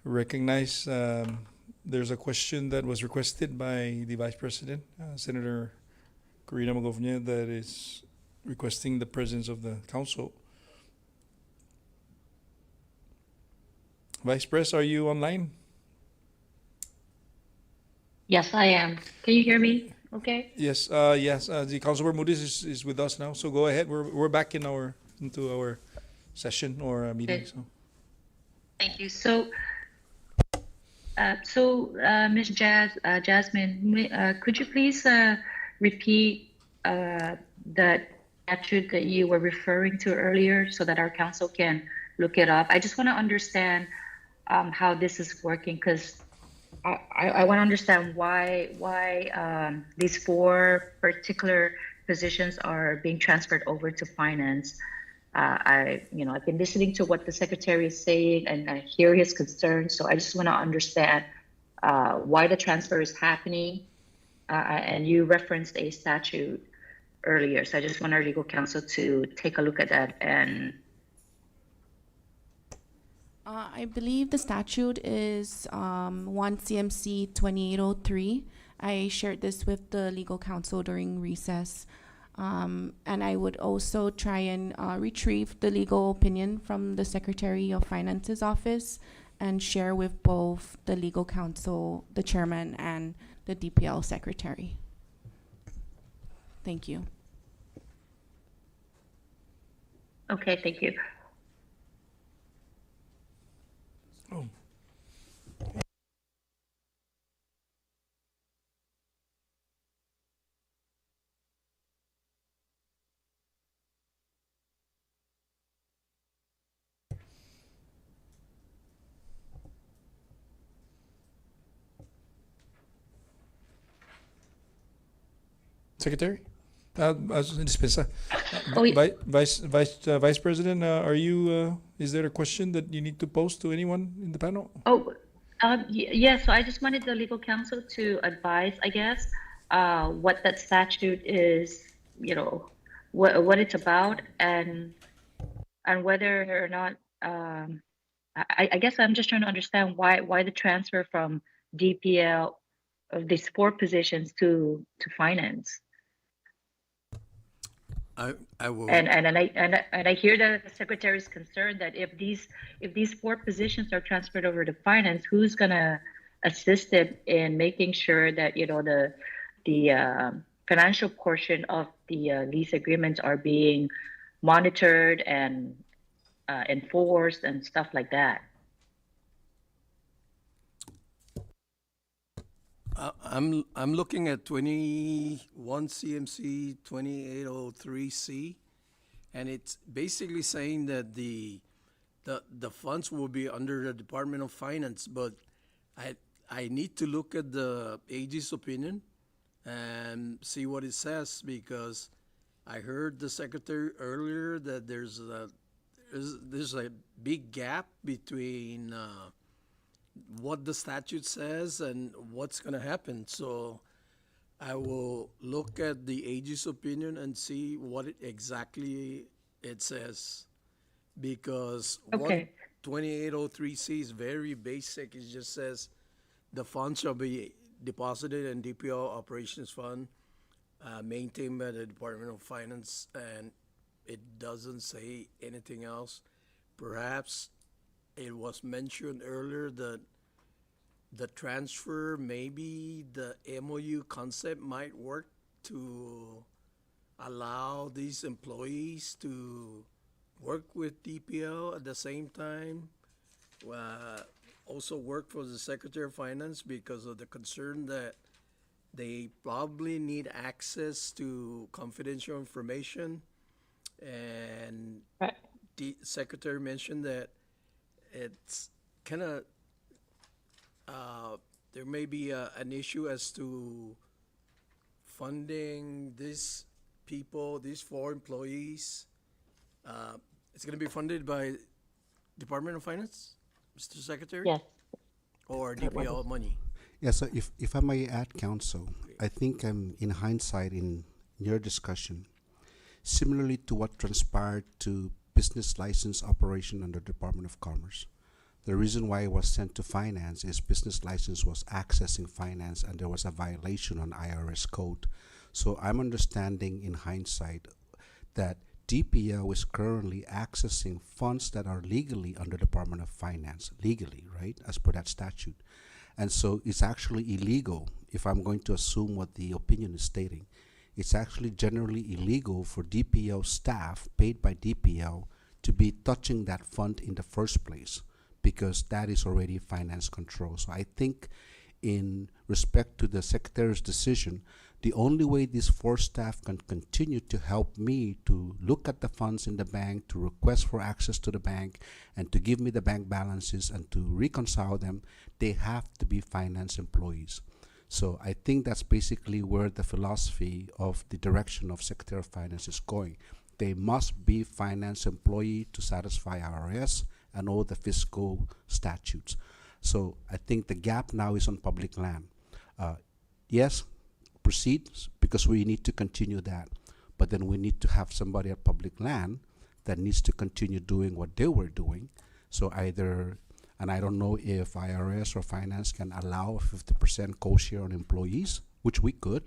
recognize there's a question that was requested by the Vice President, Senator Corina Magovnia, that is requesting the presence of the council. Vice Pres, are you online? Yes, I am. Can you hear me? Okay. Yes, yes. The Councilor Moody's is with us now, so go ahead. We're back into our session or meeting. Okay. So Thank you. So, Ms. Jasmine, could you please repeat the statute that you were referring to earlier so that our council can look it up? I just want to understand how this is working, because I want to understand why these 4 particular positions are being transferred over to finance. I've been listening to what the secretary is saying, and I hear his concerns. So I just want to understand why the transfer is happening. And you referenced a statute earlier, so I just want our legal counsel to take a look at that. And I believe the statute is 1 CMC 2803. I shared this with the legal counsel during recess. And I would also try and retrieve the legal opinion from the Secretary of Finance's office and share with both the legal counsel, the chairman, and the DPL secretary. Thank you. okay, thank you. oh, Secretary, dispensa. Oh, yeah. Vice President, are you? Is there a question that you need to pose to anyone in the panel? Oh, yeah, so I just wanted the legal counsel to advise, I guess, what that statute is, what it's about, and whether or not, I guess I'm just trying to understand why the transfer from DPL of these 4 positions to finance. I will. And I hear that the secretary is concerned that if these 4 positions are transferred over to finance, who's gonna assist them in making sure that the financial portion of the lease agreements are being monitored and enforced and stuff like that. I'm looking at 21 CMC 2803C, and it's basically saying that the funds will be under the Department of Finance, but I need to look at the AG's opinion and see what it says, because I heard the secretary earlier that there's a big gap between what the statute says and what's going to happen. So I will look at the AG's opinion and see what exactly it says, because Okay. 2803C is very basic. It just says the funds shall be deposited in DPO Operations Fund, maintained by the Department of Finance, and it doesn't say anything else. Perhaps it was mentioned earlier that the transfer, maybe the MOU concept might work to allow these employees to work with DPL at the same time, also work for the Secretary of Finance, because of the concern that they probably need access to confidential information. And Right. the Secretary mentioned that it's kind of, there may be an issue as to funding these people, these 4 employees. It's going to be funded by Department of Finance, Mr. Secretary? Yes. Or DPL money? Yeah, so if I may add, counsel, I think in hindsight in your discussion, similarly to what transpired to business license operation under Department of Commerce, The reason why it was sent to finance is business license was accessing finance and there was a violation on IRS code. So I'm understanding in hindsight that DPL is currently accessing funds that are legally under Department of Finance, legally, right, as per that statute. And so it's actually illegal, if I'm going to assume what the opinion is stating, it's actually generally illegal for DPL staff paid by DPL to be touching that fund in the first place, because that is already finance control. So I think in respect to the Secretary's decision, the only way these four staff can continue to help me to look at the funds in the bank, to request for access to the bank, and to give me the bank balances and to reconcile them, they have to be finance employees. So I think that's basically where the philosophy of the direction of Secretary of Finance is going. They must be finance employee to satisfy IRS and all the fiscal statutes. So I think the gap now is on public land. Yes, proceed, because we need to continue that. But then we need to have somebody at public land that needs to continue doing what they were doing. So either, and I don't know if IRS or finance can allow a 50% co-share on employees, which we could.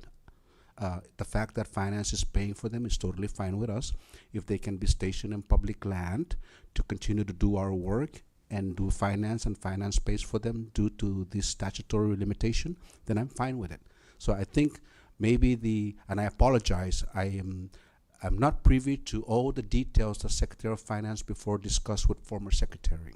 The fact that finance is paying for them is totally fine with us. If they can be stationed in public land to continue to do our work and do finance, and finance pays for them due to this statutory limitation, then I'm fine with it. So I think maybe and I apologize, I'm not privy to all the details that Secretary of Finance before discussed with former Secretary.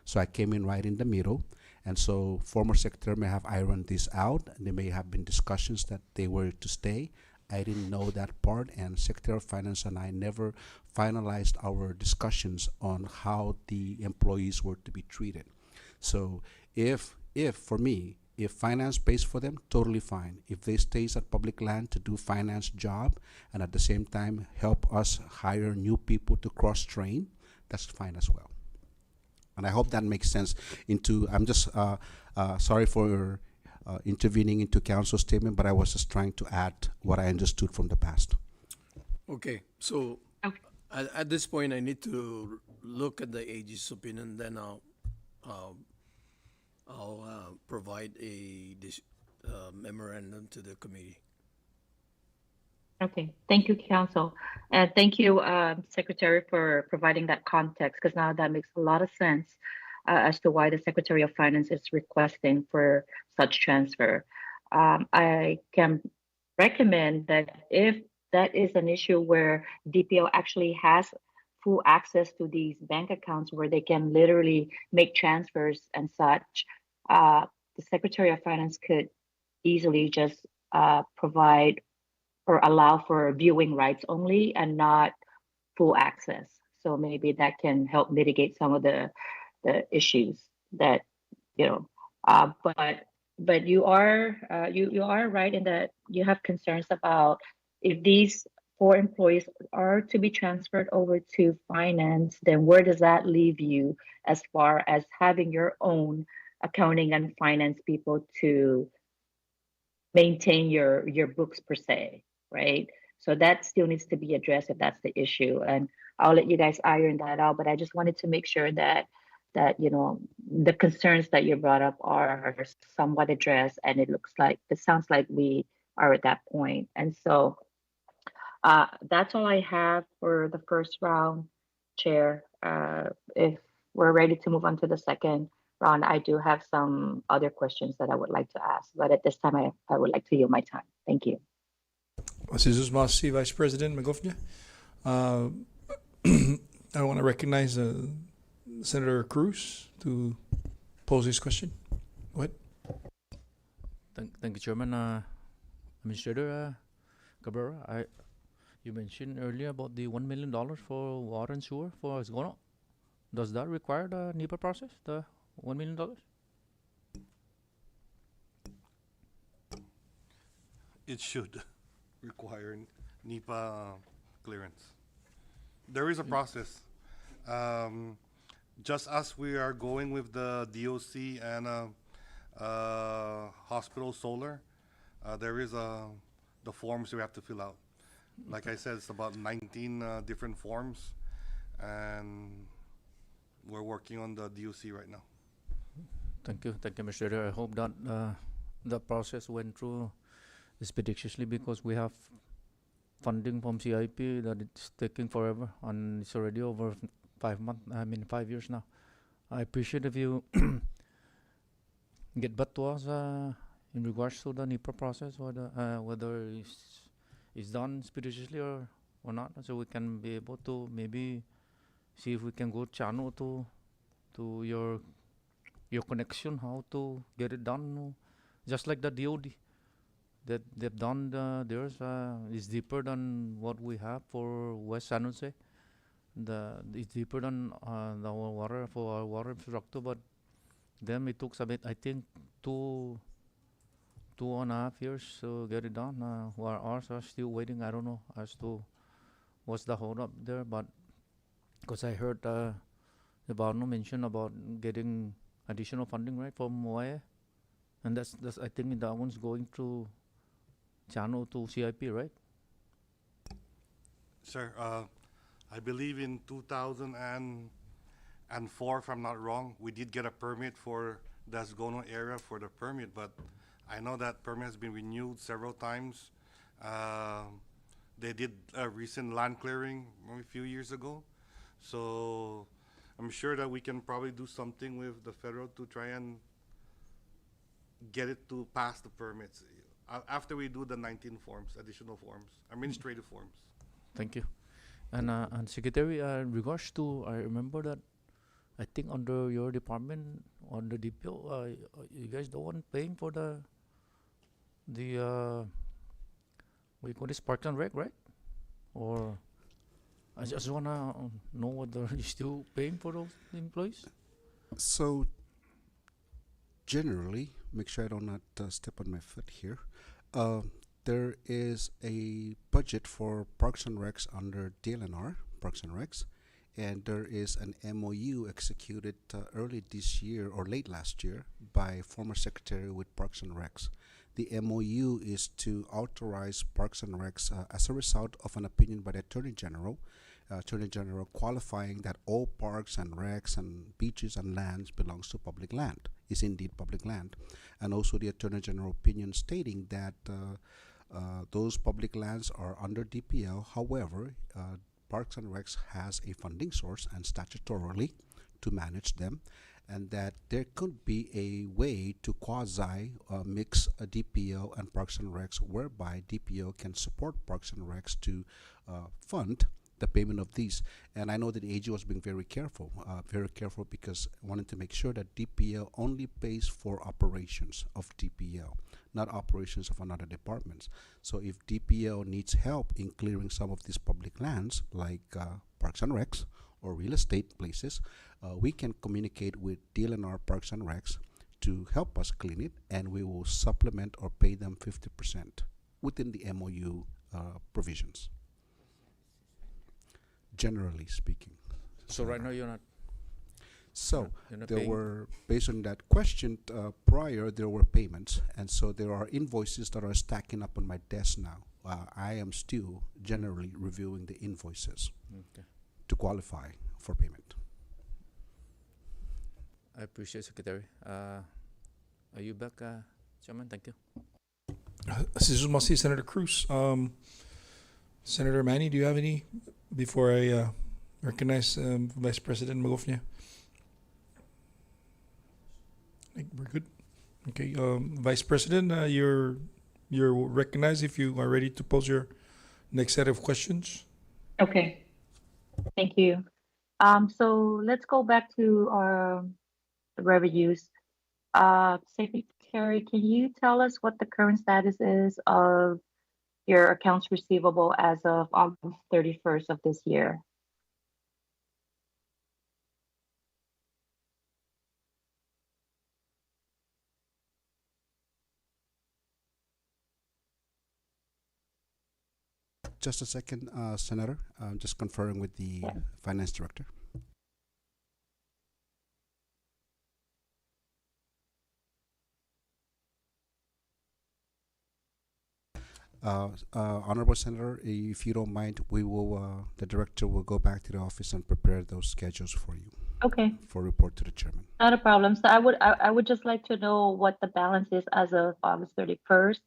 So I came in right in the middle. And so former Secretary may have ironed this out. There may have been discussions that they were to stay. I didn't know that part, and Secretary of Finance and I never finalized our discussions on how the employees were to be treated. So if for me, if finance pays for them, totally fine. If they stays at public land to do finance job and at the same time help us hire new people to cross-train, that's fine as well. And I hope that makes sense. I'm just sorry for intervening into council's statement, but I was just trying to add what I understood from the past. Okay, so Okay. at this point, I need to look at the AG's opinion, then I'll provide a memorandum to the committee. Okay, thank you, Council. And thank you, Secretary, for providing that context, because now that makes a lot of sense as to why the Secretary of Finance is requesting for such transfer. I can recommend that if that is an issue where DPO actually has full access to these bank accounts where they can literally make transfers and such, the Secretary of Finance could easily just provide or allow for viewing rights only and not full access. So maybe that can help mitigate some of the issues that, you know, but you are you are right in that you have concerns about if these four employees are to be transferred over to finance, then where does that leave you as far as having your own accounting and finance people to maintain your books per se, right? So that still needs to be addressed if that's the issue. And I'll let you guys iron that out, but I just wanted to make sure that you know the concerns that you brought up are somewhat addressed, and it sounds like we are at that point. And so that's all I have for the first round, Chair. If we're ready to move on to the second round, I do have some other questions that I would like to ask, but at this time, I would like to yield my time. Thank you. Jesus Masi, Vice President Magofnia. I want to recognize Senator Cruz to pose his question. Go ahead. Thank you, Chairman. Administrator Cabrera, you mentioned earlier about the $1 million for water and sewer for Asgono. Does that require the NEPA process, the $1 million? It should require NEPA clearance. There is a process. Just as we are going with the DOC and hospital solar, there is the forms we have to fill out. Like I said, it's about 19 different forms, and we're working on the DOC right now. Thank you, Mr. Chair. I hope that the process went through expeditiously because we have funding from CIP that it's taking forever and it's already over 5 months. I mean 5 years now. I appreciate if you get back to us in regards to the NIPA process, or the whether it's done expeditiously or not, so we can be able to maybe see if we can go channel to your connection how to get it done, just like the DOD that they've done. Theirs is deeper than what we have for West San Jose. It's deeper than the water for our water infrastructure, but them it took a bit. I think 2.5 years to get it done. While ours are still waiting. I don't know as to what's the hold up there, but because I heard the Barno mention about getting additional funding, right, from OIA, and that's I think that one's going through channel to CIP, right? Sir, I believe in 2004, if I'm not wrong, we did get a permit for the Asgono area for the permit, but I know that permit has been renewed several times. They did a recent land clearing a few years ago. So I'm sure that we can probably do something with the federal to try and get it to pass the permits after we do the 19 forms, additional forms, administrative forms. Thank you. And Secretary, in regards to, I remember that I think under your department, on the DPO, you guys the one paying for the what you call this, Parks and Rec, right? Or I just wanna know whether you're still paying for those employees. So generally, make sure I do not step on my foot here. There is a budget for Parks and Recs under DLNR, Parks and Recs, and there is an MOU executed early this year or late last year by former Secretary with Parks and Recs. The MOU is to authorize Parks and Recs as a result of an opinion by the Attorney General qualifying that all parks and recs and beaches and lands belongs to public land, is indeed public land. And also the Attorney General opinion stating that those public lands are under DPL. However, Parks and Recs has a funding source and statutorily to manage them, and that there could be a way to quasi mix a DPL and Parks and Recs, whereby DPL can support Parks and Recs to fund the payment of these. And I know that the AG was being very careful because wanted to make sure that DPL only pays for operations of DPL, not operations of another departments. So if DPL needs help in clearing some of these public lands, like Parks and Recs or real estate places, we can communicate with DLNR Parks and Recs to help us clean it, and we will supplement or pay them 50% within the MOU provisions, generally speaking. So right now you're not. So You're not there paying? were, based on that question prior, there were payments, and so there are invoices that are stacking up on my desk now. I am still generally reviewing the invoices Okay. to qualify for payment. I appreciate, Secretary. Are you back, Chairman? Thank you. This is mostly Senator Cruz. Senator Manny, do you have any before I recognize Vice President Magofnia? I think we're good. Okay, Vice President, you're recognized if you are ready to pose your next set of questions. Okay, thank you. So let's go back to our revenues. Secretary, can you tell us what the current status is of your accounts receivable as of August 31st of this year? Just a second, Senator. I'm just conferring with the Yeah. Finance Director. Honorable Senator, if you don't mind, we will, the Director will go back to the office and prepare those schedules for you. Okay, for report to the chairman. not a problem. So I would just like to know what the balance is as of August 31st,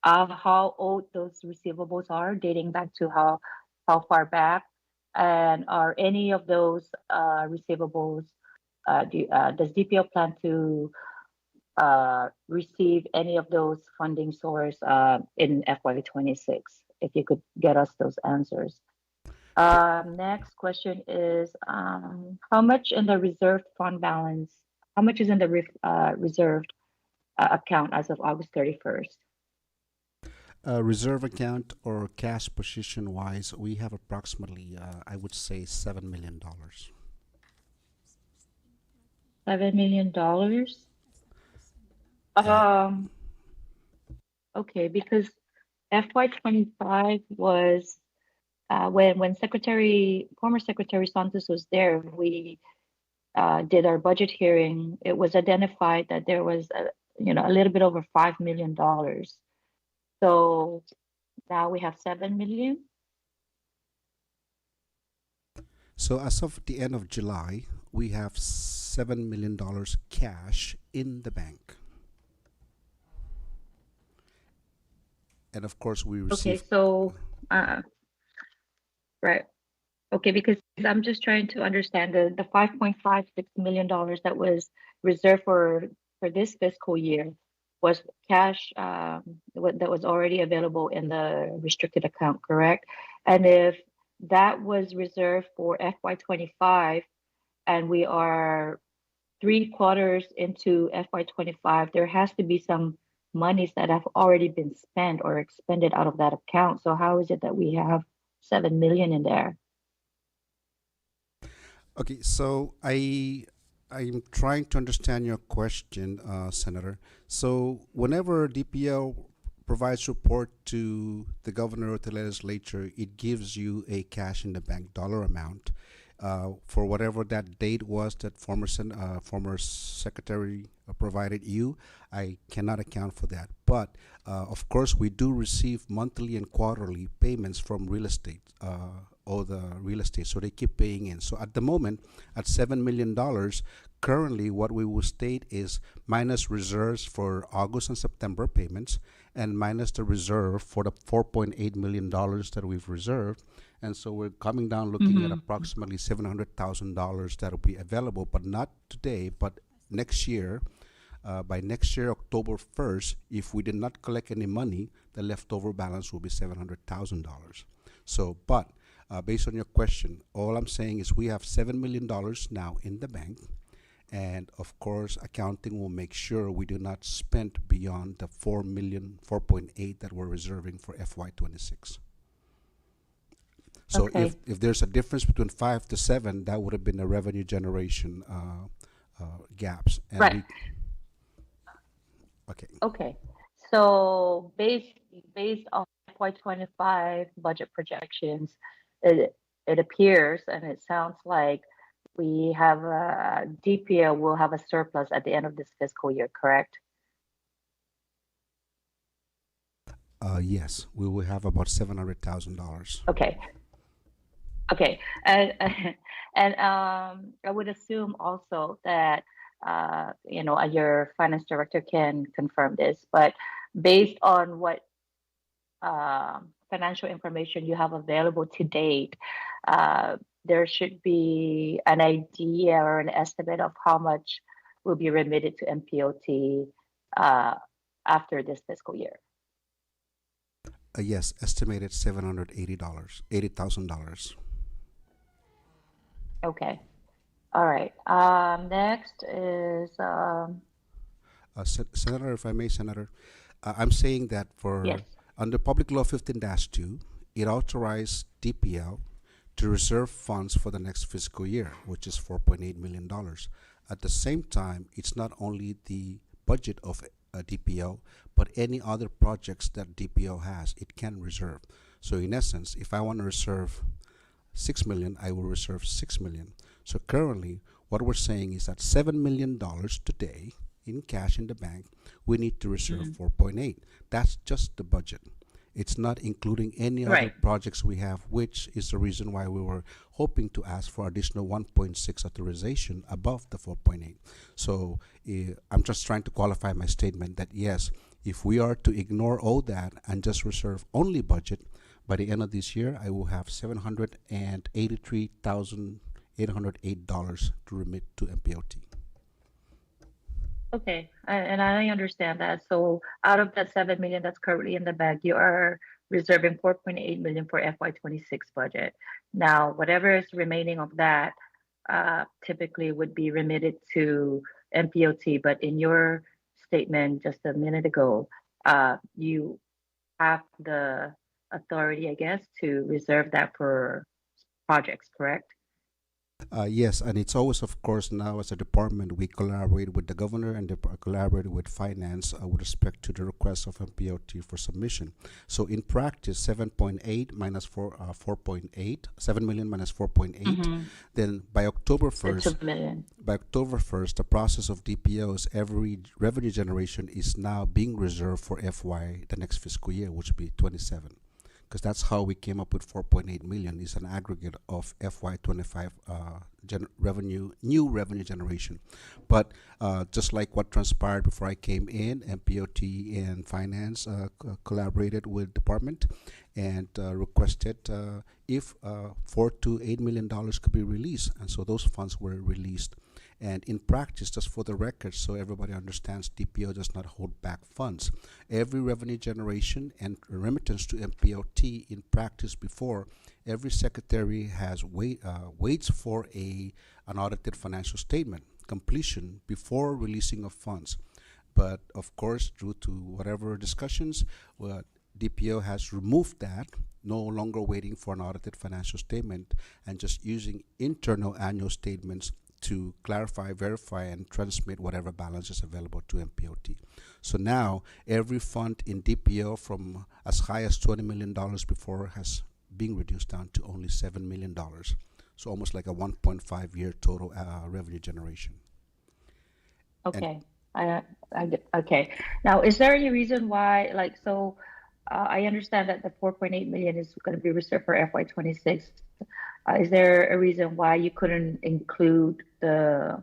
how old those receivables are, dating back to how far back, and are any of those receivables, does DPO plan to receive any of those funding source in FY26? If you could get us those answers. Next question is, how much in the reserved fund balance, how much is in the reserved account as of August 31st? Reserve account or cash position wise, we have approximately, I would say, $7 million. $7 million? Okay, because FY25 was when former Secretary Santos was there, we did our budget hearing. It was identified that there was a little bit over $5 million. So now we have 7 million. So as of the end of July, we have $7 million cash in the bank. And of course, we Okay, receive. so right. Okay, because I'm just trying to understand the $5.56 million that was reserved for this fiscal year was cash that was already available in the restricted account, correct? And if that was reserved for FY25 and we are 3 quarters into FY25, there has to be some monies that have already been spent or expended out of that account. So how is it that we have 7 million in there? Okay, so I'm trying to understand your question, Senator. So whenever DPL provides report to the governor or the legislature, it gives you a cash in the bank dollar amount for whatever that date was that former secretary provided you. I cannot account for that, but of course we do receive monthly and quarterly payments from real estate. Or the real estate, so they keep paying in. So at the moment, at $7 million, currently what we will state is minus reserves for August and September payments, and minus the reserve for the $4.8 million that we've reserved. And so we're coming down looking at approximately $700,000 that will be available, but not today, but next year. By next year, October 1st, if we did not collect any money, the leftover balance will be $700,000. So, but based on your question, all I'm saying is we have $7 million now in the bank, and of course, accounting will make sure we do not spend beyond the 4.8 that we're reserving for FY26. So Okay. if there's a difference between 5 to 7, that would have been a revenue generation gaps. And Right. Okay. Okay. So based on FY25 budget projections, it appears and it sounds like we have DPO will have a surplus at the end of this fiscal year, correct? Yes, we will have about $700,000. Okay. Okay. And I would assume also that your finance director can confirm this, but based on what financial information you have available to date, there should be an idea or an estimate of how much will be remitted to MPOT after this fiscal year. Yes, estimated $80,000. Okay. All right. Next is Senator, if I may, Senator, I'm saying that yes. under Public Law 15-2, it authorized DPL to reserve funds for the next fiscal year, which is $4.8 million. At the same time, it's not only the budget of DPL, but any other projects that DPL has, it can reserve. So in essence, if I want to reserve $6 million, I will reserve $6 million. So currently, what we're saying is that $7 million today in cash in the bank, we need to reserve 4.8. That's just the budget. It's not including any other Right. projects we have, which is the reason why we were hoping to ask for additional 1.6 authorization above the 4.8. So I'm just trying to qualify my statement that yes, if we are to ignore all that and just reserve only budget, by the end of this year, I will have $783,808 to remit to MPOT. Okay, and I understand that. So out of that 7 million that's currently in the bank, you are reserving 4.8 million for FY26 budget. Now, whatever is remaining of that, typically would be remitted to MPOT. But in your statement just a minute ago, you have the authority, I guess, to reserve that for projects, correct? Yes, and it's always, of course, now as a department, we collaborate with the governor and collaborate with finance with respect to the request of MPOT for submission. So in practice, 7.8 minus 4.8, 7 million minus 4.8. Mm-hmm. Then by October It's 1st, a million. the process of DPOs, every revenue generation is now being reserved for FY, the next fiscal year, which will be 27. Because that's how we came up with 4.8 million is an aggregate of FY25 new revenue generation. But just like what transpired before I came in, MPOT and finance collaborated with department and requested if $4 to $8 million could be released, and so those funds were released. And in practice, just for the record, so everybody understands, DPO does not hold back funds. Every revenue generation and remittance to MPOT in practice before, every secretary has waits for an audited financial statement completion before releasing of funds. But of course, due to whatever discussions, DPO has removed that, no longer waiting for an audited financial statement and just using internal annual statements to clarify, verify, and transmit whatever balance is available to MPOT. So now every fund in DPO from as high as $20 million before has been reduced down to only $7 million. So almost like a 1.5-year total revenue generation. Okay. Okay. Now, is there any reason why, I understand that the 4.8 million is going to be reserved for FY26. Is there a reason why you couldn't include the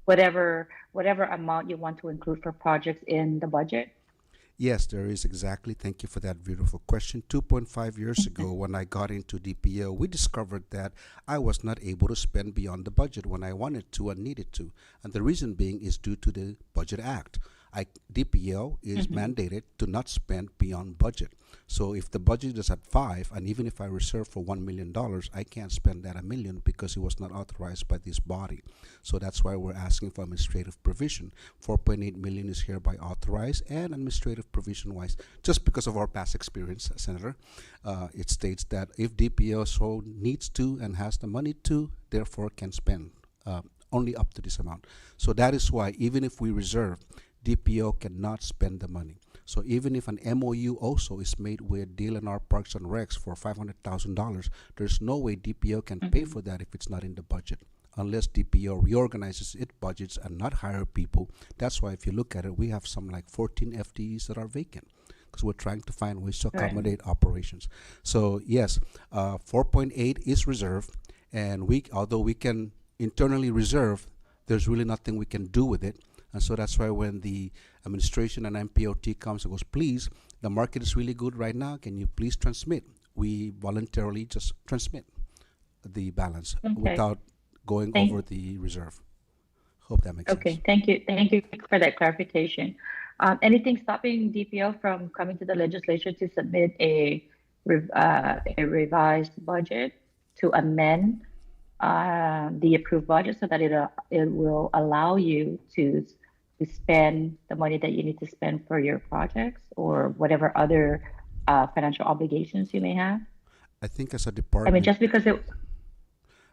whatever amount you want to include for projects in the budget? Yes, there is exactly. Thank you for that beautiful question. 2.5 years ago, when I got into DPO, we discovered that I was not able to spend beyond the budget when I wanted to and needed to. And the reason being is due to the Budget Act. DPO is mandated to not spend beyond budget. So if the budget is at 5, and even if I reserve for $1 million, I can't spend that $1 million because it was not authorized by this body. So that's why we're asking for administrative provision. 4.8 million is hereby authorized, and administrative provision wise, just because of our past experience, Senator, it states that if DPO so needs to and has the money to, therefore can spend only up to this amount. So that is why even if we reserve, DPO cannot spend the money. So even if an MOU also is made with DLNR Parks and Recs for $500,000, there's no way DPO can pay for that if it's not in the budget, unless DPO reorganizes its budgets and not hire people. That's why if you look at it, we have some like 14 FTEs that are vacant because we're trying to find ways to accommodate operations. So yes, 4.8 is reserved, and although we can internally reserve, there's really nothing we can do with it. And so that's why when the administration and MPOT comes and goes, please, the market is really good right now, can you please transmit? We voluntarily just transmit the balance without going over the reserve. Hope that makes sense. Okay, thank you for that clarification. Anything stopping DPO from coming to the legislature to submit a revised budget to amend the approved budget so that it will allow you to spend the money that you need to spend for your projects or whatever other financial obligations you may have? I think as a department, I mean, just because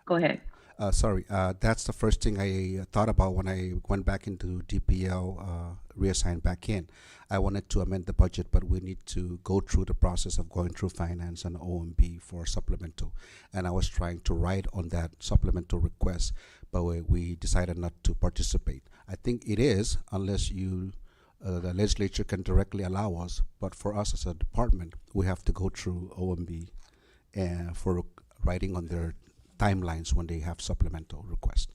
go ahead. That's the first thing I thought about when I went back into DPL, reassigned back in. I wanted to amend the budget, but we need to go through the process of going through finance and OMB for supplemental. And I was trying to write on that supplemental request, but we decided not to participate. I think it is, unless you the legislature can directly allow us, but for us as a department, we have to go through OMB and for writing on their timelines when they have supplemental requests.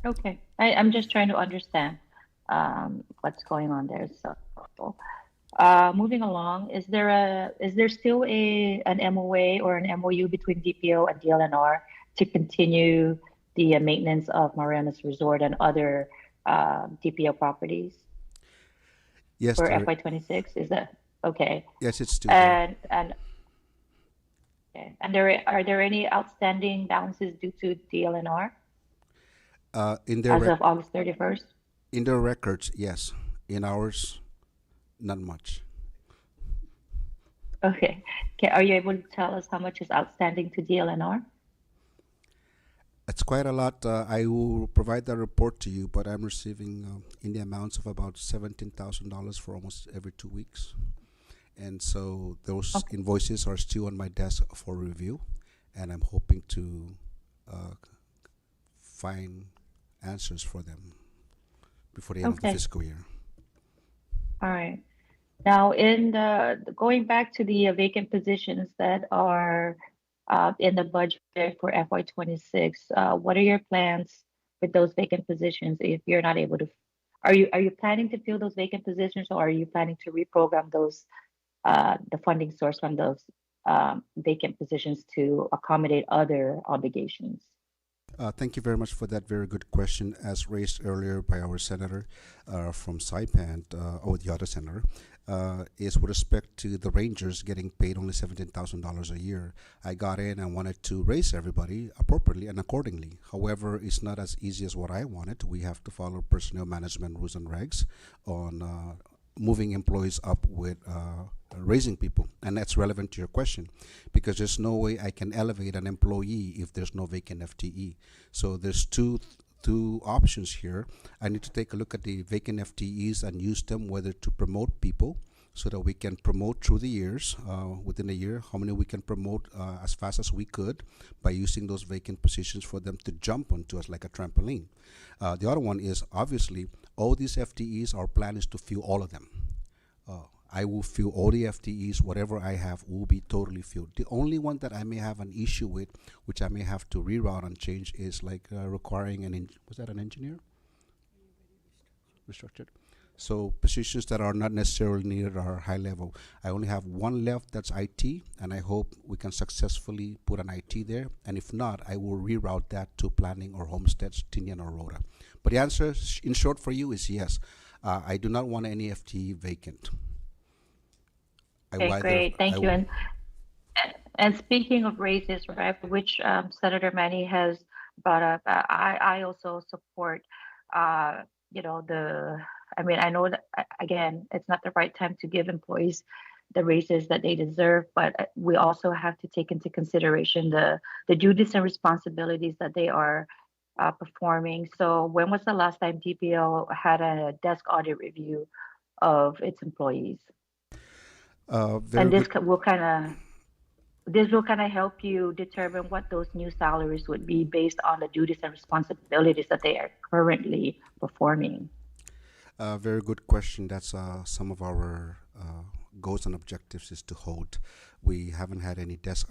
Okay, I'm just trying to understand what's going on there. So, moving along, is there still an MOA or an MOU between DPO and DLNR to continue the maintenance of Marianas Resort and other DPO properties Yes, for there, FY26? Is that okay? yes, it's still there. And okay, and are there any outstanding balances due to DLNR In as of August 31st? in their records, yes. In ours, not much. Okay. Are you able to tell us how much is outstanding to DLNR? It's quite a lot. I will provide that report to you, but I'm receiving in the amounts of about $17,000 for almost every 2 weeks. And so those Okay. invoices are still on my desk for review, and I'm hoping to find answers for them before the end of the Okay. fiscal year. All right. Now, in going back to the vacant positions that are in the budget for FY26, what are your plans with those vacant positions if you're not able to? Are you planning to fill those vacant positions, or are you planning to reprogram those the funding source from those vacant positions to accommodate other obligations? Thank you very much for that very good question, as raised earlier by our senator from Saipan, or the other senator, is with respect to the Rangers getting paid only $17,000 a year. I got in and wanted to raise everybody appropriately and accordingly. However, it's not as easy as what I wanted. We have to follow personnel management rules and regs on moving employees up with raising people, and that's relevant to your question because there's no way I can elevate an employee if there's no vacant FTE. So there's two options here. I need to take a look at the vacant FTEs and use them whether to promote people so that we can promote through the years, within a year, how many we can promote as fast as we could by using those vacant positions for them to jump onto us like a trampoline. The other one is obviously all these FTEs, our plan is to fill all of them. I will fill all the FTEs, whatever I have will be totally filled. The only one that I may have an issue with, which I may have to reroute and change, is like requiring was that an engineer? Restructured. So positions that are not necessarily needed are high level. I only have one left, that's IT, and I hope we can successfully put an IT there. And if not, I will reroute that to planning or homesteads, Tinian or Rhoda. But the answer, in short, for you is yes. I do not want any FTE vacant. Okay, great. Thank you. And speaking of raises, right, which Senator Manny has brought up, I also support, I mean, I know that, again, it's not the right time to give employees the raises that they deserve, but we also have to take into consideration the duties and responsibilities that they are performing. So when was the last time DPO had a desk audit review of its employees? And this will kind of help you determine what those new salaries would be based on the duties and responsibilities that they are currently performing. Very good question. That's some of our goals and objectives is to hold. We haven't had any desk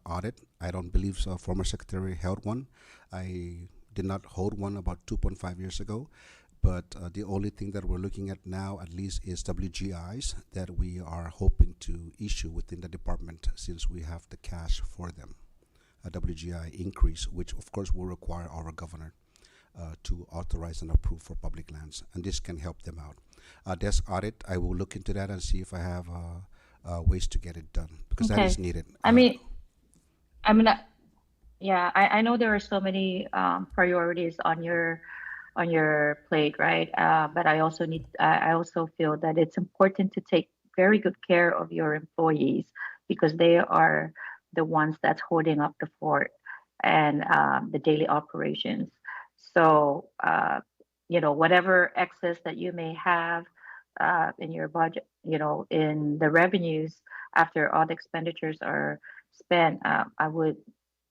audit. I don't believe so. Former secretary held one. I did not hold one about 2.5 years ago. But the only thing that we're looking at now, at least, is WGIs that we are hoping to issue within the department since we have the cash for them. A WGI increase, which of course will require our governor to authorize and approve for public lands, and this can help them out. Desk audit, I will look into that and see if I have ways to get it done because that is needed. Yeah, I know there are so many priorities on your plate, right? But I also feel that it's important to take very good care of your employees because they are the ones that's holding up the fort and the daily operations. So, whatever excess that you may have in your budget, in the revenues after all the expenditures are spent, I would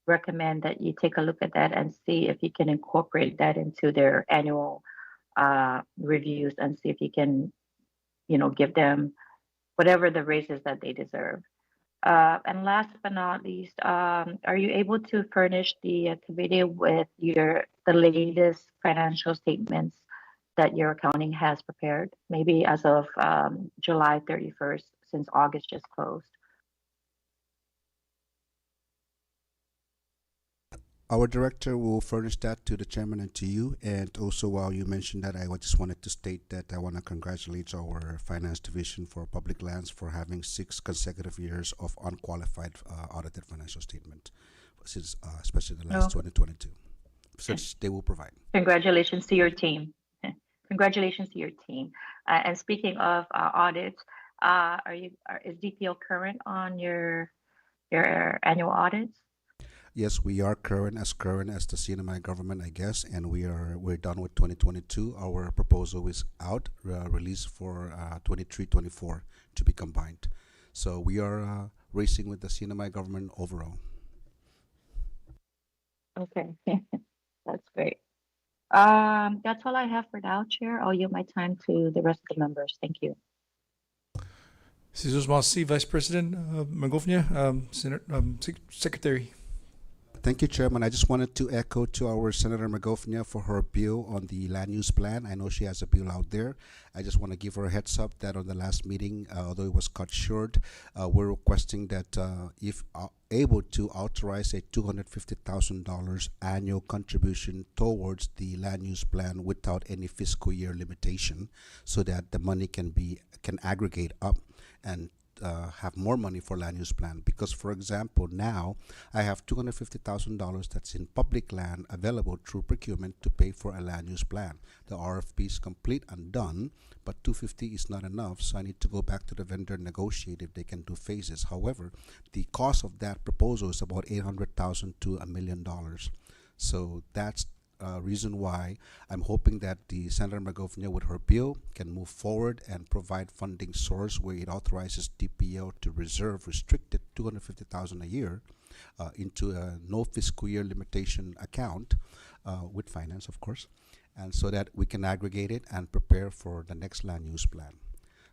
recommend that you take a look at that and see if you can incorporate that into their annual reviews and see if you can, give them whatever the raises that they deserve. And last but not least, are you able to furnish the committee with the latest financial statements that your accounting has prepared, maybe as of July 31st, since August just closed? Our director will furnish that to the chairman and to you. And also, while you mentioned that, I just wanted to state that I want to congratulate our finance division for public lands for having 6 consecutive years of unqualified audited financial statement, since especially the last 2022. Such they will provide. Congratulations to your team. Congratulations to your team. And speaking of audits, is DPO current on your annual audits? Yes, we are current as the CNMI government, I guess, and we're done with 2022. Our proposal is out, released for 23-24 to be combined. So we are racing with the CNMI government overall. Okay, that's great. That's all I have for now, Chair. I'll yield my time to the rest of the members. Thank you. Jesus Masi, Vice President Magofnia, Secretary. Thank you, Chairman. I just wanted to echo to our Senator Magofnia for her bill on the land use plan. I know she has a bill out there. I just want to give her a heads up that on the last meeting, although it was cut short, we're requesting that if able to authorize a $250,000 annual contribution towards the land use plan without any fiscal year limitation, so that the money can aggregate up and have more money for land use plan. Because, for example, now I have $250,000 that's in public land available through procurement to pay for a land use plan. The RFP is complete and done, but $250 is not enough, so I need to go back to the vendor and negotiate if they can do phases. However, the cost of that proposal is about $800,000 to $1 million. So that's reason why I'm hoping that the Senator Magofnia with her bill can move forward and provide funding source where it authorizes DPO to reserve restricted $250,000 a year into a no fiscal year limitation account with finance, of course, and so that we can aggregate it and prepare for the next land use plan.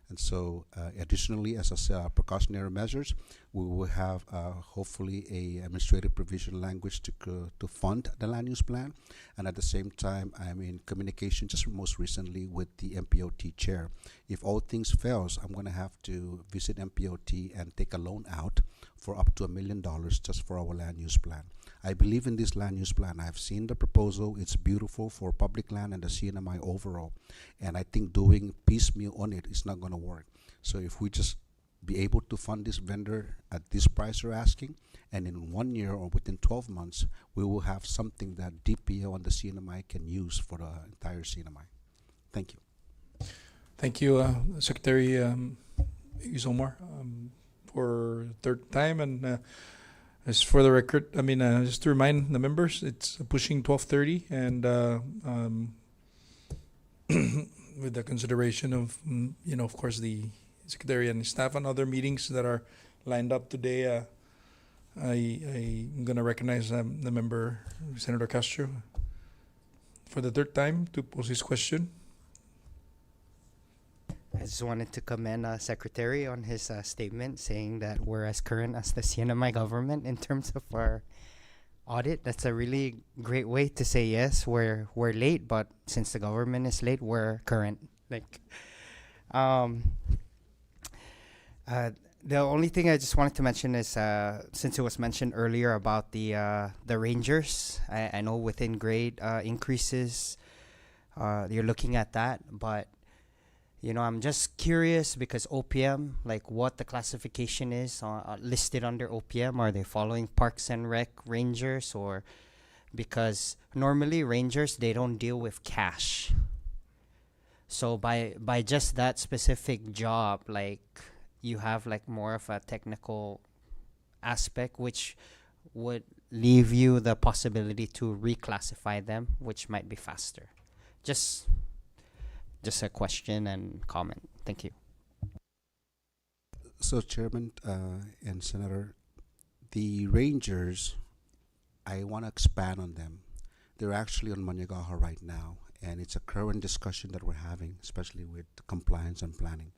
And so, additionally, as precautionary measures, we will have hopefully a administrative provision language to fund the land use plan. And at the same time, I'm in communication just most recently with the MPOT chair. If all things fails, I'm going to have to visit MPOT and take a loan out for up to $1 million just for our land use plan. I believe in this land use plan. I've seen the proposal. It's beautiful for public land and the CNMI overall. And I think doing piecemeal on it is not going to work. So if we just be able to fund this vendor at this price you're asking, and in 1 year or within 12 months, we will have something that DPO and the CNMI can use for the entire CNMI. Thank you. Thank you, Secretary Isomar, for third time. And as for the record, I mean, just to remind the members, it's pushing 12:30, and with the consideration of, of course, the Secretary and staff and other meetings that are lined up today, I'm going to recognize the member, Senator Castro, for the third time to pose his question. I just wanted to commend Secretary on his statement saying that we're as current as the CNMI government in terms of our audit. That's a really great way to say yes, we're late, but since the government is late, we're current. The only thing I just wanted to mention is since it was mentioned earlier about the Rangers, I know within grade increases, you're looking at that, but I'm just curious because OPM, like what the classification is listed under OPM. Are they following Parks and Rec Rangers, or because normally Rangers, they don't deal with cash. So by just that specific job, like you have like more of a technical aspect, which would leave you the possibility to reclassify them, which might be faster. Just a question and comment. Thank you. So, Chairman and Senator, the Rangers, I want to expand on them. They're actually on Maniagaha right now, and it's a current discussion that we're having, especially with compliance and planning.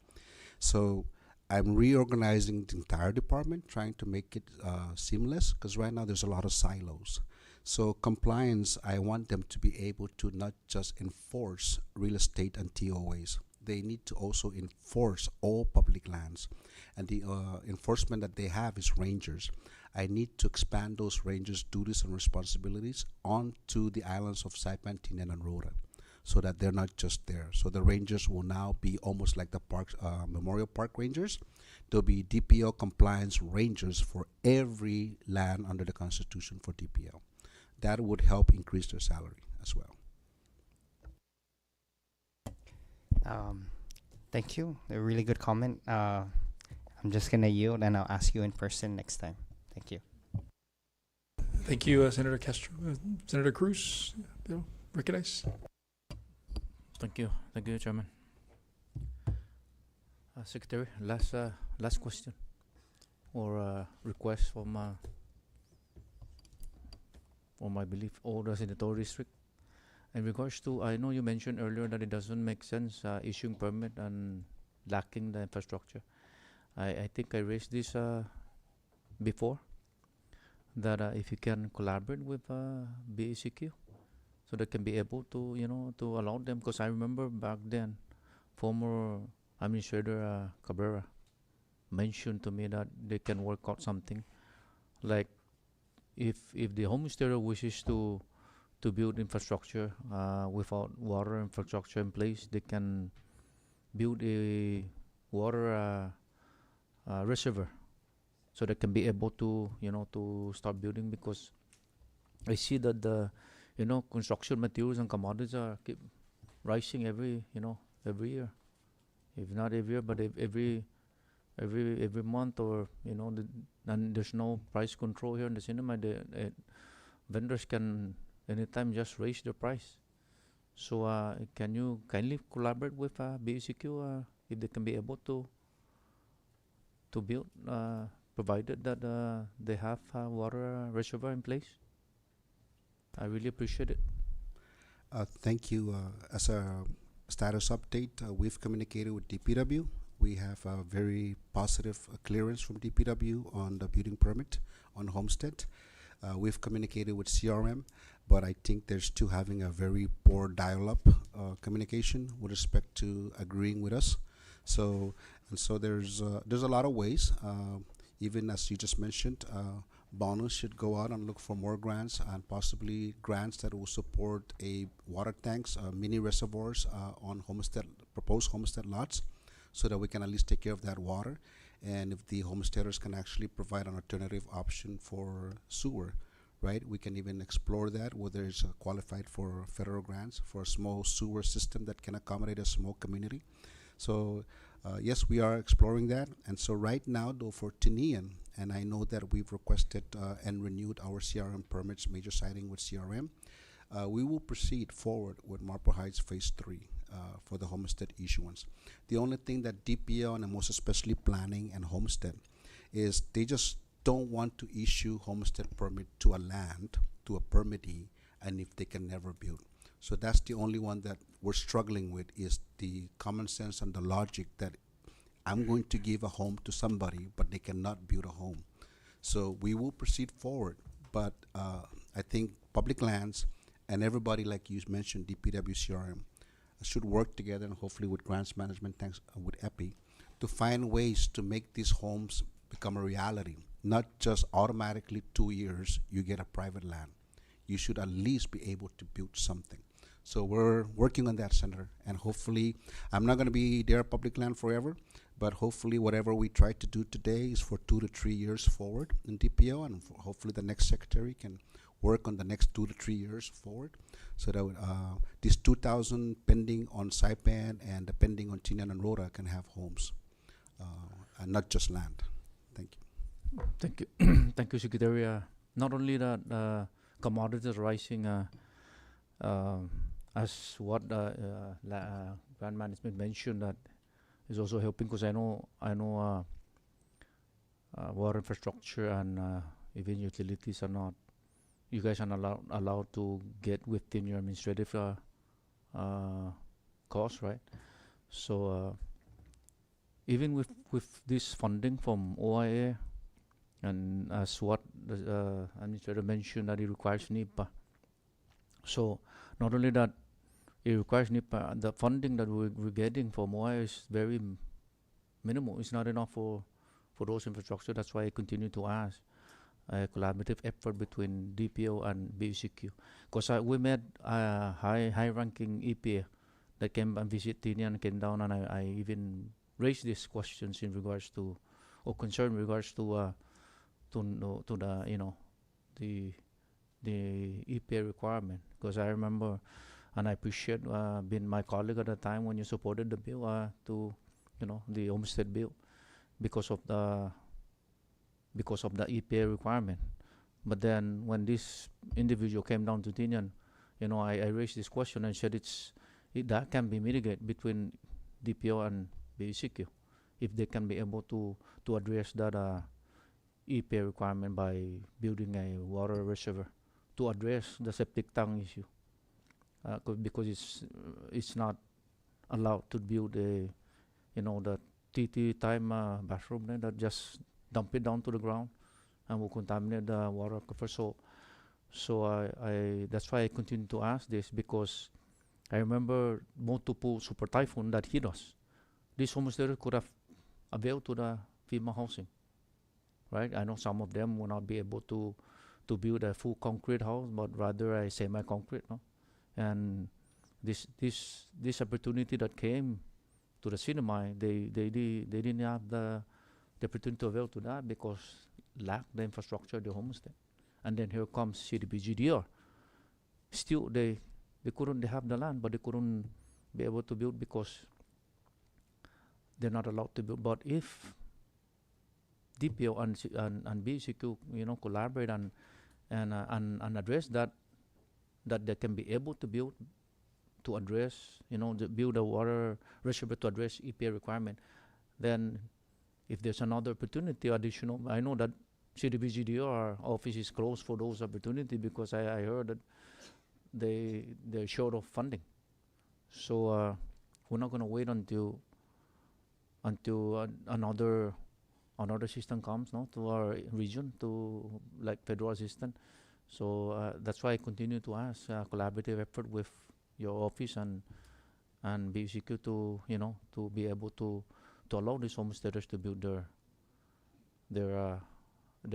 So I'm reorganizing the entire department, trying to make it seamless, because right now there's a lot of silos. So compliance, I want them to be able to not just enforce real estate and TOAs. They need to also enforce all public lands. And the enforcement that they have is rangers. I need to expand those rangers' duties and responsibilities onto the islands of Saipan, Tinian, and Rota, so that they're not just there. So the rangers will now be almost like the parks, Memorial Park Rangers. There'll be DPL compliance rangers for every land under the Constitution for DPL. That would help increase their salary as well. Thank you. A really good comment. I'm just gonna yield, and I'll ask you in person next time. Thank you. Thank you, Senator Castro. Senator Cruz, recognize. Thank you, Chairman. Secretary, last question or request from I believe all the senatorial district. In regards to, I know you mentioned earlier that it doesn't make sense issuing permit and lacking the infrastructure. I think I raised this before, that if you can collaborate with BACQ, so they can be able to, to allow them, because I remember back then, former Administrator Cabrera mentioned to me that they can work out something, like if the homesteader wishes to build infrastructure without water infrastructure in place, they can build a water reservoir, so they can be able to to start building, because I see that the construction materials and commodities are keep rising every year, if not every year, but every month, or and there's no price control here in the cinema. The vendors can anytime just raise the price. So can you kindly collaborate with BACQ if they can be able to build, provided that they have water reservoir in place? I really appreciate it. Thank you. As a status update, we've communicated with DPW. We have a very positive clearance from DPW on the building permit on Homestead. We've communicated with CRM, but I think they're still having a very poor dial-up communication with respect to agreeing with us. So there's a lot of ways. Even as you just mentioned, bonus should go out and look for more grants, and possibly grants that will support a water tanks, mini reservoirs on proposed homestead lots, so that we can at least take care of that water. And if the homesteaders can actually provide an alternative option for sewer, right, we can even explore that, whether it's qualified for federal grants for a small sewer system that can accommodate a small community. So yes, we are exploring that. And so right now, though, for Tinian, and I know that we've requested and renewed our CRM permits, major siting with CRM, we will proceed forward with Marple Heights Phase 3 for the homestead issuance. The only thing that DPL, and most especially planning and homestead, is they just don't want to issue homestead permit to a land, to a permittee, and if they can never build. So that's the only one that we're struggling with, is the common sense and the logic that I'm going to give a home to somebody, but they cannot build a home. So we will proceed forward, but I think public lands and everybody, like you mentioned, DPW, CRM, should work together, and hopefully with grants management, thanks with EPI, to find ways to make these homes become a reality. Not just automatically 2 years you get a private land. You should at least be able to build something. So we're working on that, Senator, and hopefully, I'm not going to be there public land forever, but hopefully whatever we try to do today is for 2 to 3 years forward in DPO, and hopefully the next secretary can work on the next 2 to 3 years forward, so that these 2,000 pending on Saipan and the pending on Tinian and Rota can have homes, and not just land. Thank you. Thank you. Thank you, Secretary. Not only that commodities are rising, as what Grand Management mentioned, that is also helping, because I know water infrastructure and even utilities are not. You guys are not allowed to get within your administrative cost, right? So even with this funding from OIA, and as what the administrator mentioned, that it requires NIPA. So not only that, it requires NIPA. The funding that we're getting from OIA is very minimal. It's not enough for those infrastructure. That's why I continue to ask a collaborative effort between DPO and BUCQ. Because we met a high-ranking EPA that came and visit Tinian, came down, and I even raised these questions in regards to, or concern in regards to the EPA requirement. Because I remember, and I appreciate being my colleague at the time when you supported the bill the homestead bill, because of the EPA requirement. But then when this individual came down to Tinian, I raised this question and said that can be mitigated between DPO and BUCQ if they can be able to address that EPA requirement by building a water reservoir to address the septic tank issue. Because it's not allowed to build the TT time bathroom there that just dump it down to the ground and will contaminate the water aquifer. So I that's why I continue to ask this, because I remember multiple super typhoon that hit us. These homesteaders could have availed to the FEMA housing, right? I know some of them will not be able to build a full concrete house, but rather a semi-concrete, no? And this opportunity that came to the cinema, they didn't have the opportunity to avail to that because lack the infrastructure, the homestead. And then here comes CDBGDR. Still, they have the land, but they couldn't be able to build because they're not allowed to build. But if DPO and BCQ, collaborate and address that they can be able to build to address, build a water reservoir to address EPA requirement, then if there's another opportunity additional, I know that CDBGDR office is closed for those opportunities because I heard that they're short of funding. So we're not going to wait until another system comes, to our region, to like federal assistance. So that's why I continue to ask collaborative effort with your office and BCQ to be able to allow these homesteaders to build their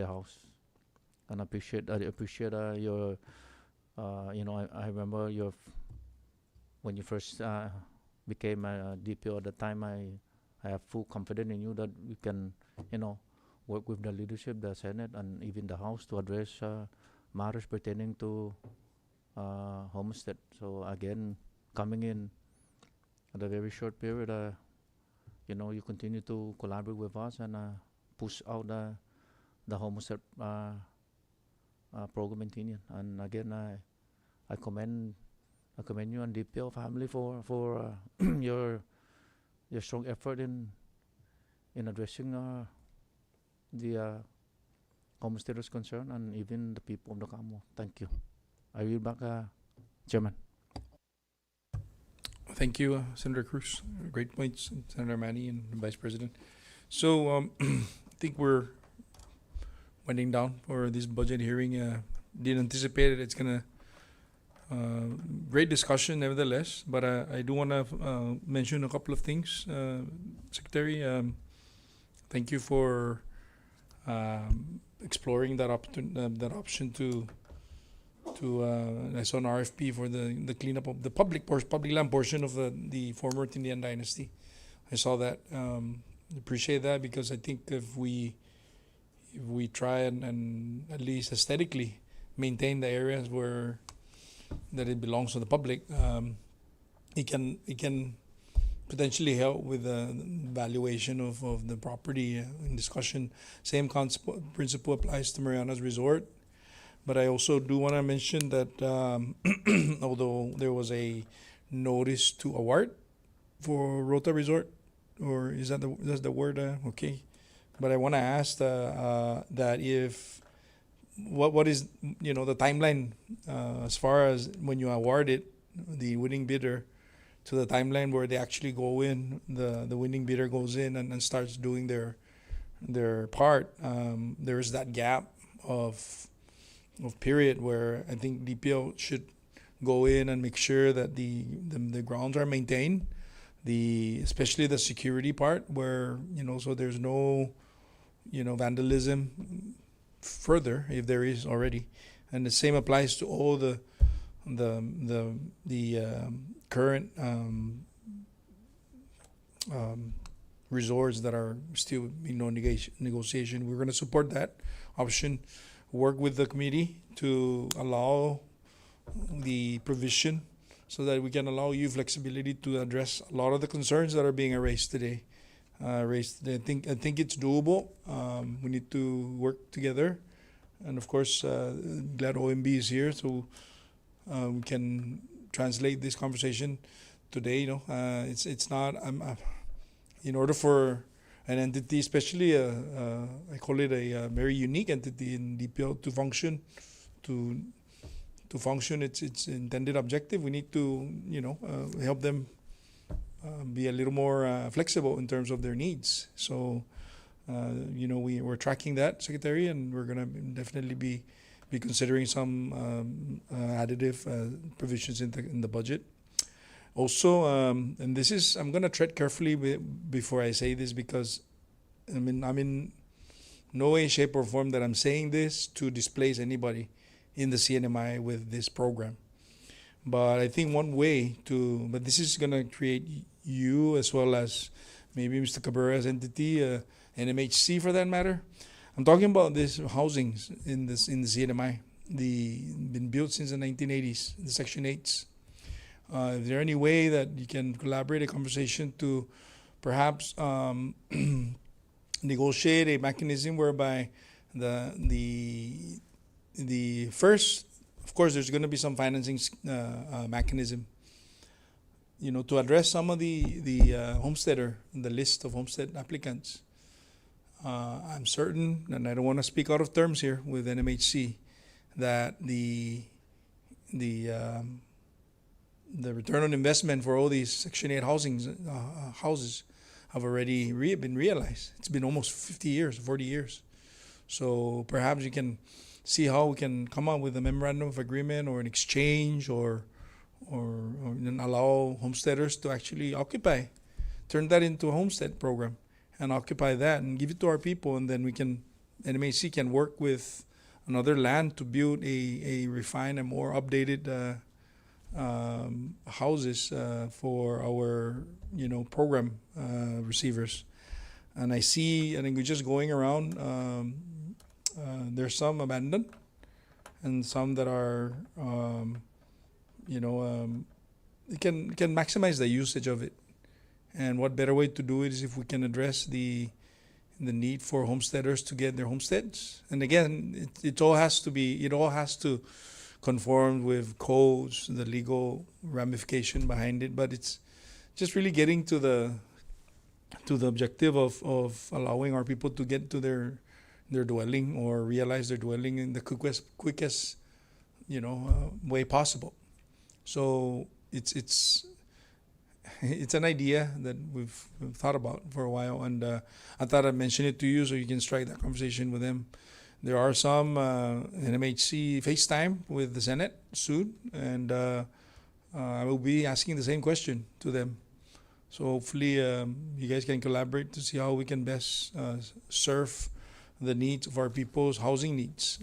house. And I appreciate your I remember when you first became a DPO at the time. I have full confidence in you that we can work with the leadership, the Senate, and even the House to address matters pertaining to homestead. So again, coming in at a very short period, you continue to collaborate with us and push out the homestead program in Tinian. And again, I commend you and DPO family for your strong effort in addressing the homesteaders' concern and even the people of the Commonwealth. Thank you. I yield back, Chairman. Thank you, Senator Cruz. Great points, Senator Manny and Vice President. So I think we're winding down for this budget hearing. Didn't anticipate it. It's gonna great discussion, nevertheless. But I do want to mention a couple of things, Secretary. Thank you for exploring that option to I saw an RFP for the cleanup of the public land portion of the former Tinian dynasty. I saw that. Appreciate that, because I think if we try and at least aesthetically maintain the areas where that it belongs to the public, it can potentially help with the valuation of the property in discussion. Same principle applies to Mariana's Resort. But I also do want to mention that although there was a notice to award for Rota Resort, or that's the word? Okay. But I want to ask that if what is the timeline as far as when you award it, the winning bidder to the timeline where they actually go in, the winning bidder goes in and starts doing their part. There is that gap of period where I think DPO should go in and make sure that the grounds are maintained, especially the security part, where so there's no vandalism further if there is already, and the same applies to all the current resorts that are still negotiation. We're going to support that option, work with the committee to allow the provision so that we can allow you flexibility to address a lot of the concerns that are being raised today. I think it's doable. We need to work together, and of course, glad OMB is here so we can translate this conversation today. It's not. In order for an entity, especially I call it a very unique entity in DPO to function, to function its intended objective, we need to help them be a little more flexible in terms of their needs. So we're tracking that, Secretary, and we're gonna definitely be considering some additive provisions in the budget. Also, and this is, I'm gonna tread carefully before I say this, because I'm in no way, shape, or form that I'm saying this to displace anybody in the CNMI with this program. But I think one way but this is gonna create you as well as maybe Mr. Cabrera's entity, NMHC for that matter. I'm talking about this housings in the CNMI, been built since the 1980s, the Section 8s. Is there any way that you can collaborate a conversation to perhaps negotiate a mechanism whereby the first, of course, there's going to be some financing mechanism, to address some of the homesteader, the list of homestead applicants. I'm certain, and I don't want to speak out of terms here with NMHC, that the return on investment for all these Section 8 houses have already been realized. It's been almost 50 years, 40 years. So perhaps you can see how we can come up with a memorandum of agreement or an exchange or allow homesteaders to actually occupy, turn that into a homestead program and occupy that and give it to our people, and then NMHC can work with another land to build a refined and more updated houses for our program receivers. And I see, we're just going around, there's some abandoned and some that are it can maximize the usage of it. And what better way to do it is if we can address the need for homesteaders to get their homesteads. And again, it all has to conform with codes, the legal ramification behind it. But it's just really getting to the objective of allowing our people to get to their dwelling or realize their dwelling in the quickest way possible. So it's an idea that we've thought about for a while, and I thought I'd mention it to you so you can strike that conversation with them. There are some NMHC FaceTime with the Senate soon, and I will be asking the same question to them. So hopefully you guys can collaborate to see how we can best serve the needs of our people's housing needs,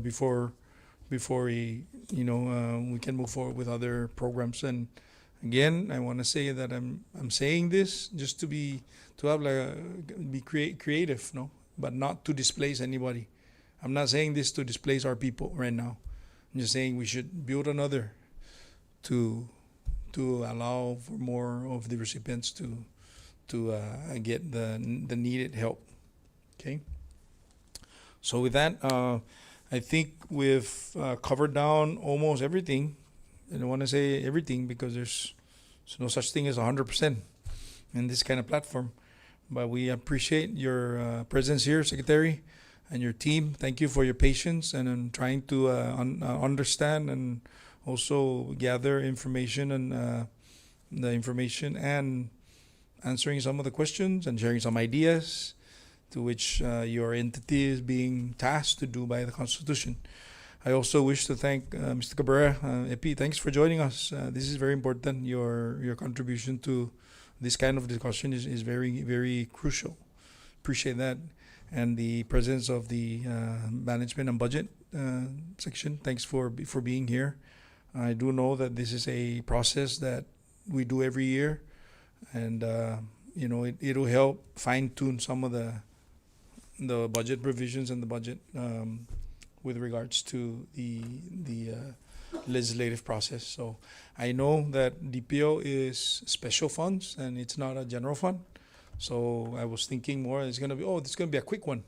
before we can move forward with other programs. And again, I want to say that I'm saying this just to be creative, but not to displace anybody. I'm not saying this to displace our people right now. I'm just saying we should build another to allow for more of the recipients to get the needed help. Okay. So with that, I think we've covered down almost everything. I don't want to say everything because there's no such thing as 100% in this kind of platform. But we appreciate your presence here, Secretary, and your team. Thank you for your patience and trying to understand and also gather information and the information and answering some of the questions and sharing some ideas to which your entity is being tasked to do by the Constitution. I also wish to thank Mr. Cabrera. EP, thanks for joining us. This is very important. Your contribution to this kind of discussion is very, very crucial. Appreciate that. And the presence of the management and budget section. Thanks for being here. I do know that this is a process that we do every year, and it'll help fine tune some of the budget provisions and the budget with regards to the legislative process. So I know that DPO is special funds and it's not a general fund. So I was thinking more it's gonna be a quick one,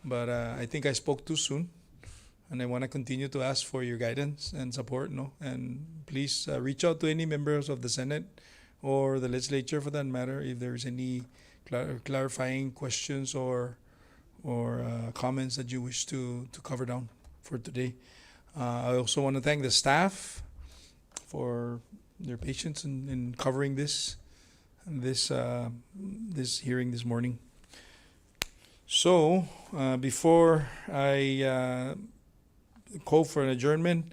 but I think I spoke too soon, and I want to continue to ask for your guidance and support. And please reach out to any members of the Senate or the legislature, for that matter, if there's any clarifying questions or comments that you wish to cover down for today. I also want to thank the staff for their patience in covering this hearing this morning. So before I call for an adjournment,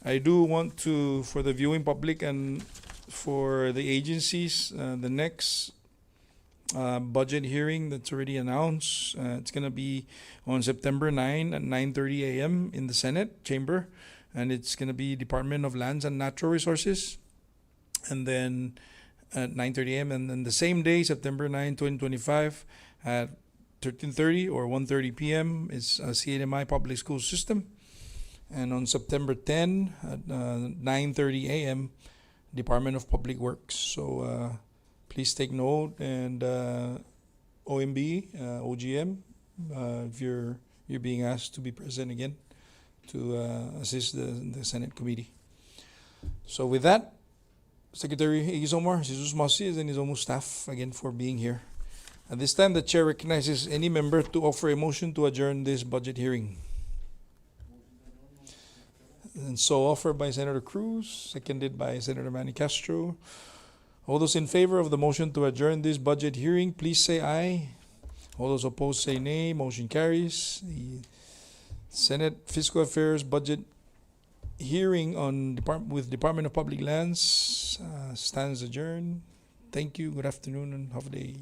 I do want to, for the viewing public and for the agencies, the next budget hearing that's already announced, it's going to be on September 9 at 9:30 a.m. in the Senate chamber, and it's going to be Department of Lands and Natural Resources, and then at 9:30 a.m. and then the same day, September 9, 2025 at 13:30 or 1:30 p.m. is CNMI Public School System, and on September 10 at 9:30 a.m. Department of Public Works. So please take note, and OMB, OGM, if you're being asked to be present again to assist the Senate committee. So with that, Secretary Igizomar, Jesus Masi, and his almost staff again for being here. At this time, the chair recognizes any member to offer a motion to adjourn this budget hearing. And so offered by Senator Cruz, seconded by Senator Manny Castro. All those in favor of the motion to adjourn this budget hearing, please say aye. All those opposed say nay. Motion carries. The Senate Fiscal Affairs budget hearing on Department of Public Lands stands adjourned. Thank you. Good afternoon and have a day.